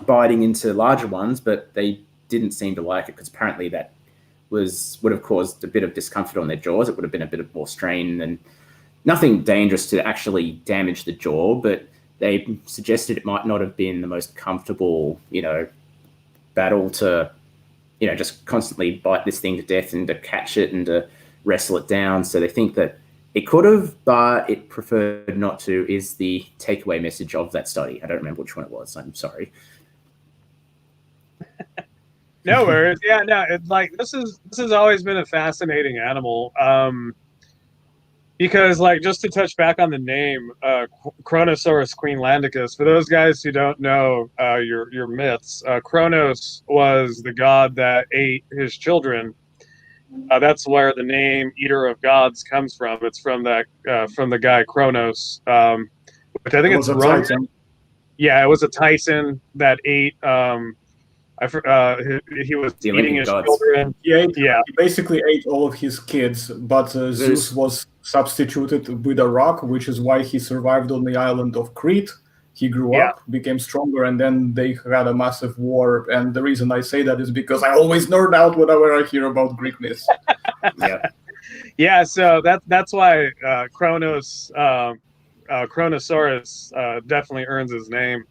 biting into larger ones, but they didn't seem to like it because apparently that would have caused a bit of discomfort on their jaws. It would have been a bit of more strain than nothing dangerous to actually damage the jaw, but they suggested it might not have been the most comfortable, battle to, just constantly bite this thing to death and to catch it and to wrestle it down. So they think that it could have, but it preferred not to, is the takeaway message of that study. I don't remember which one it was. I'm sorry. No worries. Yeah, no, it's like this has always been a fascinating animal. Because, like, just to touch back on the name, Kronosaurus queenlandicus, for those guys who don't know your myths, Kronos was the god that ate his children. That's where the name Eater of Gods comes from. It's from the guy Kronos, which I think it's Roman. Yeah, it was a Titan that ate. He was eating his children. He basically ate all of his kids, but Zeus was substituted with a rock, which is why he survived on the island of Crete. He grew up, became stronger, and then they had a massive war. And the reason I say that is because I always nerd out whenever I hear about Greek myths. So that's why Kronosaurus definitely earns his name.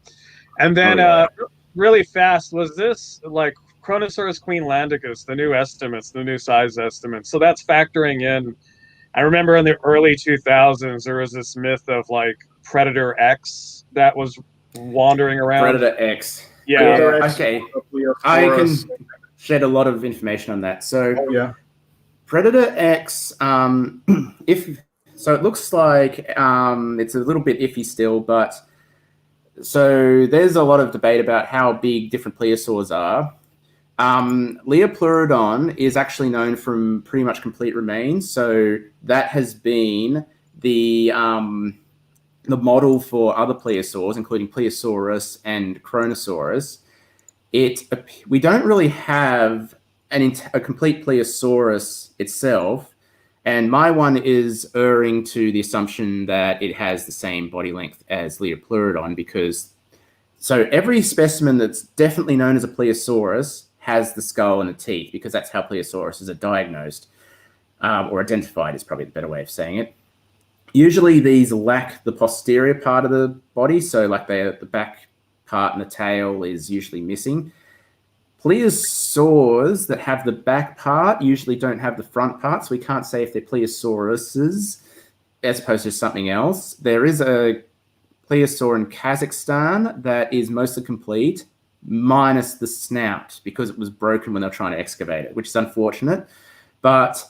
And then really fast, was this like Kronosaurus queenlandicus, the new estimates, the new size estimates? So that's factoring in. I remember in the early 2000s, there was this myth of like Predator X that was wandering around. Predator X. Yeah. Okay. I can shed a lot of information on that. So Predator X, it looks like it's a little bit iffy still, but so there's a lot of debate about how big different pliosaurs are. Liopleurodon is actually known from pretty much complete remains, so that has been the model for other pliosaurs, including Pliosaurus and Kronosaurus. We don't really have a complete Pliosaurus itself, and my one is erring to the assumption that it has the same body length as Liopleurodon, because every specimen that's definitely known as a Pliosaurus has the skull and the teeth, because that's how Pliosauruses are diagnosed, or identified is probably the better way of saying it. Usually these lack the posterior part of the body, so like the back part and the tail is usually missing. Pliosaurs that have the back part usually don't have the front part, so we can't say if they're Pliosauruses as opposed to something else. There is a Pliosaur in Kazakhstan that is mostly complete, minus the snout, because it was broken when they were trying to excavate it, which is unfortunate. But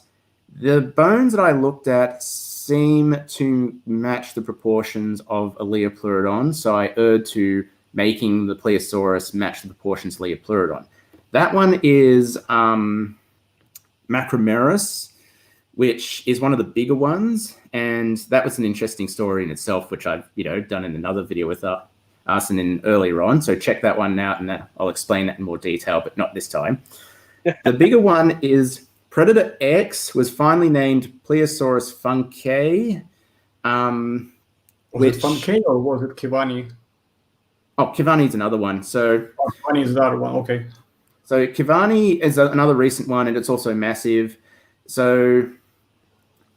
the bones that I looked at seem to match the proportions of a Liopleurodon, so I erred to making the Pliosaurus match the proportions of Liopleurodon. That one is Macromerus, which is one of the bigger ones, and that was an interesting story in itself, which I've done in another video with us and then earlier on. So check that one out, and I'll explain that in more detail, but not this time. The bigger one is Predator X, was finally named Pliosaurus funke. Was it funke or was it Kivani? Oh, Kivani is another one. Kivani is the other one. Okay. So Kivani is another recent one, and it's also massive. So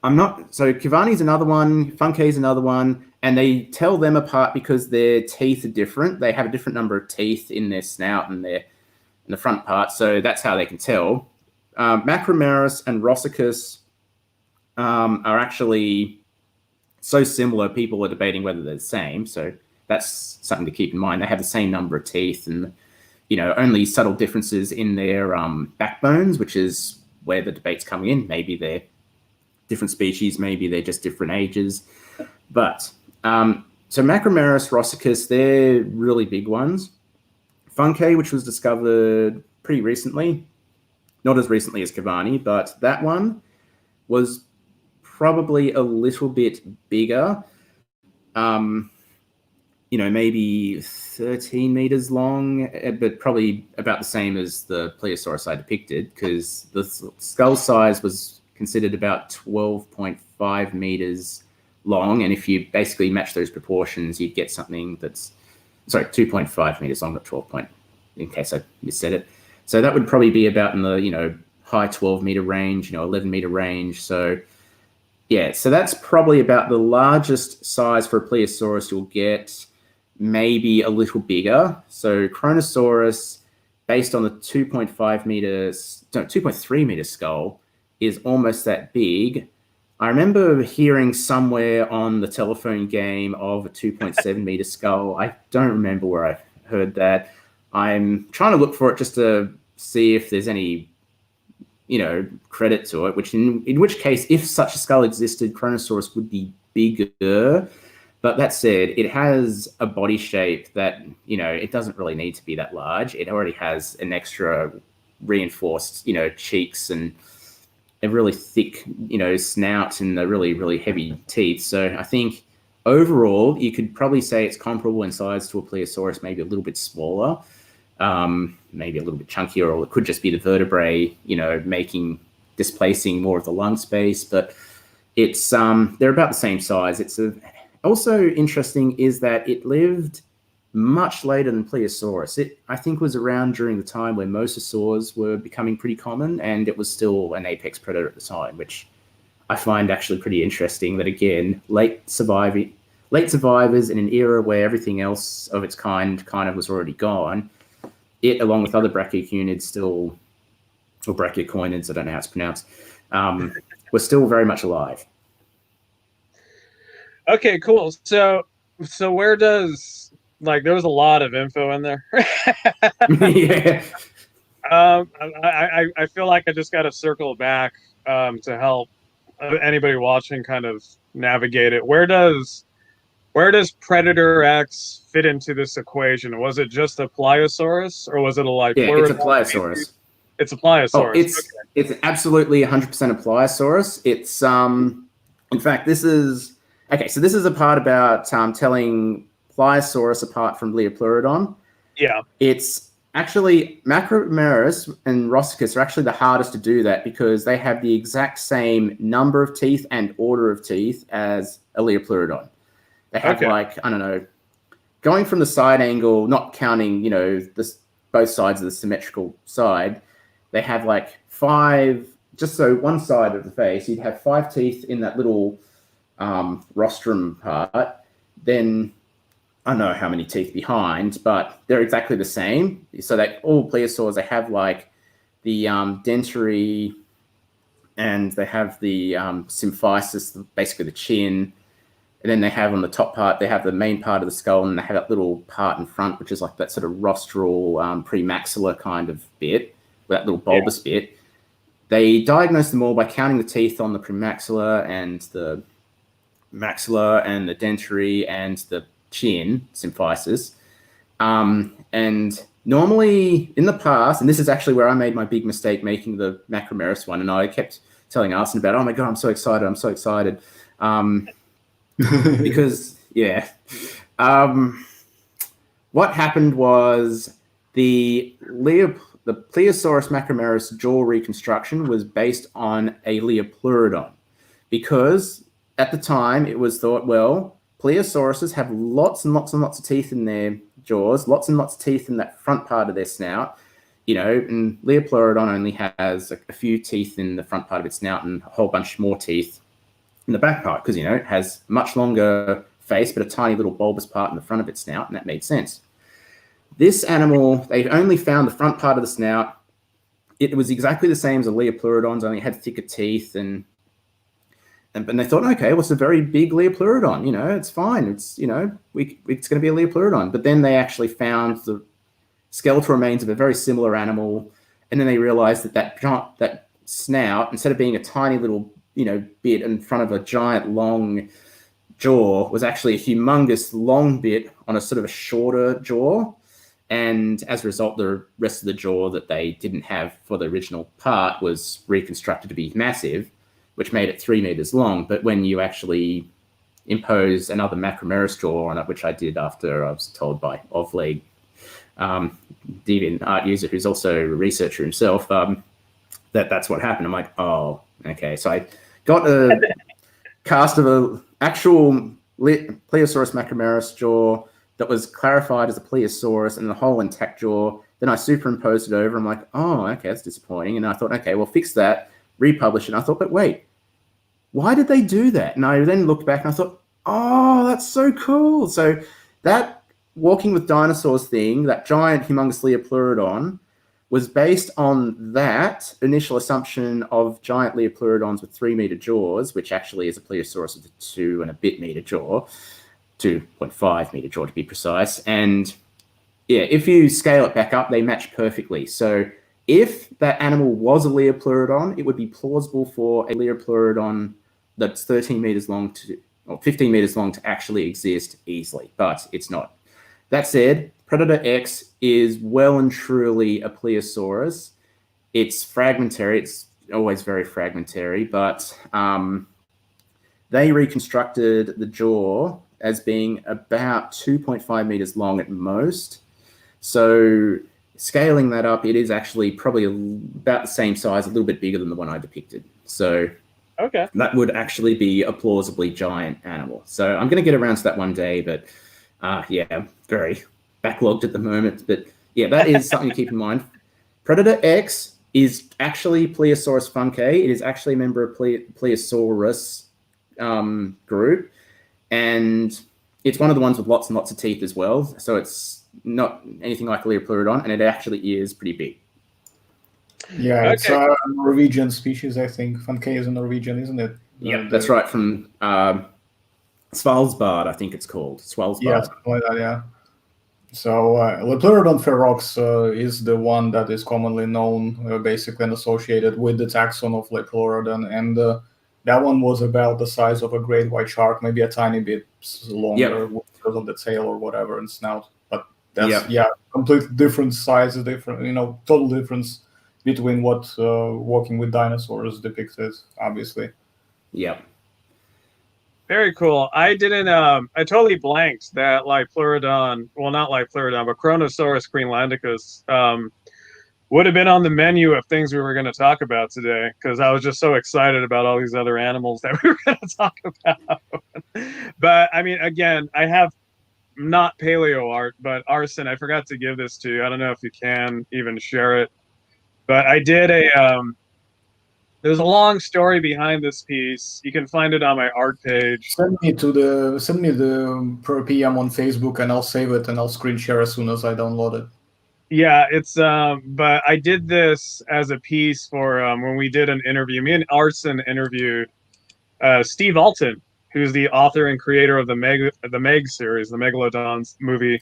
Kivani is another one, Funke is another one, and they tell them apart because their teeth are different. They have a different number of teeth in their snout and in the front part, so that's how they can tell. Macromerus and Rossicus are actually so similar, people are debating whether they're the same, so that's something to keep in mind. They have the same number of teeth and only subtle differences in their backbones, which is where the debate's coming in. Maybe they're different species, maybe they're just different ages. But so Macromerus, Rossicus, they're really big ones. Funke, which was discovered pretty recently, not as recently as Kivani, but that one was probably a little bit bigger. Maybe 13 meters long, but probably about the same as the Pliosaurus I depicted, because the skull size was considered about 12.5 meters long. And if you basically match those proportions, you'd get something that's, 2.5 meters long, not 12 in case I missaid it. So that would probably be about in the, high 12 meter range, 11 meter range. So Yeah, so that's probably about the largest size for a Pliosaurus you'll get, maybe a little bigger. So Kronosaurus, based on the 2.3 meter skull, is almost that big. I remember hearing somewhere on the telephone game of a 2.7 meter skull. I don't remember where I heard that. I'm trying to look for it just to see if there's any, credit to it, which in which case, if such a skull existed, Kronosaurus would be bigger. But that said, it has a body shape that, it doesn't really need to be that large. It already has an extra reinforced, cheeks and a really thick, snout and the really, really heavy teeth. So I think overall, you could probably say it's comparable in size to a Pliosaurus, maybe a little bit smaller, maybe a little bit chunkier, or it could just be the vertebrae, displacing more of the lung space. But it's they're about the same size. Also interesting is that it lived much later than Pliosaurus. It, I think, was around during the time where mosasaurs were becoming pretty common, and it was still an apex predator at the time, which I find actually pretty interesting. That again, late survivors in an era where everything else of its kind of was already gone. It, along with other brachiocunids, or brachiocoinids, I don't know how it's pronounced, were still very much alive. Okay, cool. So where does, there was a lot of info in there. Yeah. I feel like I just got to circle back to help anybody watching kind of navigate it. Where does Predator X fit into this equation? Was it just a Pliosaurus, or was it it's a Pliosaurus. It's a Pliosaurus. It's absolutely 100% a Pliosaurus. It's in fact, this is okay. So this is a part about telling Pliosaurus apart from Liopleurodon. Yeah. It's actually Macromeris and Rossicus are actually the hardest to do that because they have the exact same number of teeth and order of teeth as a Liopleurodon. They have I don't know, going from the side angle, not counting, both sides of the symmetrical side, they have 5, just so one side of the face, you'd have 5 teeth in that little rostrum part. Then I don't know how many teeth behind, but they're exactly the same. So all plesiosaurs, they have the dentary, and they have the symphysis, basically the chin. And then they have on the top part, they have the main part of the skull, and they have that little part in front, which is that sort of rostral premaxillar kind of bit, that little bulbous bit. They diagnose them all by counting the teeth on the premaxillar and the maxilla and the dentary and the chin, symphysis. And normally in the past, and this is actually where I made my big mistake making the Macromeris one, and I kept telling Arson about, oh my God, I'm so excited. Because what happened was the Pliosaurus Macromeris jaw reconstruction was based on a Liopleurodon, because at the time it was thought, well, Pliosauruses have lots and lots and lots of teeth in their jaws, lots and lots of teeth in that front part of their snout, and Liopleurodon only has a few teeth in the front part of its snout and a whole bunch more teeth in the back part, because it has much longer face but a tiny little bulbous part in the front of its snout, and that made sense. This animal, they only found the front part of the snout. It was exactly the same as a Liopleurodon's, only had thicker teeth, and they thought, okay, well, it's a very big Liopleurodon, it's fine, it's it's going to be a Liopleurodon. But then they actually found the skeletal remains of a very similar animal, and then they realized that snout, instead of being a tiny little bit in front of a giant long jaw, was actually a humongous long bit on a sort of a shorter jaw. And as a result, the rest of the jaw that they didn't have for the original part was reconstructed to be massive, which made it 3 meters long. But when you actually impose another Macromeris jaw on it, which I did after I was told by Ovleg, deviant art user who's also a researcher himself, that's what happened. I'm like, oh, okay. So I got a cast of an actual Pliosaurus Macromeris jaw that was clarified as a Pliosaurus and the whole intact jaw. Then I superimposed it over. I'm like, oh, okay, that's disappointing. And I thought, okay, well, fix that, republish it. And I thought, but wait, why did they do that? And I then looked back and I thought, oh, that's so cool. So that walking with dinosaurs thing, that giant humongous Liopleurodon, was based on that initial assumption of giant Liopleurodons with 3-meter jaws, which actually is a Pliosaurus with a 2 and a bit meter jaw, 2.5 meter jaw to be precise. And yeah, if you scale it back up, they match perfectly. So if that animal was a Liopleurodon, it would be plausible for a Liopleurodon that's 13 meters long or 15 meters long to actually exist easily, but it's not. That said, Predator X is well and truly a Pliosaurus. It's fragmentary. It's always very fragmentary, but they reconstructed the jaw as being about 2.5 meters long at most. So scaling that up, it is actually probably about the same size, a little bit bigger than the one I depicted. So okay, that would actually be a plausibly giant animal. So I'm going to get around to that one day, but yeah, I'm very backlogged at the moment. But yeah, that is something to keep in mind. Predator X is actually Pliosaurus funke. It is actually a member of Pliosaurus group, and it's one of the ones with lots and lots of teeth as well. So it's not anything like a Liopleurodon, and it actually is pretty big. Yeah, okay. It's a Norwegian species, I think. Funke is a Norwegian, isn't it? Yeah, that's right, from Svalbard, I think it's called. Svalbard. Yeah, something like that, yeah. So Liopleurodon ferox is the one that is commonly known, basically, and associated with the taxon of Liopleurodon, and that one was about the size of a great white shark, maybe a tiny bit longer because of the tail or whatever and snout. But that's completely different sizes, different, total difference between what Walking with Dinosaurs depicted, obviously. Yep. Very cool. I didn't. I totally blanked that Liopleurodon. Well, not Liopleurodon, but Kronosaurus greenlandicus would have been on the menu of things we were going to talk about today, because I was just so excited about all these other animals that we were going to talk about. But I mean, again, I have not paleo art, but Arson, I forgot to give this to you. I don't know if you can even share it, but I did there's a long story behind this piece. You can find it on my art page. Send me the per PM on Facebook, and I'll save it and I'll screen share as soon as I download it. Yeah, it's but I did this as a piece for when we did an interview. Me and Arson interviewed Steve Alton, who's the author and creator of the Meg series, the Megalodons movie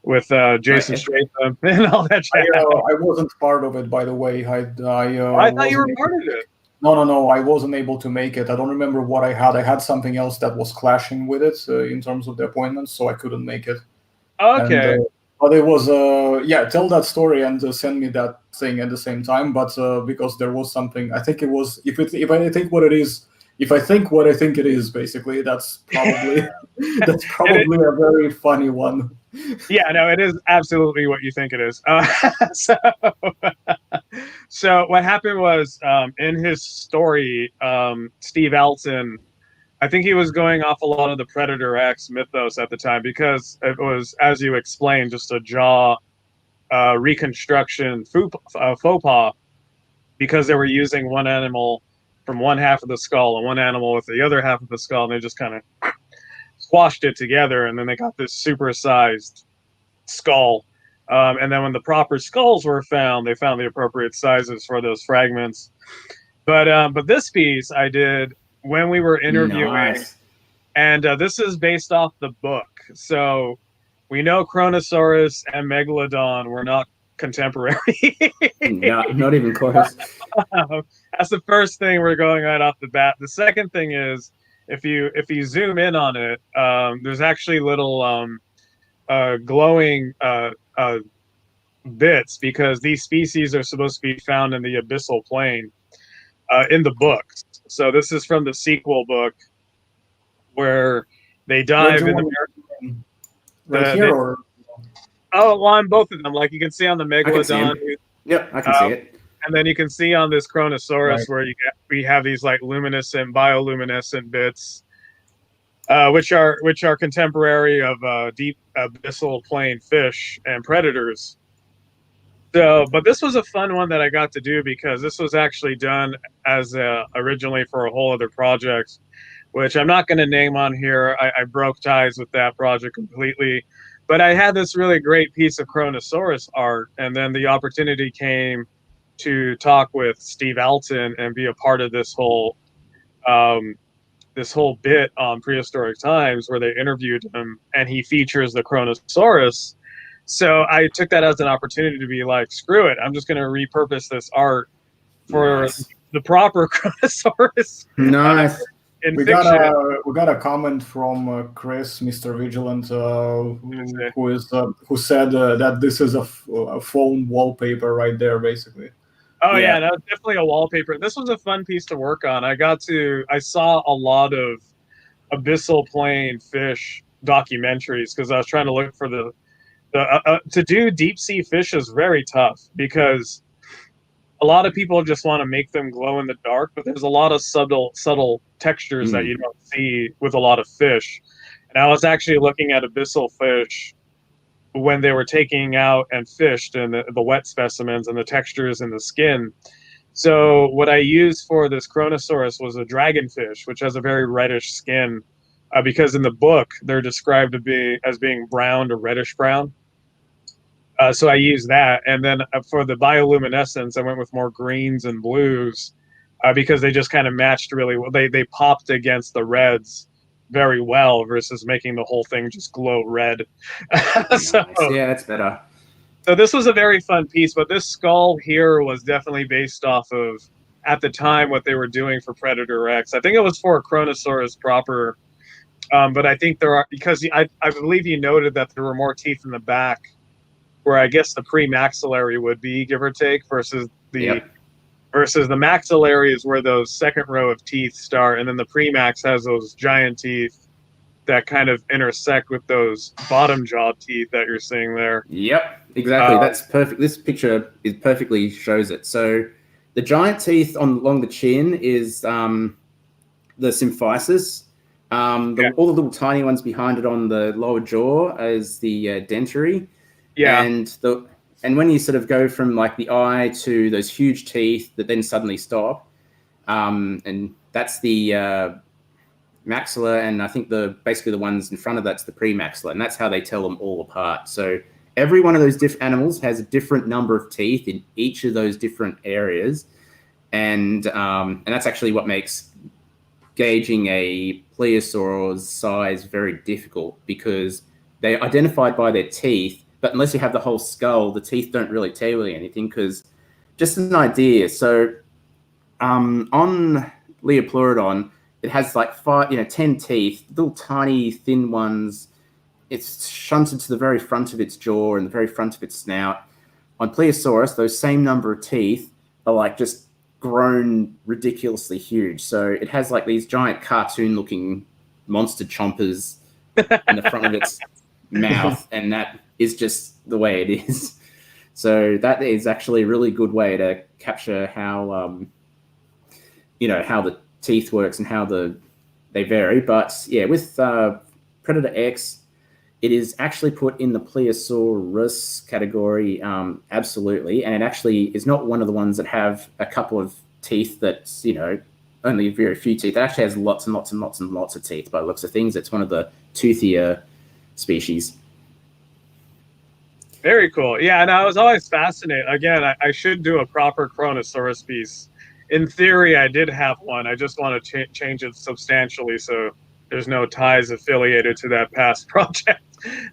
with Jason Statham and all that. I wasn't part of it, by the way. I thought you were part of it. No, I wasn't able to make it. I don't remember what I had. I had something else that was clashing with it in terms of the appointments, so I couldn't make it. Okay. But it was, tell that story and send me that thing at the same time. But because there was something, I think it was, if I think what it is, if I think what I think it is, basically, that's probably a very funny one. Yeah, no, it is absolutely what you think it is. So what happened was, in his story, Steve Alton, I think he was going off a lot of the Predator X mythos at the time, because it was, as you explained, just a jaw reconstruction faux pas, because they were using one animal from one half of the skull and one animal with the other half of the skull, and they just kind of squashed it together, and then they got this supersized skull. And then when the proper skulls were found, they found the appropriate sizes for those fragments. But this piece I did when we were interviewing, nice. And this is based off the book. So we know Kronosaurus and Megalodon were not contemporary. No, not even close. That's the first thing we're going right off the bat. The second thing is, if you zoom in on it, there's actually little glowing bits, because these species are supposed to be found in the abyssal plain in the books. So this is from the sequel book, where they dive in on both of them. Like you can see on the Megalodon. Yep, I can see it. And then you can see on this Kronosaurus, where we have these like luminescent, bioluminescent bits, which are contemporary of deep abyssal plain fish and predators. So, but this was a fun one that I got to do because this was actually done as originally for a whole other project, which I'm not going to name on here. I broke ties with that project completely. But I had this really great piece of Kronosaurus art, and then the opportunity came to talk with Steve Alton and be a part of this whole bit on Prehistoric Times where they interviewed him, and he features the Kronosaurus. So I took that as an opportunity to be like, screw it, I'm just going to repurpose this art for the proper Kronosaurus. Nice. We got a comment from Chris, Mr. Vigilant, who said that this is a phone wallpaper right there, basically. Oh yeah, that was definitely a wallpaper. This was a fun piece to work on. I saw a lot of abyssal plain fish documentaries because I was trying to look for to do deep sea fish is very tough because a lot of people just want to make them glow in the dark, but there's a lot of subtle textures that you don't see with a lot of fish. And I was actually looking at abyssal fish when they were taking out and fished and the wet specimens and the textures in the skin. So what I used for this Kronosaurus was a dragonfish, which has a very reddish skin, because in the book they're described as being brown to reddish brown. So I used that, and then for the bioluminescence, I went with more greens and blues because they just kind of matched really well. They popped against the reds very well versus making the whole thing just glow red. So, yeah, that's better. So this was a very fun piece, but this skull here was definitely based off of, at the time, what they were doing for Predator X. I think it was for a Kronosaurus proper, but I think there are, because I believe you noted that there were more teeth in the back, where I guess the pre-maxillary would be, give or take, versus the maxillary is where those second row of teeth start, and then the premax has those giant teeth that kind of intersect with those bottom jaw teeth that you're seeing there. Yep, exactly. That's perfect. This picture perfectly shows it. So the giant teeth along the chin is the symphysis. All the little tiny ones behind it on the lower jaw is the dentary. Yeah. And when you sort of go from like the eye to those huge teeth that then suddenly stop, and that's the maxilla, and I think basically the ones in front of that's the premaxilla, and that's how they tell them all apart. So every one of those different animals has a different number of teeth in each of those different areas, and that's actually what makes gauging a plesiosaur's size very difficult, because they're identified by their teeth. But unless you have the whole skull, the teeth don't really tell you anything. Because just an idea, so on Leopleurodon, it has like 10 teeth, little tiny thin ones. It's shunted to the very front of its jaw and the very front of its snout. On Pliosaurus, those same number of teeth are like just grown ridiculously huge. So it has like these giant cartoon-looking monster chompers in the front of its mouth, and that is just the way it is. So that is actually a really good way to capture how how the teeth works and how they vary. But yeah, with Predator X, it is actually put in the Pliosaurus category, absolutely, and it actually is not one of the ones that have a couple of teeth that's only very few teeth. It actually has lots and lots and lots and lots of teeth by the looks of things. It's one of the toothier species. Very cool. Yeah, and I was always fascinated. Again, I should do a proper Kronosaurus piece. In theory, I did have one. I just want to change it substantially so there's no ties affiliated to that past project.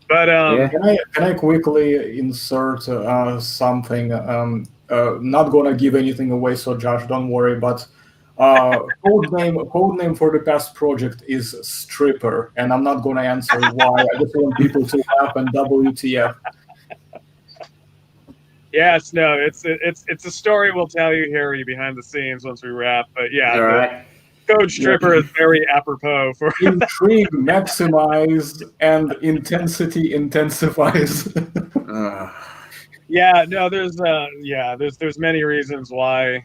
But can I quickly insert something? Not gonna give anything away, so Josh, don't worry. But code name for the past project is Stripper, and I'm not gonna answer why. I just want people to laugh and WTF. Yes, no, it's a story we'll tell you here behind the scenes once we wrap. But yeah, Code Stripper is very apropos for intrigue maximized and intensity intensifies. Yeah, no, there's many reasons why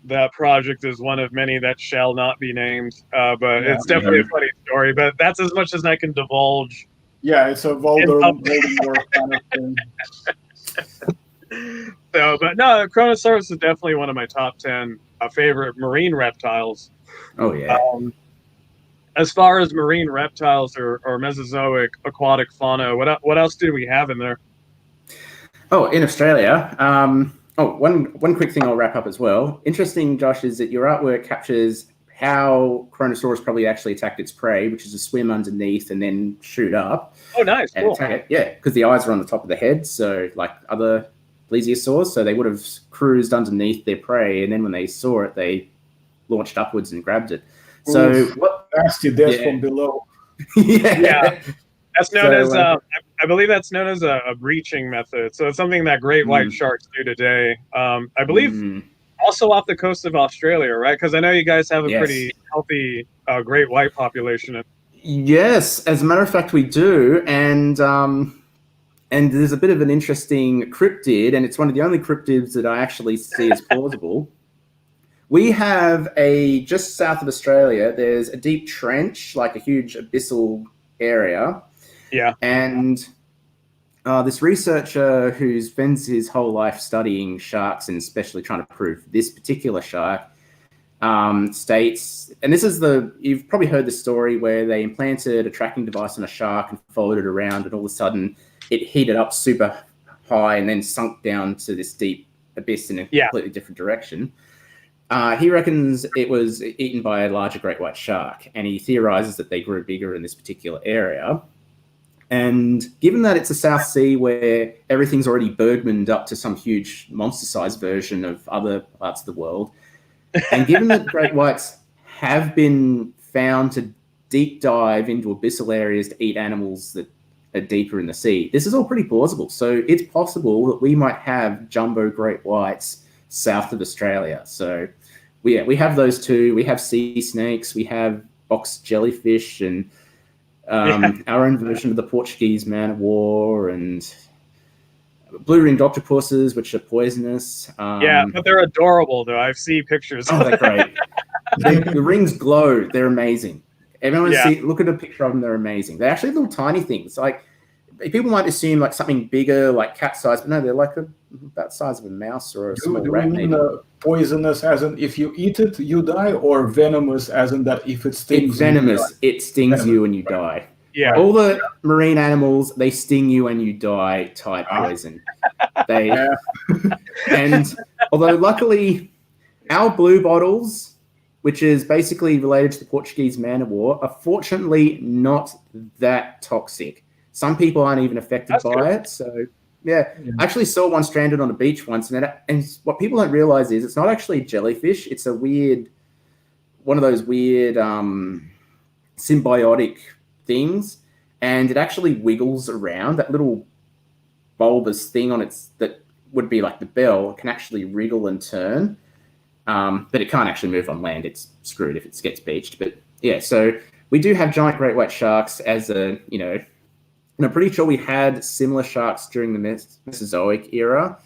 that project is one of many that shall not be named. But it's definitely a funny story. But that's as much as I can divulge. Yeah, it's a Voldemort kind of thing. But no, Kronosaurus is definitely one of my top 10 favorite marine reptiles. Oh yeah. As far as marine reptiles or Mesozoic aquatic fauna, what else do we have in there? Oh, in Australia. One quick thing I'll wrap up as well. Interesting, Josh, is that your artwork captures how Kronosaurus probably actually attacked its prey, which is to swim underneath and then shoot up. Oh, nice, and cool. Attack it. Yeah, because the eyes are on the top of the head, so like other plesiosaurs, so they would have cruised underneath their prey, and then when they saw it, they launched upwards and grabbed it. So what nasty death from below. Yeah. That's known as I believe that's known as a breaching method. So it's something that great white sharks do today. I believe also off the coast of Australia, right? Because I know you guys have a pretty healthy great white population. Yes, as a matter of fact, we do, and there's a bit of an interesting cryptid, and it's one of the only cryptids that I actually see as plausible. We have just south of Australia, there's a deep trench, like a huge abyssal area. Yeah. And this researcher who spends his whole life studying sharks and especially trying to prove this particular shark states, and this is you've probably heard the story where they implanted a tracking device on a shark and followed it around, and all of a sudden it heated up super high and then sunk down to this deep abyss in a completely different direction. He reckons it was eaten by a larger great white shark, and he theorizes that they grew bigger in this particular area. And given that it's a South Sea where everything's already Bergmaned up to some huge monster-sized version of other parts of the world, and given that great whites have been found to deep dive into abyssal areas to eat animals that are deeper in the sea, this is all pretty plausible. So it's possible that we might have jumbo great whites south of Australia. So we have those two. We have sea snakes. We have box jellyfish and our own version of the Portuguese man of war and blue-ringed octopuses, which are poisonous. But they're adorable, though. I've seen pictures. Oh, they're great. The rings glow. They're amazing. Everyone look at a picture of them. They're amazing. They're actually little tiny things. Like people might assume like something bigger, like cat size, but no, they're like about the size of a mouse or a small rat. Do you mean poisonous as in if you eat it, you die, or venomous as in that if it stings? It's venomous. It stings you and you die. Yeah. All the marine animals, they sting you and you die type poison. And although luckily our blue bottles, which is basically related to the Portuguese man of war, are fortunately not that toxic. Some people aren't even affected by it. So, I actually saw one stranded on a beach once. And what people don't realize is it's not actually a jellyfish. It's one of those weird symbiotic things. And it actually wiggles around. That little bulbous thing that would be like the bell can actually wriggle and turn. But it can't actually move on land. It's screwed if it gets beached. But yeah, so we do have giant great white sharks as and I'm pretty sure we had similar sharks during the Mesozoic era.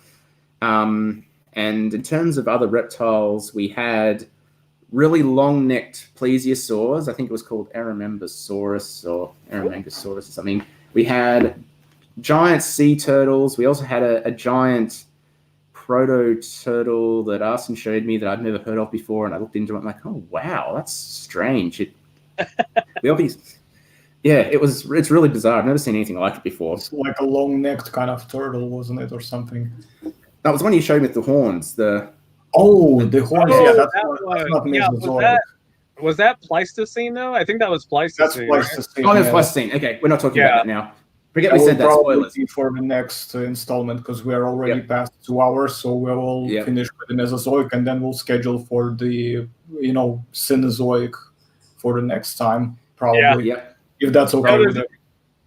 And in terms of other reptiles, we had really long-necked plesiosaurs. I think it was called Aramembosaurus or Aramembosaurus or something. We had giant sea turtles. We also had a giant proto-turtle that Arsene showed me that I'd never heard of before, and I looked into it and I'm like, oh, wow, that's strange. It's really bizarre. I've never seen anything like it before. It's like a long-necked kind of turtle, wasn't it, or something? That was one you showed me with the horns. The horns. That's not yeah, Mesozoic. Was that Pleistocene, though? I think that was Pleistocene. That's Pleistocene. Right? Oh, that's Pleistocene. Okay, we're not talking about that now. Forget we said that. Spoilers. For the next installment, because we are already past 2 hours, so we will finish with the Mesozoic, and then we'll schedule for the Cenozoic for the next time, probably. Yeah. If that's okay with it.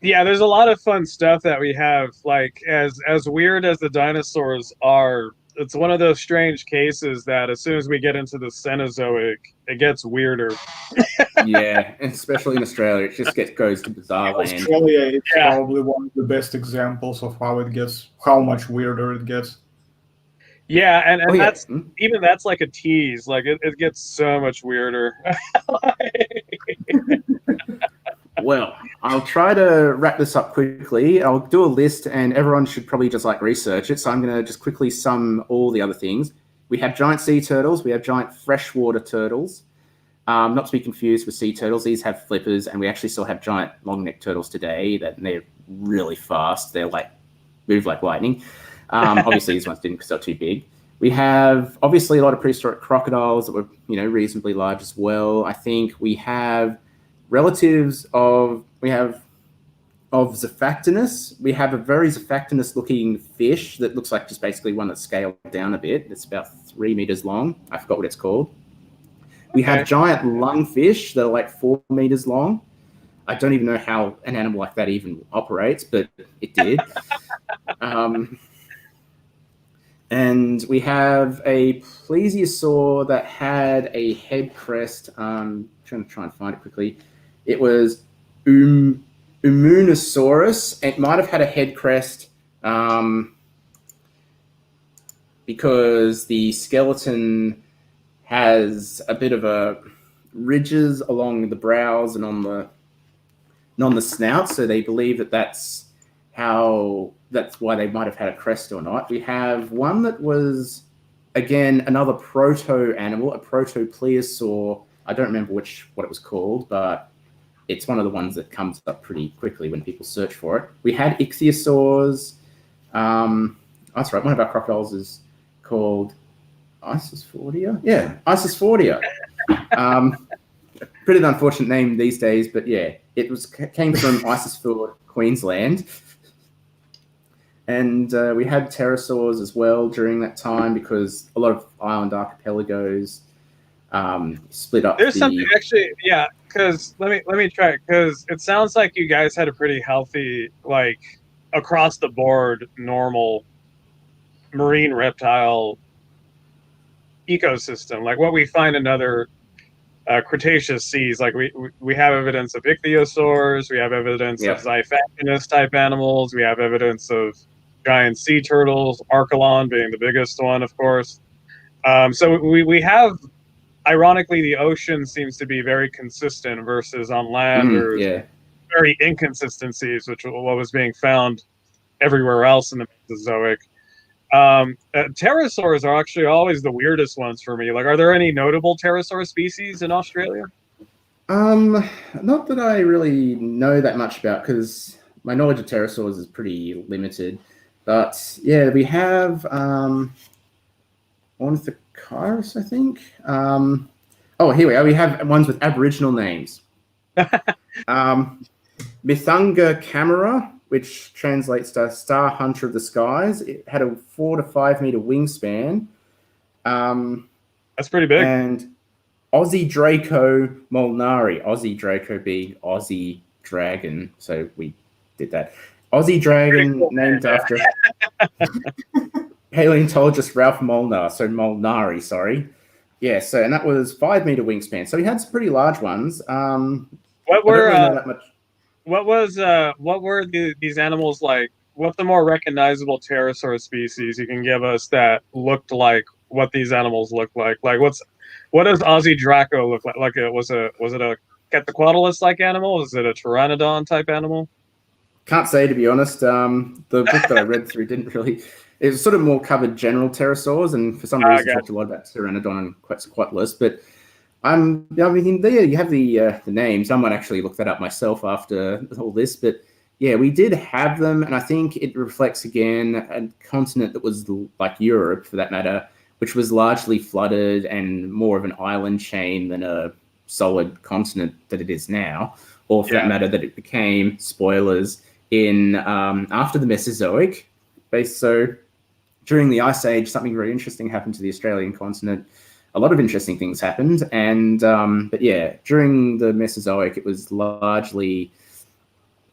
Yeah, there's a lot of fun stuff that we have. Like as weird as the dinosaurs are, it's one of those strange cases that as soon as we get into the Cenozoic, it gets weirder. Yeah, and especially in Australia, it just goes to bizarre land. Australia is probably one of the best examples of how much weirder it gets. Yeah, and that's like a tease. Like it gets so much weirder. Well, I'll try to wrap this up quickly. I'll do a list, and everyone should probably just research it. So I'm going to just quickly sum all the other things. We have giant sea turtles. We have giant freshwater turtles. Not to be confused with sea turtles. These have flippers, and we actually still have giant long-necked turtles today. They're really fast. They're move like lightning. Obviously, these ones didn't because they're too big. We have obviously a lot of prehistoric crocodiles that were reasonably large as well. I think we have relatives of Zophanctinus. We have a very Zophanctinus-looking fish that looks like just basically one that's scaled down a bit. It's about 3 meters long. I forgot what it's called. We have giant lungfish that are 4 meters long. I don't even know how an animal like that even operates, but it did. And we have a plesiosaur that had a head crest. I'm trying to try and find it quickly. It was Umunosaurus. It might have had a head crest because the skeleton has a bit of ridges along the brows and on the snout, so they believe that's why they might have had a crest or not. We have one that was, again, another proto animal, a proto Pliosaur. I don't remember what it was called, but it's one of the ones that comes up pretty quickly when people search for it. We had ichthyosaurs. That's right, one of our crocodiles is called Isisfordia? Yeah, Isisfordia. Pretty unfortunate name these days, but yeah, it came from Isisford, Queensland. And we had pterosaurs as well during that time because a lot of island archipelagos split up. There's something actually, yeah, because let me try, because it sounds like you guys had a pretty healthy, across the board, normal marine reptile ecosystem, like what we find in other Cretaceous seas. We have evidence of ichthyosaurs, we have evidence of Ziphanctinus type animals, we have evidence of giant sea turtles, Archelon being the biggest one, of course. So we have, ironically, the ocean seems to be very consistent versus on land there's very inconsistencies, which what was being found everywhere else in the Mesozoic. Pterosaurs are actually always the weirdest ones for me. Are there any notable pterosaur species in Australia? Not that I really know that much about, because my knowledge of pterosaurs is pretty limited. But yeah, we have Ornithochirus, I think. Here we are. We have ones with Aboriginal names. Mithunga camera, which translates to Star Hunter of the Skies. It had a 4 to 5 meter wingspan. That's pretty big. And Aussie Draco Molnari. Aussie Draco being Aussie dragon. So we did that. Aussie dragon cool, named after paleontologist Ralph Molnar. So Molnari, sorry. Yeah, and that was 5 meter wingspan. So he had some pretty large ones. What were these animals like? What's the more recognizable pterosaur species you can give us that looked like what these animals look like? What does Aussie Draco look like? Was it a Quetzalcoatlus like animal? Was it a pteranodon type animal? Can't say, to be honest. The book that I read through didn't really. It was sort of more covered general pterosaurs, and for some reason talked a lot about pteranodon and Quetzalcoatlus. But there you have the names. I might actually look that up myself after all this. But yeah, we did have them, and I think it reflects again a continent that was like Europe, for that matter, which was largely flooded and more of an island chain than a solid continent that it is now, or for that matter, that it became, spoilers, in after the Mesozoic. So during the Ice Age, something very interesting happened to the Australian continent. A lot of interesting things happened, and but yeah, during the Mesozoic, it was largely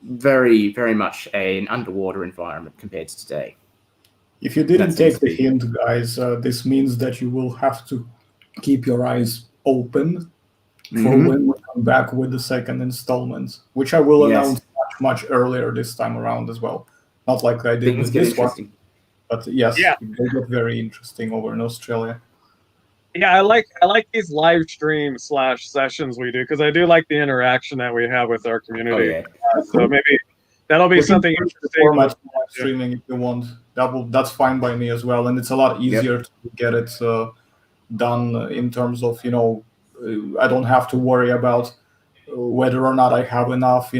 very, very much an underwater environment compared to today. If you didn't take the hint, guys, this means that you will have to keep your eyes open for when we come back with the second installment, which I will announce much earlier this time around as well. Not like I did with this one, but yes, they got very interesting over in Australia. Yeah, I like these live stream / sessions we do because I do like the interaction that we have with our community. Oh, yeah. So maybe that'll be something interesting. Format for live streaming if you want. That's fine by me as well, and it's a lot easier to get it done in terms of I don't have to worry about whether or not I have enough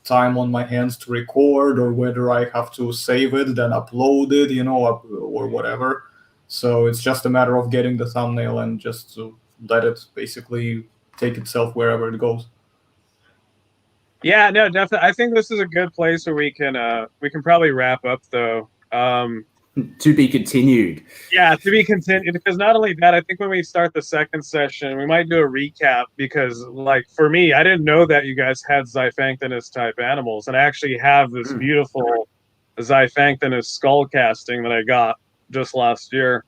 time on my hands to record, or whether I have to save it then upload it or whatever. So it's just a matter of getting the thumbnail and just to let it basically take itself wherever it goes. Yeah, no, definitely. I think this is a good place where we can probably wrap up though. To be continued. Yeah, to be continued. Because not only that, I think when we start the second session, we might do a recap because, like, for me, I didn't know that you guys had Xiphanthinus type animals, and I actually have this beautiful Xiphanthinus skull casting that I got just last year.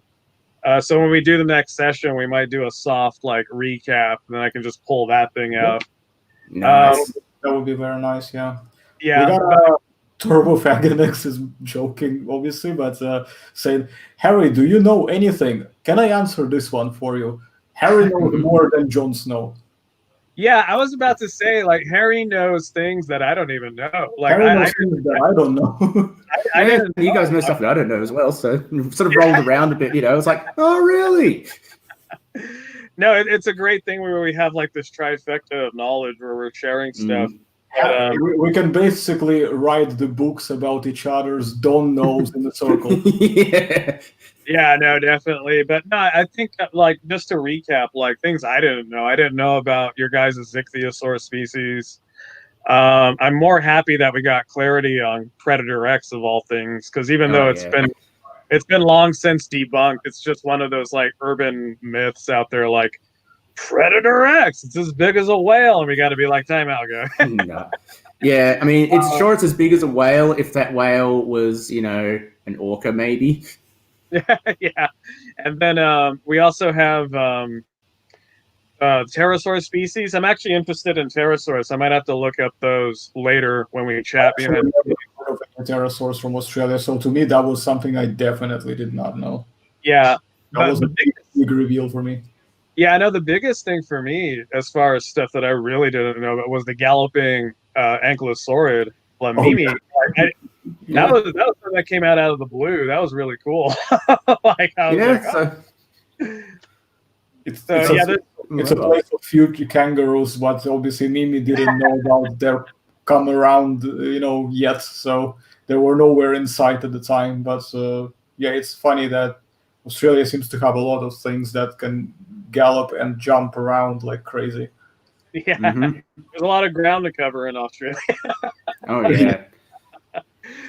So when we do the next session, we might do a soft recap, and then I can just pull that thing out. Nice. That would be very nice. Yeah. Yeah. We got Turbophagonex is joking, obviously, but saying, Harry, do you know anything? Can I answer this one for you? Harry knows more than Jon Snow. Yeah, I was about to say, Harry knows things that I don't even know. Harry knows things that I don't know. You guys know stuff that I don't know as well, so sort of rolled around a bit, It's like, oh, really? No, it's a great thing where we have this trifecta of knowledge where we're sharing stuff. We can basically write the books about each other's don't knows in a circle. Yeah, no, definitely. But no, I think just to recap, things I didn't know. I didn't know about your guys' Ichthyosaur species. I'm more happy that we got clarity on Predator X of all things, because even though it's been long since debunked, it's just one of those urban myths out there Predator X, it's as big as a whale, and we got to be time out, guy. No. Yeah, I mean, it's sure it's as big as a whale if that whale was, an orca, maybe. Yeah, and then we also have pterosaur species. I'm actually interested in pterosaurs. I might have to look up those later when we chat. Pterosaurs from Australia. So to me, that was something I definitely did not know. Yeah, that was a big reveal for me. Yeah, I know the biggest thing for me, as far as stuff that I really didn't know about, was the Galloping Ankylosaurid Mimi. That was something that came out of the blue. That was really cool. It's a place of future kangaroos, but obviously Mimi didn't know about their come around, yet. So they were nowhere in sight at the time. But it's funny that Australia seems to have a lot of things that can gallop and jump around like crazy. Yeah, there's a lot of ground to cover in Australia. Oh yeah.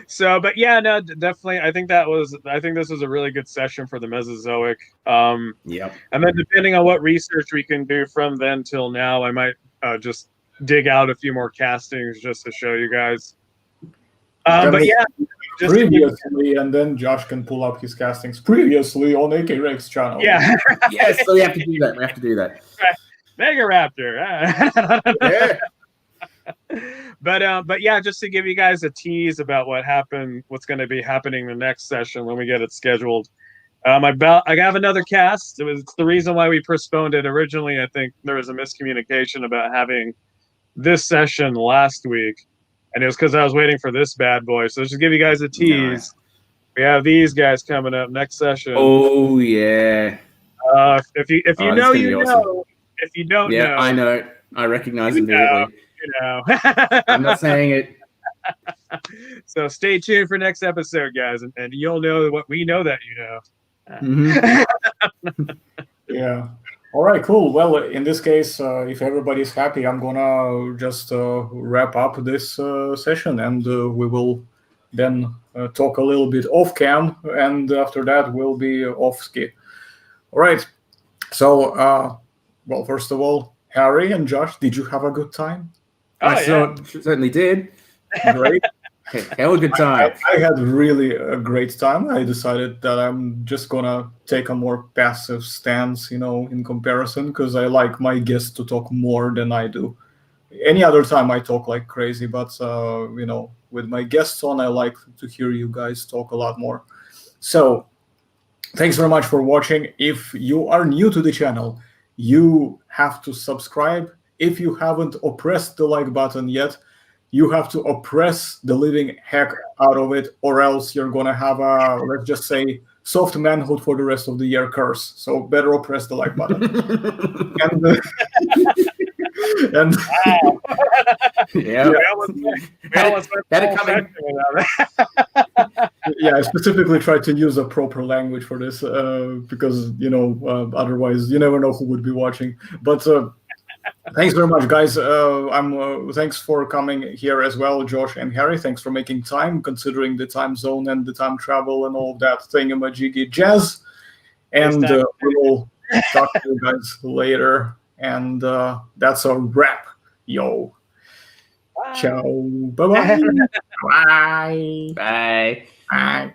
So, but yeah, no, definitely. I think this was a really good session for the Mesozoic. Yep. And then depending on what research we can do from then till now, I might just dig out a few more castings just to show you guys. But yeah, previously, and then Josh can pull up his castings previously on AK Rex channel. Yeah. Yes, so we have to do that. Megaraptor. Yeah. But yeah, just to give you guys a tease about what's going to be happening the next session when we get it scheduled. I have another cast. It's the reason why we postponed it originally. I think there was a miscommunication about having this session last week, and it was because I was waiting for this bad boy. So just to give you guys a tease. Nice. We have these guys coming up next session. Oh yeah. If you know, you know. Awesome. If you don't know, I know. I recognize them vividly. I'm not saying it. So stay tuned for next episode, guys, and you'll know what we know that you know. Yeah. All right, cool. Well, in this case, if everybody's happy, I'm gonna just wrap up this session, and we will then talk a little bit off cam, and after that we'll be off ski. All right. So, well, first of all, Harry and Josh, did you have a good time? I certainly did. Great. Hell, a good time. I had really a great time. I decided that I'm just gonna take a more passive stance, in comparison, because I like my guests to talk more than I do. Any other time I talk like crazy, but with my guests on, I like to hear you guys talk a lot more. So, Thanks very much for watching. If you are new to the channel, you have to subscribe. If you haven't oppressed the like button yet, you have to oppress the living heck out of it, or else you're gonna have a, let's just say, soft manhood for the rest of the year curse. So better oppress the like button. And yeah, better coming. Yeah, I specifically tried to use a proper language for this because otherwise you never know who would be watching. But thanks very much, guys. Thanks for coming here as well, Josh and Harry. Thanks for making time, considering the time zone and the time travel and all of that thingamajiggy jazz. And we'll talk to you guys later. And that's a wrap, yo. Bye. Ciao. Bye-bye. Bye. Bye. Bye.